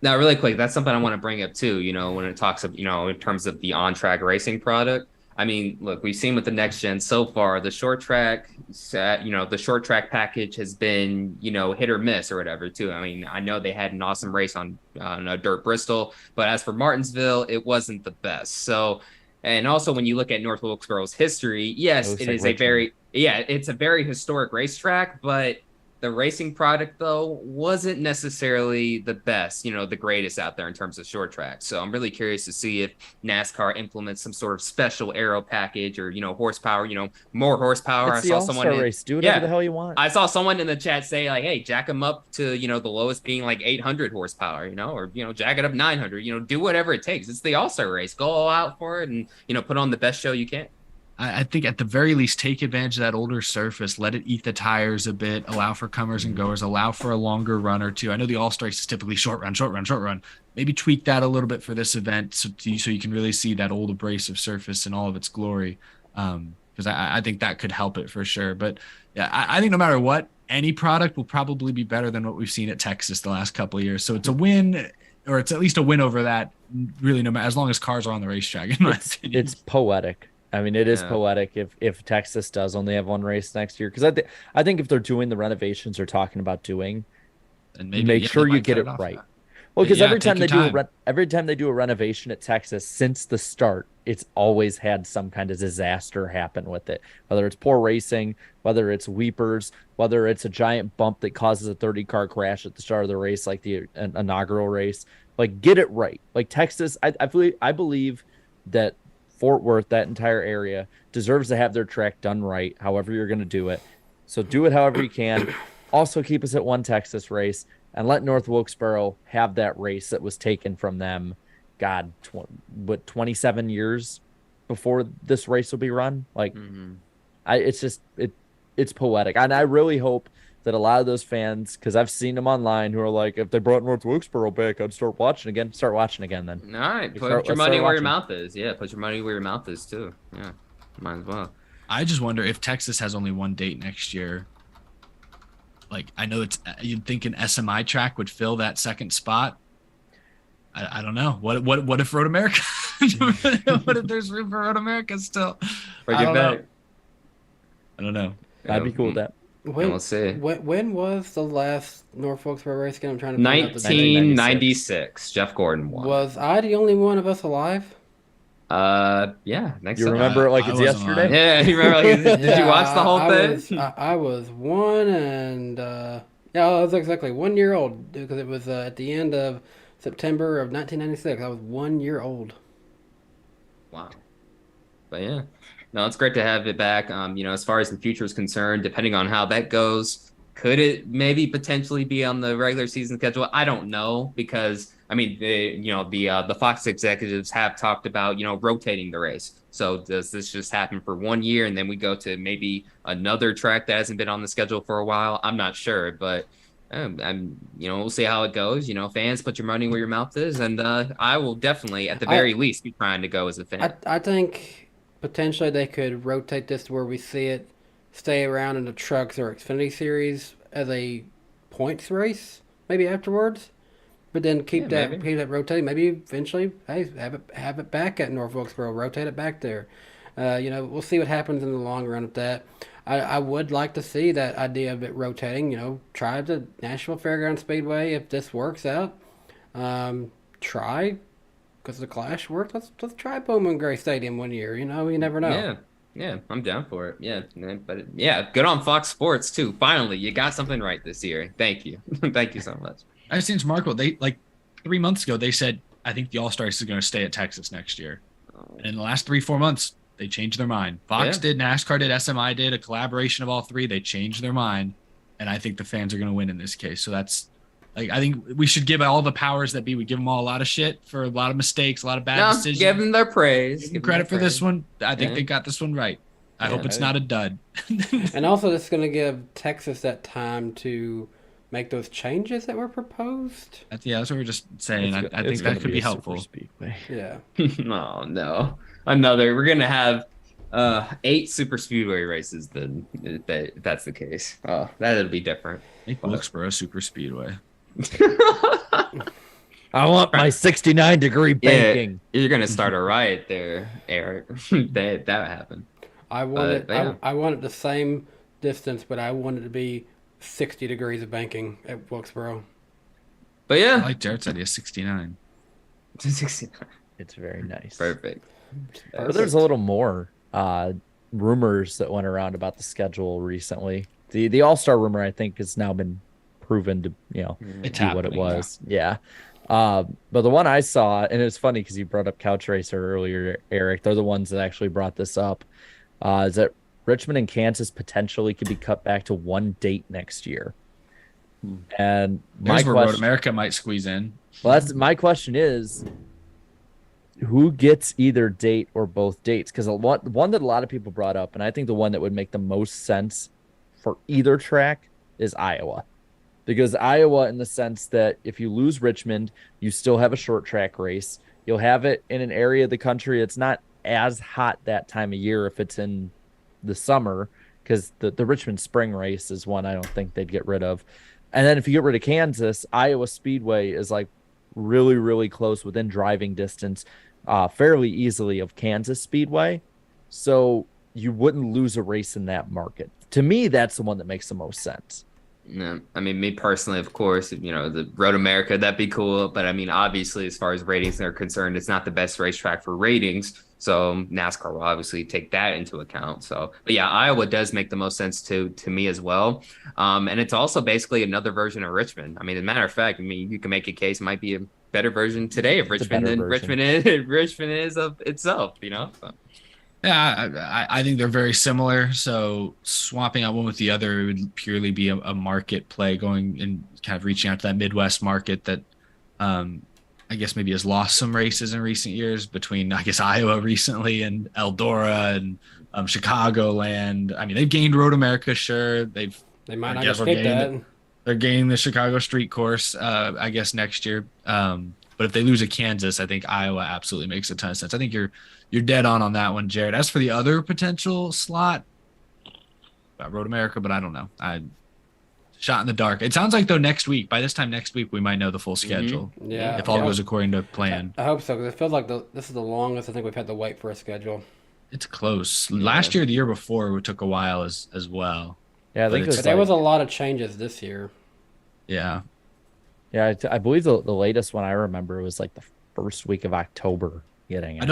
Now, really quick, that's something I want to bring up too. You know, when it talks of, you know, in terms of the on-track racing product. I mean, look, we've seen with the next gen so far, the short track, the short track package has been, you know, hit or miss or whatever too. I mean, I know they had an awesome race on a dirt Bristol, but as for Martinsville, it wasn't the best. So, and also when you look at North Wilkesboro's history, yes, it is it's a very historic racetrack, but the racing product, though, wasn't necessarily the best, you know, the greatest out there in terms of short track. So I'm really curious to see if NASCAR implements some sort of special aero package or, you know, horsepower, you know, more horsepower. It's the All-Star race. Do whatever the hell you want. I saw someone in the chat say, like, hey, jack them up to, you know, the lowest being like 800 horsepower, you know, or, you know, jack it up 900, you know, do whatever it takes. It's the All-Star race. Go all out for it and, you know, put on the best show you can. I think at the very least, take advantage of that older surface, let it eat the tires a bit, allow for comers and goers, allow for a longer run or two. I know the All-Star race is typically short run. Maybe tweak that a little bit for this event so you can really see that old abrasive surface in all of its glory. Because I think that could help it for sure. But yeah, I think no matter what, any product will probably be better than what we've seen at Texas the last couple of years. So it's a win, or it's at least a win over that, really, no matter, as long as cars are on the racetrack, in my opinion. It's poetic. I mean, it is poetic if Texas does only have one race next year, because I think if they're doing the renovations they're talking about doing, and maybe, make sure you get it right. Well, because every time they do a renovation at Texas since the start, it's always had some kind of disaster happen with it. Whether it's poor racing, whether it's weepers, whether it's a giant bump that causes a 30-car crash at the start of the race, like the inaugural race. Like, get it right. Like Texas, I believe that Fort Worth, that entire area, deserves to have their track done right, however you're going to do it. So do it however you can. Also keep us at one Texas race and let North Wilkesboro have that race that was taken from them, 27 years before this race will be run? Like, it's poetic. And I really hope that a lot of those fans, because I've seen them online who are like, if they brought North Wilkesboro back, I'd start watching again. Start watching again then. All right. Put your money where your mouth is. Yeah, put your money where your mouth is too. Yeah, might as well. I just wonder if Texas has only one date next year. Like, I know you'd think an SMI track would fill that second spot. I don't know. What if Road America? What if there's room for Road America still? I don't know. I'd be cool with that. We'll see. When was the last North Wilkesboro race again? I'm trying to find out. 1996. Jeff Gordon won. Was I the only one of us alive? Yeah. You remember it like it's yesterday? Alive. Yeah, you remember? Did you watch the whole thing? I was 1 and I was exactly 1 year old because it was at the end of September of 1996. I was 1 year old. Wow. But yeah. No, it's great to have it back. As far as the future is concerned, depending on how that goes, could it maybe potentially be on the regular season schedule? I don't know, because the Fox executives have talked about, rotating the race. So does this just happen for 1 year and then we go to maybe another track that hasn't been on the schedule for a while? I'm not sure, but We'll see how it goes. Fans, put your money where your mouth is, and I will definitely, at the very least, be trying to go as a fan. I think potentially they could rotate this to where we see it stay around in the trucks or Xfinity Series as a points race, maybe afterwards. But then keep that rotating. Maybe eventually, hey, have it back at North Wilkesboro. Rotate it back there. We'll see what happens in the long run with that. I would like to see that idea of it rotating. Try the Nashville Fairground Speedway if this works out. Try because the Clash worked. Let's try Bowman Gray Stadium one year. You never know. Yeah, I'm down for it. Yeah, but yeah, good on Fox Sports too. Finally, you got something right this year. Thank you, thank you so much. I just think it's remarkable. They 3 months ago they said I think the All-Star race is going to stay at Texas next year, and in the last 3-4 months they changed their mind. Fox did, NASCAR did, SMI did, a collaboration of all three. They changed their mind, and I think the fans are going to win in this case. So that's I think we should give all the powers that be. We give them all a lot of shit for a lot of mistakes, a lot of bad decisions. Give them their praise. Give them credit for this one. I think they got this one right. I hope it's not a dud. And also, this is going to give Texas that time to make those changes that were proposed. That's what we're just saying. I think that could be helpful. Yeah. Oh, no. We're going to have 8 super speedway races then, if that's the case. Oh, that'll be different. Make Wilkesboro super speedway. I want my 69-degree banking. Yeah, you're going to start a riot there, Eric. that happened. I want it the same distance, but I want it to be 60 degrees of banking at Wilkesboro. But yeah. I like Jared's idea, 69. 69. It's very nice. Perfect. But there's a little more rumors that went around about the schedule recently. The All-Star rumor, I think, has now been proven to, be what it was. Yeah. But the one I saw, and it's funny because you brought up Couch Racer earlier, Eric. They're the ones that actually brought this up. Is that Richmond and Kansas potentially could be cut back to one date next year? And there's where Road America might squeeze in. Well, that's my question is, who gets either date or both dates? Because one that a lot of people brought up, and I think the one that would make the most sense for either track is Iowa. Because Iowa, in the sense that if you lose Richmond, you still have a short track race. You'll have it in an area of the country that's not as hot that time of year if it's in the summer, because the Richmond spring race is one I don't think they'd get rid of. And then if you get rid of Kansas, Iowa Speedway is like really, really close within driving distance fairly easily of Kansas Speedway. So you wouldn't lose a race in that market. To me, that's the one that makes the most sense. No, I mean, me personally, of course, the Road America, that'd be cool. But I mean, obviously, as far as ratings are concerned, it's not the best racetrack for ratings. So NASCAR will obviously take that into account. So, but yeah, Iowa does make the most sense to me as well. And it's also basically another version of Richmond. I mean, as a matter of fact, you can make a case it might be a better version today of Richmond than Richmond is of itself, So. Yeah, I think they're very similar. So swapping out one with the other would purely be a market play, going and kind of reaching out to that Midwest market that I guess maybe has lost some races in recent years between, I guess, Iowa recently and Eldora and Chicagoland. I mean, they've gained Road America, sure. They might not escape that. They're gaining the Chicago Street Course, I guess, next year. But if they lose at Kansas, I think Iowa absolutely makes a ton of sense. I think you're dead on that one, Jared. As for the other potential slot, I Road America, but I don't know. Shot in the dark. It sounds like, though, by this time next week, we might know the full schedule. Mm-hmm. Yeah. If all goes according to plan. I hope so, because it feels like this is the longest I think we've had to wait for a schedule. It's close. Last year, the year before, it took a while as well. Yeah, I think there was a lot of changes this year. Yeah. Yeah, I believe the latest one I remember was like the first week of October getting it.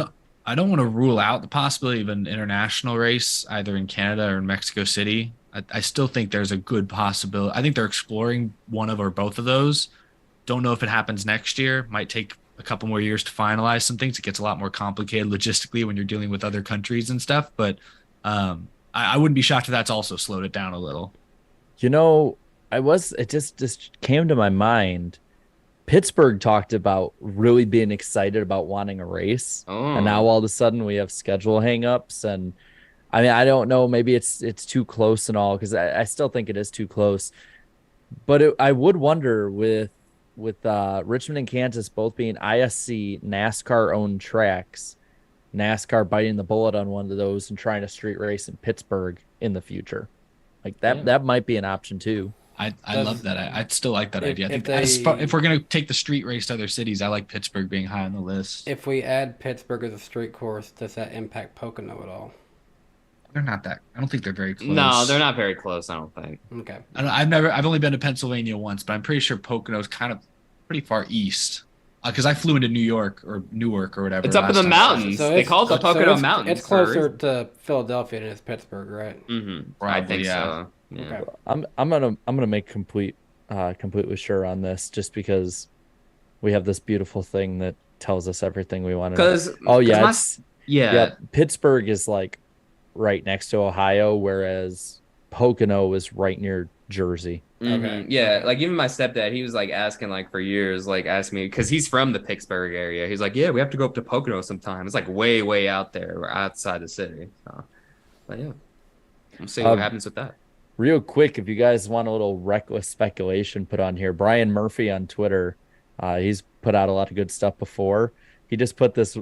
I don't want to rule out the possibility of an international race either in Canada or in Mexico City. I still think there's a good possibility. I think they're exploring one of or both of those. Don't know if it happens next year. Might take a couple more years to finalize some things. It gets a lot more complicated logistically when you're dealing with other countries and stuff. But I wouldn't be shocked if that's also slowed it down a little. It just came to my mind. Pittsburgh talked about really being excited about wanting a race. And now all of a sudden we have schedule hangups. And I mean, I don't know, maybe it's too close and all, because I still think it is too close. But I would wonder with Richmond and Kansas both being ISC NASCAR owned tracks, NASCAR biting the bullet on one of those and trying to street race in Pittsburgh in the future. Like that might be an option too. I love that. I still like that idea. I think if we're gonna take the street race to other cities, I like Pittsburgh being high on the list. If we add Pittsburgh as a street course, does that impact Pocono at all? They're not that. I don't think they're very close. No, they're not very close. I don't think. Okay. I've only been to Pennsylvania once, but I'm pretty sure Pocono's kind of pretty far east. Because I flew into New York or Newark or whatever. It's up in the mountains. They call it the Pocono Mountains. It's closer to Philadelphia than it's Pittsburgh, right? Mm-hmm. Probably, I think yeah. so. Yeah. Okay. I'm gonna make completely sure on this just because we have this beautiful thing that tells us everything we want to know. Yeah, Pittsburgh is like right next to Ohio, whereas Pocono is right near Jersey. Mm-hmm. Okay. Yeah, like even my stepdad, he was like asking like for years, like asking me because he's from the Pittsburgh area. He's like, yeah, we have to go up to Pocono sometime. It's like way out there, or outside the city. So, but yeah, we'll see what happens with that. Real quick, if you guys want a little reckless speculation put on here, Brian Murphy on Twitter, he's put out a lot of good stuff before. He just put this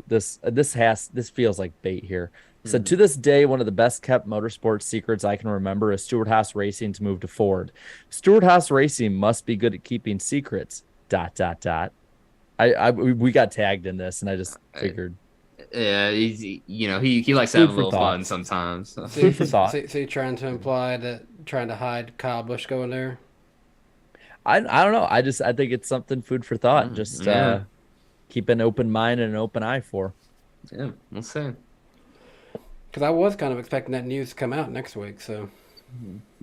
feels like bait here. Said, to this day, one of the best kept motorsports secrets I can remember is Stewart-Haas Racing's move to Ford. Stewart-Haas Racing must be good at keeping secrets. ... We got tagged in this, and I just figured. Yeah, he likes to have a little fun sometimes. So. Food for thought. So you're trying to imply that trying to hide Kyle Busch going there? I don't know. I think it's something food for thought. Just keep an open mind and an open eye for. Yeah, we'll see. Because I was kind of expecting that news to come out next week, so.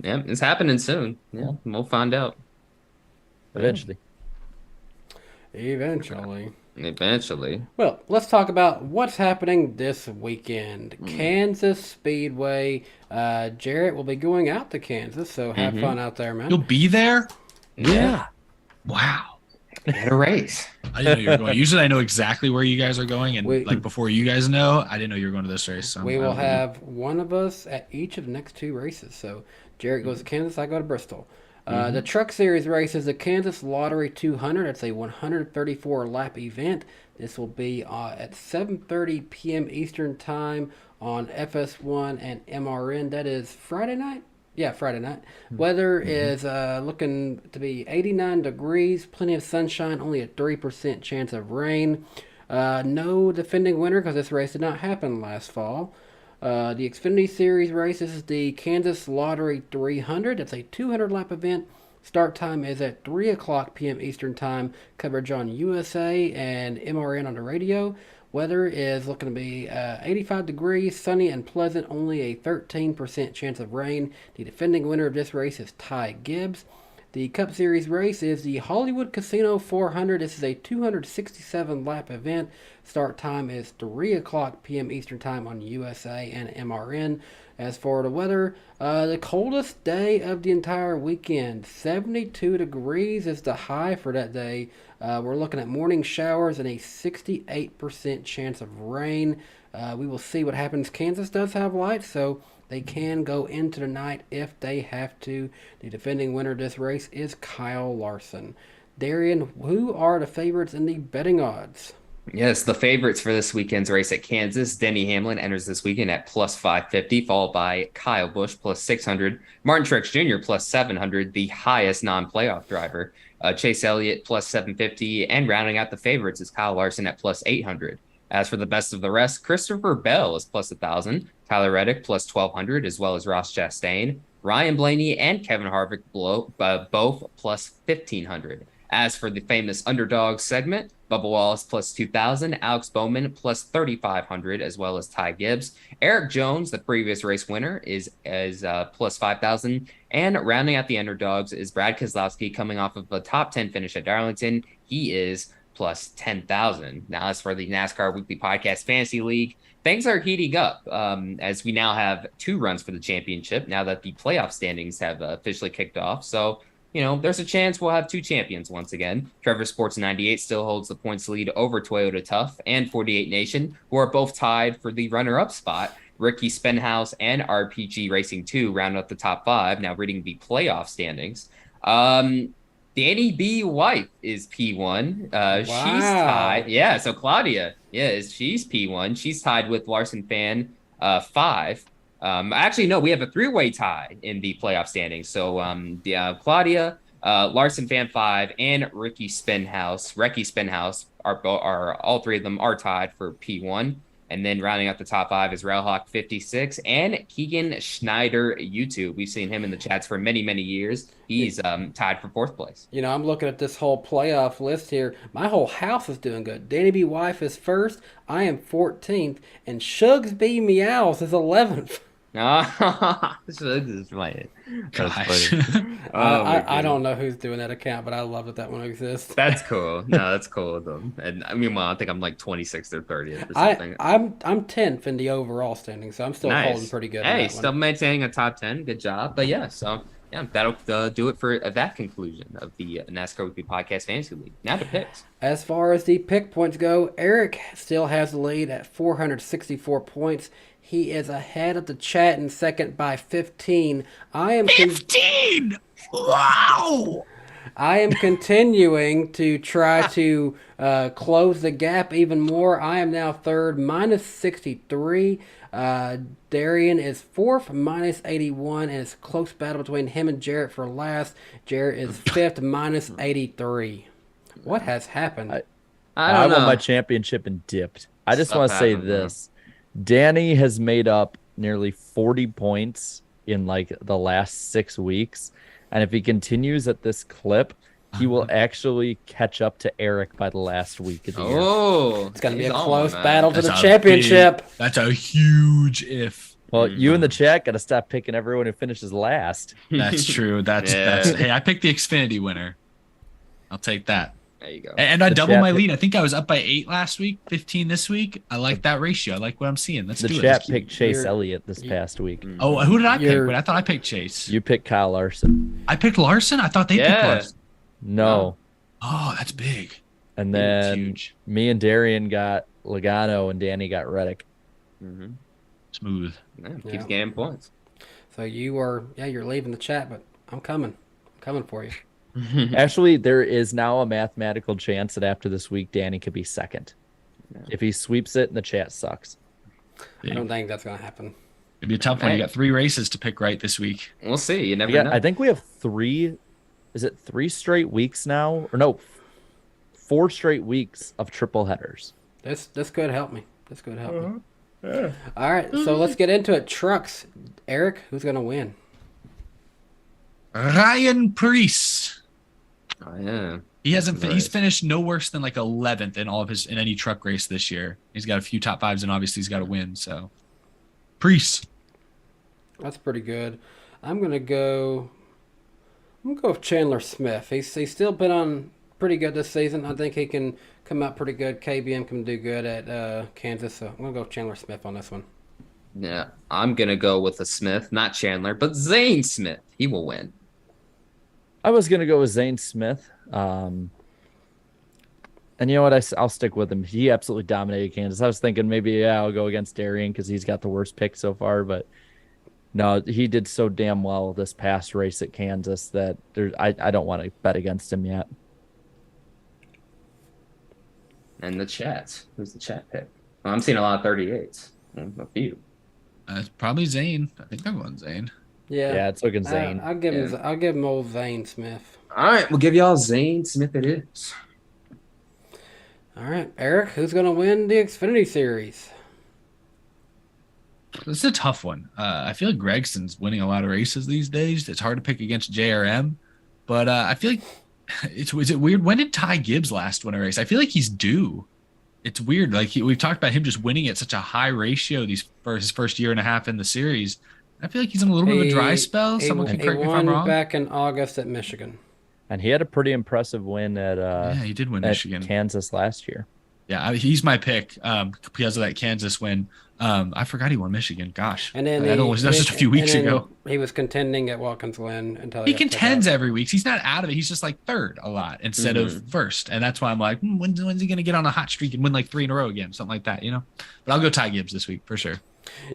Yeah, it's happening soon. Yeah, we'll find out. Eventually. Eventually. Well, let's talk about what's happening this weekend. Kansas Speedway. Jarrett will be going out to Kansas, so have fun out there, man. You'll be there? Yeah. Wow. Get a race. I didn't know you were going. Usually I know exactly where you guys are going, and before you guys know, I didn't know you were going to this race. So we will have one of us at each of the next two races. So Jarrett goes to Kansas, I go to Bristol. The Truck Series race is the Kansas Lottery 200. It's a 134 lap event. This will be at 7:30 p.m. Eastern Time on FS1 and MRN. That is Friday night? Yeah, Friday night. Weather is looking to be 89 degrees, plenty of sunshine, only a 3% chance of rain. No defending winner because this race did not happen last fall. The Xfinity Series race, this is the Kansas Lottery 300. It's a 200-lap event. Start time is at 3 o'clock p.m. Eastern Time. Coverage on USA and MRN on the radio. Weather is looking to be 85 degrees, sunny and pleasant, only a 13% chance of rain. The defending winner of this race is Ty Gibbs. The Cup Series race is the Hollywood Casino 400. This is a 267-lap event. Start time is 3 o'clock p.m. Eastern Time on USA and MRN. As for the weather, the coldest day of the entire weekend, 72 degrees is the high for that day. We're looking at morning showers and a 68% chance of rain. We will see what happens. Kansas does have lights, so they can go into the night if they have to. The defending winner of this race is Kyle Larson. Darian, who are the favorites in the betting odds? Yes, the favorites for this weekend's race at Kansas. Denny Hamlin enters this weekend at plus 550, followed by Kyle Busch plus 600, Martin Truex Jr. plus 700, the highest non-playoff driver. Chase Elliott plus 750, and rounding out the favorites is Kyle Larson at plus 800. As for the best of the rest, Christopher Bell is plus 1,000, Tyler Reddick plus 1,200, as well as Ross Chastain, Ryan Blaney, and Kevin Harvick both plus 1,500. As for the famous underdog segment, Bubba Wallace plus 2,000, Alex Bowman plus 3,500, as well as Ty Gibbs. Erik Jones, the previous race winner, is plus 5,000. And rounding out the underdogs is Brad Keselowski, coming off of a top 10 finish at Darlington. He is plus 10,000. Now, as for the NASCAR Weekly Podcast Fantasy League, things are heating up as we now have 2 runs for the championship now that the playoff standings have officially kicked off. So, there's a chance we'll have 2 champions once again. Trevor Sports 98 still holds the points lead over Toyota Tough and 48 Nation, who are both tied for the runner-up spot. Ricky Spenhouse and RPG Racing 2 round up the top 5, now reading the playoff standings. Danny B wife is P1. She's Wow. tied. Yeah, so Claudia, she's P1. She's tied with Larson Fan 5. Actually, no, we have a three-way tie in the playoff standings. So Claudia, Larson Fan 5, and Ricky Spinhouse are all three of them are tied for P1. And then rounding out the top 5 is Railhawk 56 and Keegan Schneider YouTube. We've seen him in the chats for many, many years. He's tied for 4th place. You know, I'm looking at this whole playoff list here. My whole house is doing good. Danny B. Wife is 1st. I am 14th. And Shugs B. Meows is 11th. This is funny. Gosh. I don't know who's doing that account, but I love that one exists. That's cool. No, that's cool with them. And I mean, well, I think I'm like 26th or 30th or something. I'm 10th in the overall standing, so I'm still holding pretty good. Hey, still maintaining a top 10. Good job. But that'll do it for that conclusion of the NASCAR Weekly Podcast Fantasy League. Now to picks. As far as the pick points go, Eric still has the lead at 464 points. He is ahead of the chat in second by 15. 15! Wow! I am continuing to try to close the gap even more. I am now third, minus 63. Darian is 4th, minus 81, and it's a close battle between him and Jarrett for last. Jarrett is 5th, minus 83. What has happened? I won my championship and dipped. I just want to say this. Danny has made up nearly 40 points in like the last 6 weeks. And if he continues at this clip, he will actually catch up to Eric by the last week of the year. Oh, it's going to be a close battle to the championship. That's a huge if. Well, you in the chat got to stop picking everyone who finishes last. That's true. That's hey, I picked the Xfinity winner. I'll take that. There you go. And I doubled my lead. I think I was up by 8 last week, 15 this week. I like that ratio. I like what I'm seeing. Let's do it. The chat picked Chase Elliott this past week. Oh, who did I pick? Wait, I thought I picked Chase. You picked Kyle Larson. I picked Larson? I thought they picked Larson. No. Oh, that's big. And then me and Darian got Logano and Danny got Reddick. Mm-hmm. Smooth. Keeps getting points. So you're leaving the chat, but I'm coming. I'm coming for you. Actually, there is now a mathematical chance that after this week, Danny could be second. If he sweeps it, the chat sucks. I don't think that's going to happen. It'd be a tough one. You got 3 races to pick right this week. We'll see. You never know. I think we have 3. Is it 3 straight weeks now? Or no, 4 straight weeks of triple headers. This could help me. This could help me. Yeah. All right, so let's get into it. Trucks. Eric, who's going to win? Ryan Preece. Oh, yeah. He hasn't. He's finished no worse than like 11th in any truck race this year. He's got a few top 5s, and obviously he's got to win. So, Preece. That's pretty good. I'm gonna go with Chandler Smith. He's still been on pretty good this season. I think he can come out pretty good. KBM can do good at Kansas, so I'm gonna go with Chandler Smith on this one. Yeah, I'm gonna go with a Smith, not Chandler, but Zane Smith. He will win. I was going to go with Zane Smith. And you know what? I'll stick with him. He absolutely dominated Kansas. I was thinking maybe, I'll go against Darian because he's got the worst pick so far. But no, he did so damn well this past race at Kansas that I don't want to bet against him yet. And the chat. Who's the chat pick? Well, I'm seeing a lot of 38s. A few. It's probably Zane. I think I'm going Zane. Yeah, it's looking Zane. I'll give him old Zane Smith. All right, we'll give y'all Zane Smith it is. All right, Eric, who's going to win the Xfinity Series? This is a tough one. I feel like Gregson's winning a lot of races these days. It's hard to pick against JRM, but I feel like is it weird? When did Ty Gibbs last win a race? I feel like he's due. It's weird. Like we've talked about him just winning at such a high ratio his first year and a half in the series. I feel like he's in a little bit of a dry spell. Someone can correct me if I'm wrong. Back in August at Michigan. And he had a pretty impressive win at he did win Michigan, Kansas last year. Yeah, he's my pick because of that Kansas win. I forgot he won Michigan. Gosh, and then that was just a few weeks ago. He was contending at Watkins Glen until he contends every week. He's not out of it. He's just like third a lot instead of first, and that's why I'm like, when's he going to get on a hot streak and win like 3 in a row again, something like that, But I'll go Ty Gibbs this week for sure.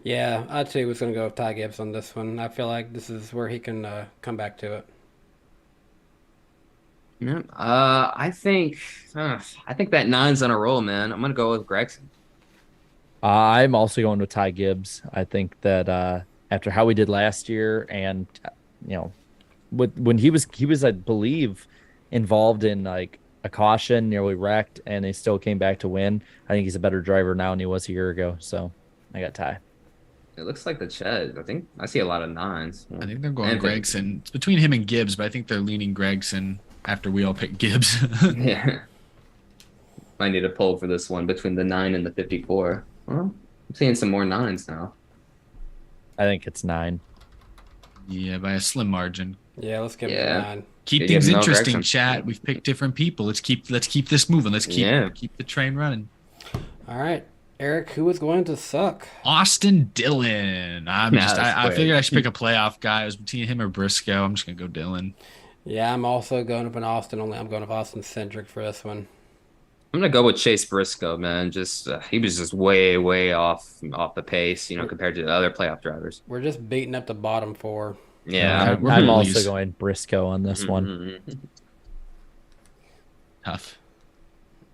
Yeah, I too was going to go with Ty Gibbs on this one. I feel like this is where he can come back to it. Yeah. I think that nine's on a roll, man. I'm gonna go with Gregson. I'm also going with Ty Gibbs. I think that after how we did last year, and you know, when he was I believe involved in like a caution, nearly wrecked, and he still came back to win. I think he's a better driver now than he was a year ago. So I got Ty. It looks like the Chet. I think I see a lot of nines. I think they're going And- Gregson. It's between him and Gibbs, but I think they're leaning Gregson after we all pick Gibbs. Yeah. Might need a poll for this one between the 9 and the 54. Well, I'm seeing some more nines now. I think it's 9. Yeah, by a slim margin. Yeah, let's give it Yeah. a 9. Keep Yeah, things Mel interesting, Gregson. chat. We've picked different people. Let's keep this moving. Let's keep the train running. All right, Eric, who is going to suck? Austin Dillon. I quick. figured I should pick a playoff guy. It was between him or Briscoe. I'm just gonna go Dillon. Yeah, I'm also going with an Austin. Only I'm going with Austin centric for this one. I'm gonna go with Chase Briscoe, man. Just he was just way off the pace, compared to the other playoff drivers. We're just beating up the bottom 4. Yeah. We're I'm bullies. also going Briscoe on this one. Mhm. Tough.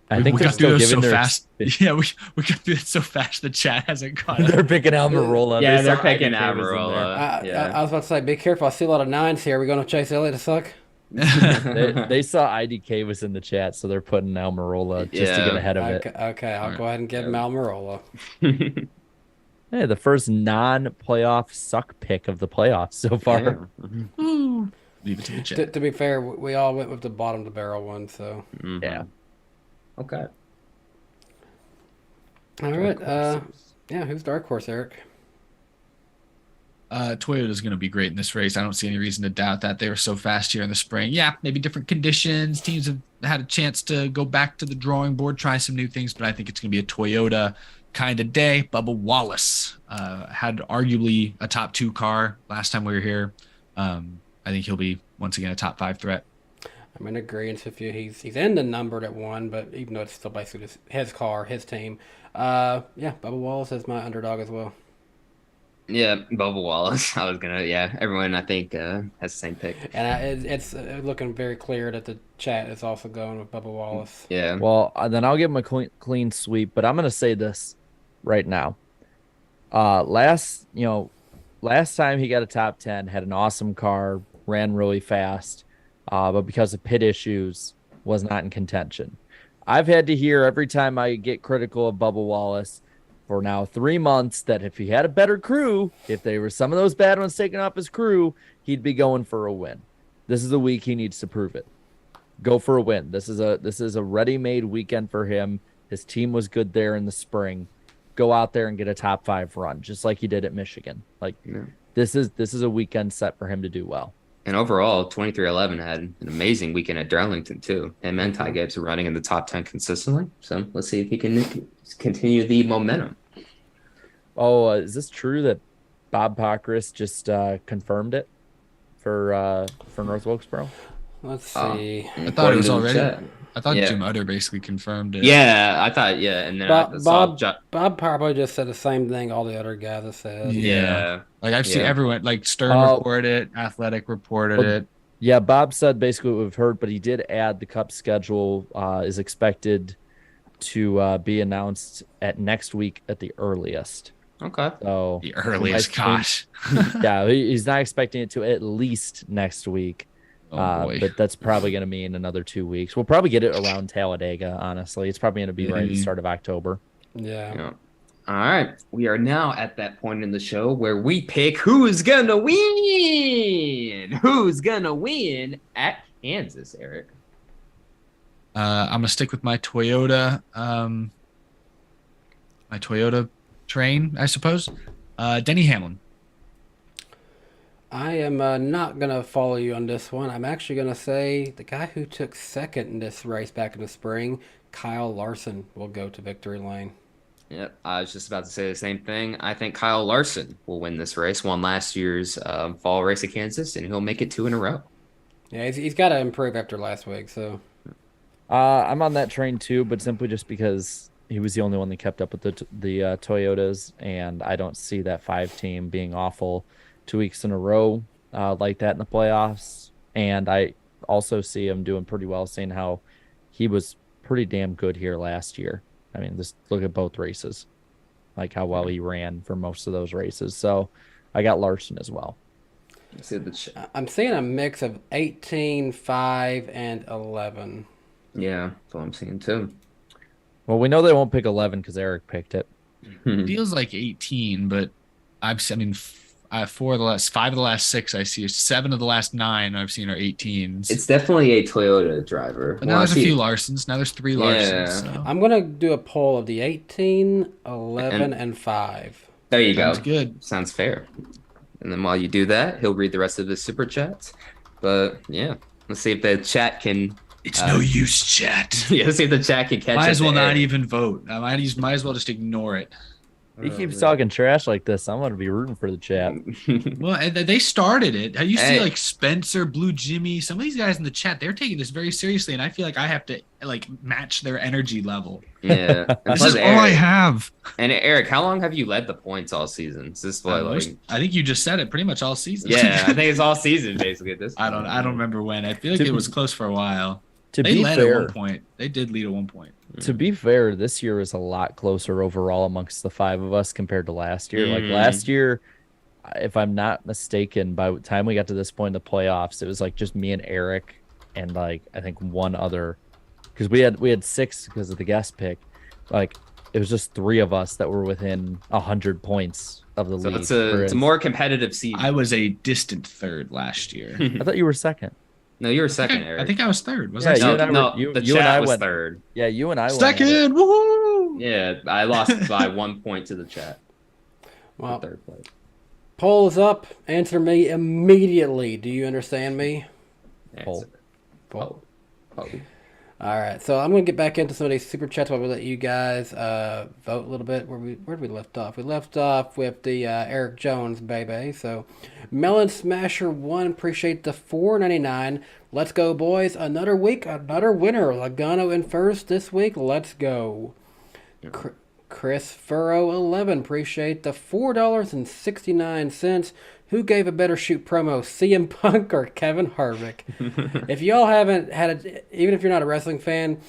I think we they're got through still those giving so their fast. Yeah, we got through it so fast. The chat hasn't caught up. they're picking Almirola. Yeah, They they're saw picking IDK was in there. Almirola. Yeah. I was about to say, be careful. I see a lot of 9s here. Are we going to chase Elliott to suck? They saw IDK was in the chat, so they're putting Almirola just to get Yeah. ahead of Okay, it. okay, I'll Alright. go ahead and give him Almirola. Hey, the first non-playoff suck pick of the playoffs so far. Yeah. Leave it to the chat. To be fair, we all went with the bottom of the barrel one, so. Mhm. Yeah. Okay. All right, yeah, who's Dark Horse, Eric? Toyota's going to be great in this race. I don't see any reason to doubt that. They were so fast here in the spring. Yeah, maybe different conditions. Teams have had a chance to go back to the drawing board, try some new things, but I think it's going to be a Toyota kind of day. Bubba Wallace had arguably a top 2 car last time we were here. I think he'll be, once again, a top 5 threat. I'm in agreement with you. He's in the numbered at 1, but even though it's still basically just his car, his team. Yeah, Bubba Wallace is my underdog as well. Yeah, Bubba Wallace. Everyone I think has the same pick. And it's looking very clear that the chat is also going with Bubba Wallace. Yeah. Well, then I'll give him a clean sweep, but I'm going to say this right now. Last time he got a top 10, had an awesome car, ran really fast, but because of pit issues, was not in contention. I've had to hear every time I get critical of Bubba Wallace for now 3 months that if he had a better crew, if there were some of those bad ones taken off his crew, he'd be going for a win. This is the week he needs to prove it. Go for a win. This is a ready-made weekend for him. His team was good there in the spring. Go out there and get a top 5 run, just like he did at Michigan. This is a weekend set for him to do well. And overall, 2311 had an amazing weekend at Darlington too. Him and Ty Gibbs are running in the top 10 consistently. So let's see if he can continue the momentum. Oh, is this true that Bob Pockris just confirmed it for North Wilkesboro? Let's see. I thought it was already. Chat. I thought Yeah. Jim Utter basically confirmed it. Yeah, I thought, and then I saw Bob probably just said the same thing all the other guys have said. Yeah. Like I've seen Yeah. everyone, like Stern reported it, Athletic reported Well, it. Yeah, Bob said basically what we've heard, but he did add the Cup schedule is expected to be announced at next week at the earliest. Okay. So The earliest, I think- gosh. yeah, he's not expecting it to at least next week. Oh boy. But that's probably going to mean another 2 weeks. We'll probably get it around Talladega, honestly. It's probably going to be right at the start of October. Yeah. Yeah. All right. We are now at that point in the show where we pick who's gonna win. Who's gonna win at Kansas, Eric? I'm gonna stick with my Toyota. My Toyota train, I suppose. Denny Hamlin. I am not going to follow you on this one. I'm actually going to say the guy who took second in this race back in the spring, Kyle Larson, will go to victory lane. Yep, I was just about to say the same thing. I think Kyle Larson will win this race. Won last year's fall race at Kansas, and he'll make it 2 in a row. Yeah, he's got to improve after last week. So I'm on that train too, but simply just because he was the only one that kept up with the Toyotas, and I don't see that 5 team being awful 2 weeks in a row like that in the playoffs. And I also see him doing pretty well, seeing how he was pretty damn good here last year. I mean, just look at both races, like how well he ran for most of those races. So I got Larson as well. I'm seeing a mix of 18, 5, and 11. Yeah, that's what I'm seeing too. Well, we know they won't pick 11 because Eric picked it. Feels like 18, but I mean, 5 of the last 6 I see, 7 of the last 9 I've seen are 18s. It's definitely a Toyota driver. But now there's a few Larsons. Now there's 3 Larsons. Yeah. So. I'm going to do a poll of the 18, 11, and 5. There you Sounds go. good. Sounds fair. And then while you do that, he'll read the rest of the super chats. But yeah, let's see if the chat can. It's no use, chat. Yeah, let's see if the chat can catch. Might as well up to not Eric. even vote. Might as well just ignore it. He keeps talking trash like this. I'm going to be rooting for the chat. Well, they started it. You see, Hey. like Spencer, Blue Jimmy, some of these guys in the chat, they're taking this very seriously, and I feel like I have to like match their energy level. Yeah. And This plus is all I Eric. have. And Eric, how long have you led the points all season? Is this what like? I think you just said it pretty much all season. Yeah, I think it's all season basically at this. I don't remember when. I feel like it was close for a while. To They be led at fair, one point. They did lead at one point. to be fair, this year was a lot closer overall amongst the 5 of us compared to last year. Like last year, if I'm not mistaken, by the time we got to this point in the playoffs, it was like just me and Eric and like I think one other, because we had 6 because of the guest pick. Like it was just 3 of us that were within 100 points of the So lead. it's a more competitive season. I was a distant third last year. I thought you were second. No, you were second, Eric. I think I was third. Was Yeah, I you second? and I no, were- you- the you and chat I was went- third. Yeah, you and I went at it. Second. Woohoo! Yeah, I lost by 1 point to the chat. Well, Third place. poll is up. Answer me immediately. Do you understand me? Poll. Poll. Oh. All right, so I'm going to get back into some of these super chats while we let you guys vote a little bit. Where did we left off? We left off with the Erik Jones baby. So, Melon Smasher 1, appreciate the $4.99. Let's go, boys. Another week, another winner. Logano in first this week. Let's go. Chris Furrow 11, appreciate the $4.69. Who gave a better shoot promo, CM Punk or Kevin Harvick? If y'all haven't had it, even if you're not a wrestling fan,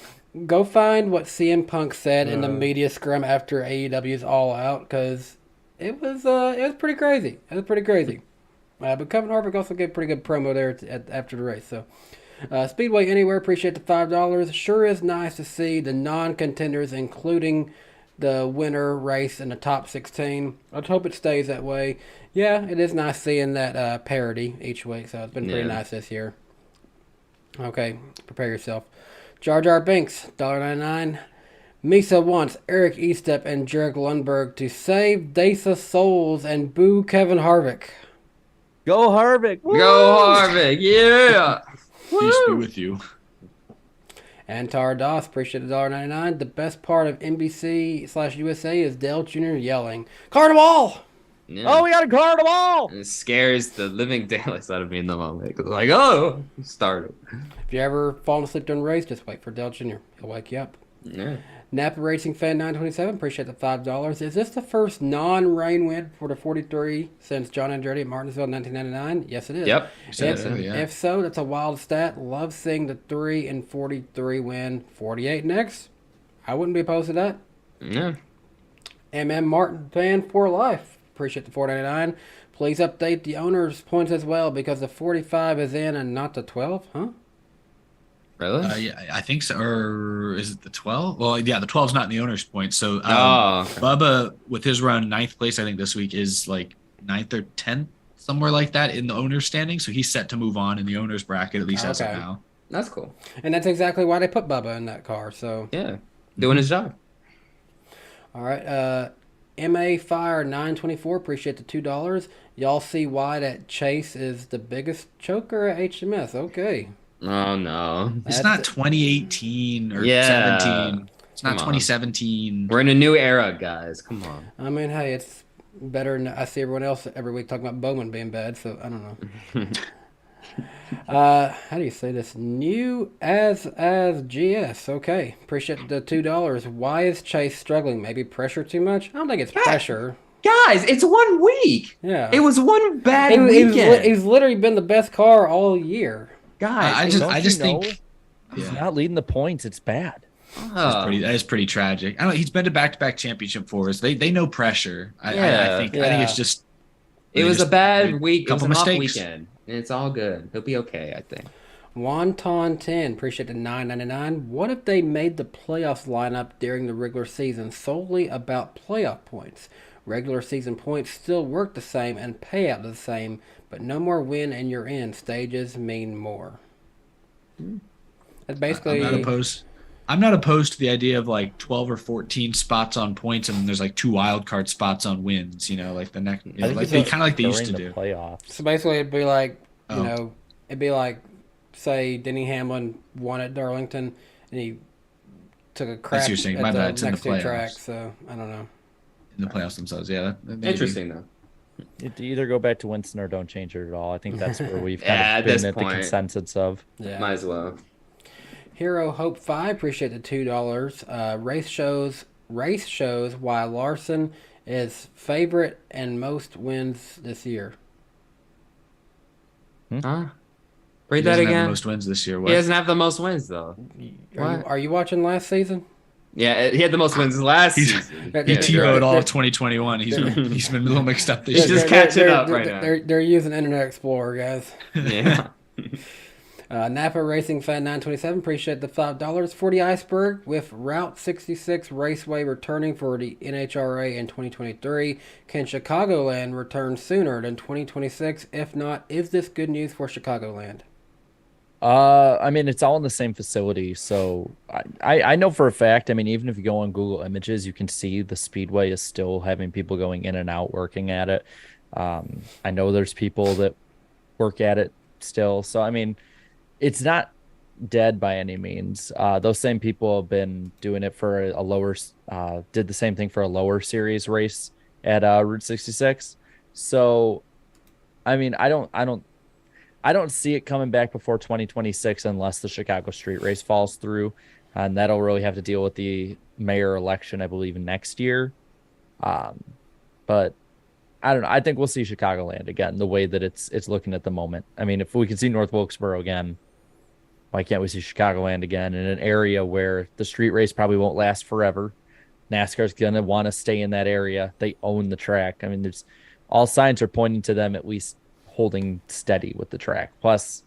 go find what CM Punk said in the media scrum after AEW's All Out, because it was pretty crazy. It was pretty crazy. But Kevin Harvick also gave a pretty good promo there after the race. So, Speedway Anywhere, appreciate the $5. Sure is nice to see the non-contenders, including the winner race in the top 16. Let's hope it stays that way. Yeah, it is nice seeing that parity each week, so it's been pretty nice this year. Okay, prepare yourself. Jar Jar Binks, $1.99. Misa wants Eric Estep and Jarek Lundberg to save Dasa Souls and boo Kevin Harvick. Go Harvick! Woo! Go Harvick, yeah. Peace be with you. Antar Das, appreciate the $1.99. The best part of NBC/USA is Dale Jr. yelling, "Carnival!" Yeah. Oh, we got a carnival! It scares the living daylights out of me in the moment. Like, oh, started. If you ever fallen asleep during the race, just wait for Dale Jr. He'll wake you up. Yeah. Napa Racing Fan 927, appreciate the $5. Is this the first non-rain win for the 43 since John Andretti at Martinsville in 1999? Yes, it is. Yep. If so, that's a wild stat. Love seeing the 3 and 43 win. 48 next. I wouldn't be opposed to that. Yeah. MM Martin fan for life. Appreciate the $4.99. Please update the owner's points as well, because the 45 is in and not the 12, huh? Really? Yeah, I think so. Or is it the 12? Well, yeah, the 12's not in the owner's point. So Okay. Bubba, with his run, 9th place, I think this week is like 9th or 10th, somewhere like that in the owner's standing. So he's set to move on in the owner's bracket, at least as of Okay. now. That's cool. And that's exactly why they put Bubba in that car. So, Yeah. Doing his job. all right. MA Fire 924, appreciate the $2. Y'all see why that Chase is the biggest choker at HMS. Okay. Oh, no. It's That's not it. 2018 or Yeah. 17. It's not Come on. 2017. We're in a new era, guys. Come on. I mean, hey, it's better than I see everyone else every week talking about Bowman being bad, so I don't know. How do you say this? New as GS. Okay. Appreciate the $2. Why is Chase struggling? Maybe pressure too much? I don't think it's pressure. Guys, it's 1 week. Yeah. It was one bad He's weekend. literally been the best car all year. Guys, I just think he's not leading the points. It's bad. oh, that is pretty tragic. I don't know. He's been to back-to-back championship fours. They know pressure. I think it's just. it was a bad week. It was Couple an off mistakes. weekend. And it's all good. He'll be okay, I think. Wonton 10, appreciate the $9.99. What if they made the playoffs lineup during the regular season solely about playoff points? Regular season points still work the same and payout the same, but no more win and you're in. Stages mean more. That's basically. I'm not opposed to the idea of like 12 or 14 spots on points, and then there's like 2 wild card spots on wins. Like the next, like they kind of like they used to do. Playoffs. So basically, it'd be like it'd be like, say, Denny Hamlin won at Darlington, and he took a crap you're saying. at My the bad, it's in next the two playoffs. tracks. So I don't know. In the playoffs themselves, yeah. Interesting, though. You either go back to Winston or don't change it at all. I think that's where we've Yeah, kind of at this been at the point. consensus of. Yeah. Might as well. Hero Hope 5, appreciate the $2. Race shows why Larson is favorite and most wins this year. Huh? He Read that doesn't have the again. most wins this year. He What? doesn't have the most wins, though. Are you watching last season? Yeah, he had the most wins last season. He He Yeah, T-rowed all they're- of 2021. He's been a little mixed up this He's year. just catching up right now. They're using Internet Explorer, guys. Yeah. Napa Racing Fan 927, appreciate the $5 for the iceberg with Route 66 Raceway returning for the NHRA in 2023. Can Chicagoland return sooner than 2026? If not, is this good news for Chicagoland? I mean, it's all in the same facility, so I know for a fact. I mean, even if you go on Google Images, you can see the Speedway is still having people going in and out working at it. I know there's people that work at it still, so I mean, it's not dead by any means. Those same people have been doing it for a lower, did the same thing for a lower series race at Route 66. So, I mean, I don't see it coming back before 2026 unless the Chicago street race falls through, and that'll really have to deal with the mayor election, I believe, next year. But I don't know. I think we'll see Chicagoland again the way that it's looking at the moment. I mean, if we can see North Wilkesboro again, why can't we see Chicagoland again in an area where the street race probably won't last forever? NASCAR's gonna want to stay in that area. They own the track. I mean, there's all signs are pointing to them at least holding steady with the track. Plus,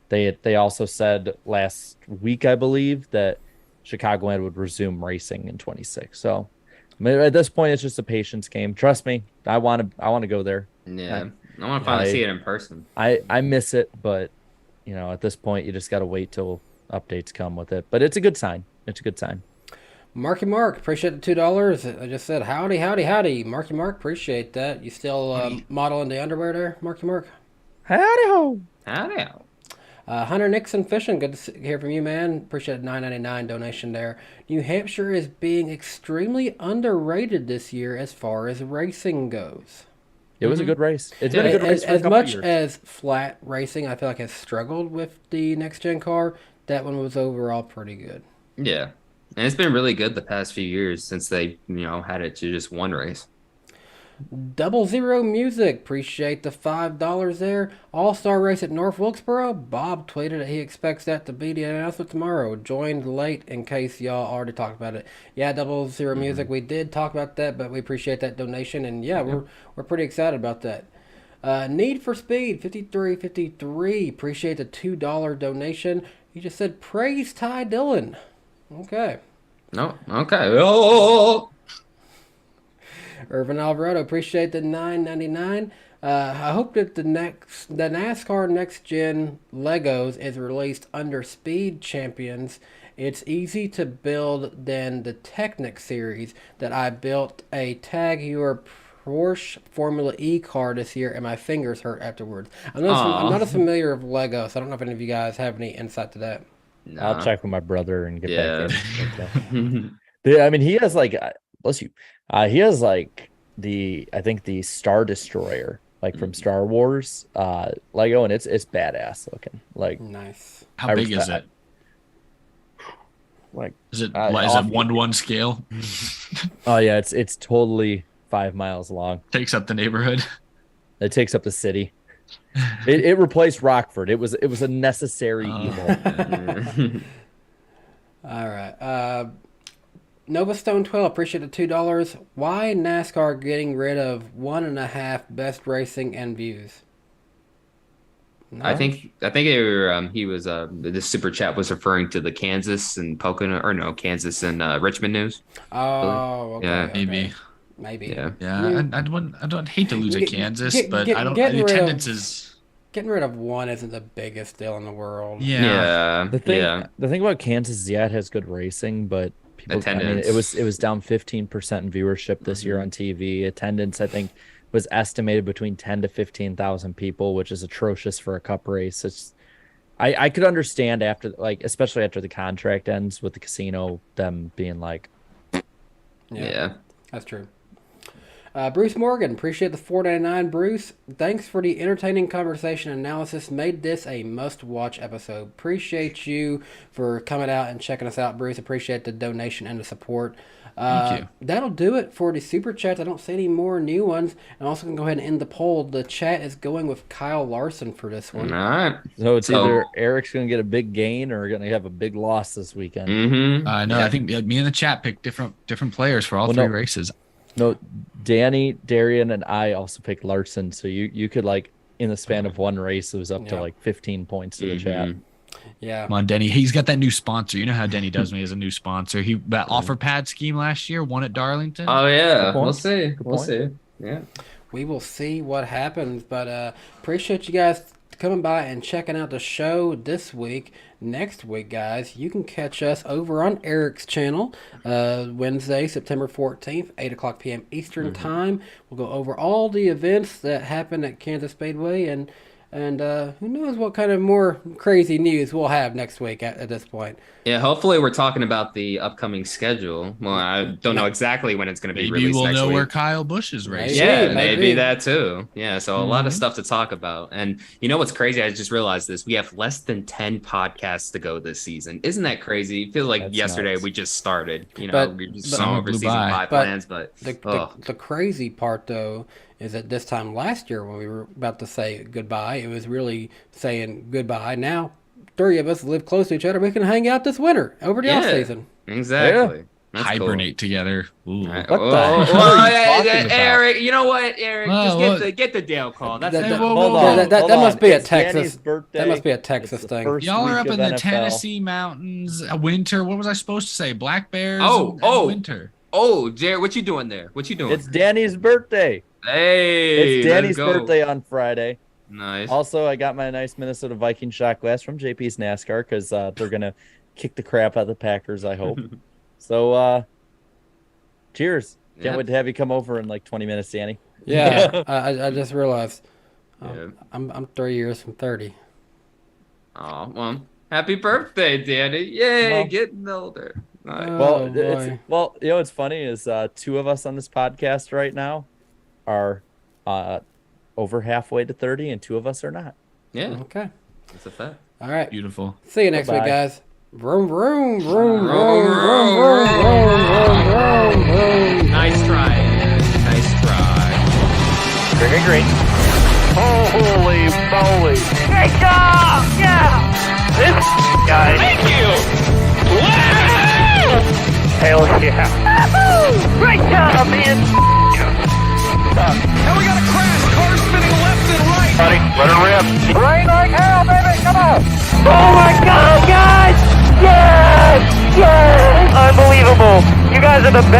they also said last week, I believe, that Chicagoland would resume racing in 26. So, I mean, at this point, it's just a patience game. Trust me, I want to go there. Yeah. I want to finally see it in person. I miss it, but at this point, you just got to wait till updates come with it. But it's a good sign. It's a good sign. Marky Mark, appreciate the $2. I just said howdy, howdy, howdy. Marky Mark, appreciate that. You still modeling the underwear there, Marky Mark? Howdy ho. Howdy. Hunter Nixon Fishing, good to hear from you, man. Appreciate the $9.99 donation there. New Hampshire is being extremely underrated this year as far as racing goes. It was a good race. It's been a good race for a As couple much years. as flat racing, I feel like has struggled with the next gen car. That one was overall pretty good. Yeah. And it's been really good the past few years since they, had it to just one race. 00 Music, appreciate the $5 there. All-Star race at North Wilkesboro. Bob tweeted that he expects that to be the announcement tomorrow. Joined late in case y'all already talked about it. Yeah, 00 Music, we did talk about that, but we appreciate that donation, and yeah, we're pretty excited about that. Need for Speed 5353, appreciate the $2 donation. He just said praise Ty Dillon. Okay. No, okay. Oh. Irvin Alvarado, appreciate the $9.99. I hope that the NASCAR Next Gen Legos is released under Speed Champions. It's easy to build than the Technic series that I built a Tag Your Porsche Formula E car this year, and my fingers hurt afterwards. I'm not as familiar with Lego, so I don't know if any of you guys have any insight to that. No. I'll check with my brother and get back in. Yeah, I mean, he has like, bless you. He has like I think the Star Destroyer, like from Star Wars, Lego, and it's badass looking. Like, Nice. How big is it? Like, Is it 1-to-1 scale? oh yeah, it's totally 5 miles long. Takes up the neighborhood. It takes up the city. It replaced Rockford. It was a necessary evil. All right. Nova Stone 12, appreciate the $2. Why NASCAR getting rid of 1.5 best racing and views? No? I think he was the super chat was referring to the Kansas and Kansas and Richmond news. Oh, okay, Yeah, okay. maybe. Yeah. Yeah, I don't hate to lose at Kansas, but I don't. getting The rid of- attendance is. Getting rid of one isn't the biggest deal in the world. Yeah. The thing about Kansas is, it has good racing, but people, Attendance. it was down 15% in viewership this year on TV. Attendance, I think, was estimated between 10 to 15,000 people, which is atrocious for a cup race. It's I could understand after, especially after the contract ends with the casino, them being like, Yeah. That's true. Bruce Morgan, appreciate the $4.99. Bruce, thanks for the entertaining conversation analysis. Made this a must-watch episode. Appreciate you for coming out and checking us out, Bruce. Appreciate the donation and the support. Thank you. That'll do it for the super chats. I don't see any more new ones. And also going to go ahead and end the poll. The chat is going with Kyle Larson for this one. All right. so it's either Eric's going to get a big gain or going to have a big loss this weekend. Mm-hmm. No, I think me and the chat picked different players for all three races. No, Danny, Darian, and I also picked Larson. So you could, in the span of one race, it was up to 15 points to the chat. Yeah. Come on, Denny. He's got that new sponsor. You know how Denny does when he has a new sponsor. That offer pad scheme last year won at Darlington. Oh yeah, Good point. we'll see. Good We'll point. see. Yeah. We will see what happens, but appreciate you guys coming by and checking out the show this week. Next week, guys, you can catch us over on Eric's channel Wednesday, September 14th, 8 o'clock p.m. Eastern Time. We'll go over all the events that happened at Kansas Speedway, and who knows what kind of more crazy news we'll have next week at this point. Yeah, hopefully we're talking about the upcoming schedule. Well, I don't know exactly when it's going to be Maybe released we'll next know week. where Kyle Busch is racing. Yeah, maybe. maybe that too. Yeah, so a lot of stuff to talk about. And you know what's crazy? I just realized this. We have less than 10 podcasts to go this season. Isn't that crazy? It feels like That's yesterday nuts. we just started. You know, But- we just but- saw over Blew season by. 5 But plans, but The crazy part, though, is that this time last year when we were about to say goodbye, it was really saying goodbye. Now, 3 of us live close to each other. We can hang out this winter over the off season. exactly. That's Hibernate together. Ooh. Cool. What the Oh, hell well, are you talking about? Eric, you know what, Eric? Well, just get the Dale call. That's That- it. that- whoa, Hold whoa, on. whoa. That hold must be a It's Danny's Texas. birthday. That must be a Texas It's the thing. first Y'all are week up of in the NFL. Tennessee mountains, winter. What was I supposed to say? Black bears. and winter. Oh, Jared, what you doing there? What you doing? It's Danny's birthday. Hey, It's let's Danny's go. birthday on Friday. Nice. Also, I got my nice Minnesota Viking shot glass from JP's NASCAR because they're gonna kick the crap out of the Packers, I hope. So, cheers! Can't Yep. wait to have you come over in 20 minutes, Danny. Yeah, I just realized Yeah. I'm 3 years from 30. Oh, well, happy birthday, Danny! Yay, Well- getting older. Nice. Oh, boy. What's funny is 2 of us on this podcast right now are over halfway to 30, and 2 of us are not. Yeah, Okay. that's a fact. All right. Beautiful. See you next week, Bye-bye. guys. Vroom, vroom, vroom, vroom, vroom, vroom, vroom, vroom, vroom. Nice try, Eric. Nice try. Great. Holy moly. Great job! Yeah! This guy. Thank you! Wow! Hell yeah. Woo-hoo! Great job, man! And we got a crash. Car spinning left and right. Buddy, let her rip. Rain like hell, baby! Come on! Oh my god, guys! Yes! Yes! Unbelievable! You guys are the best!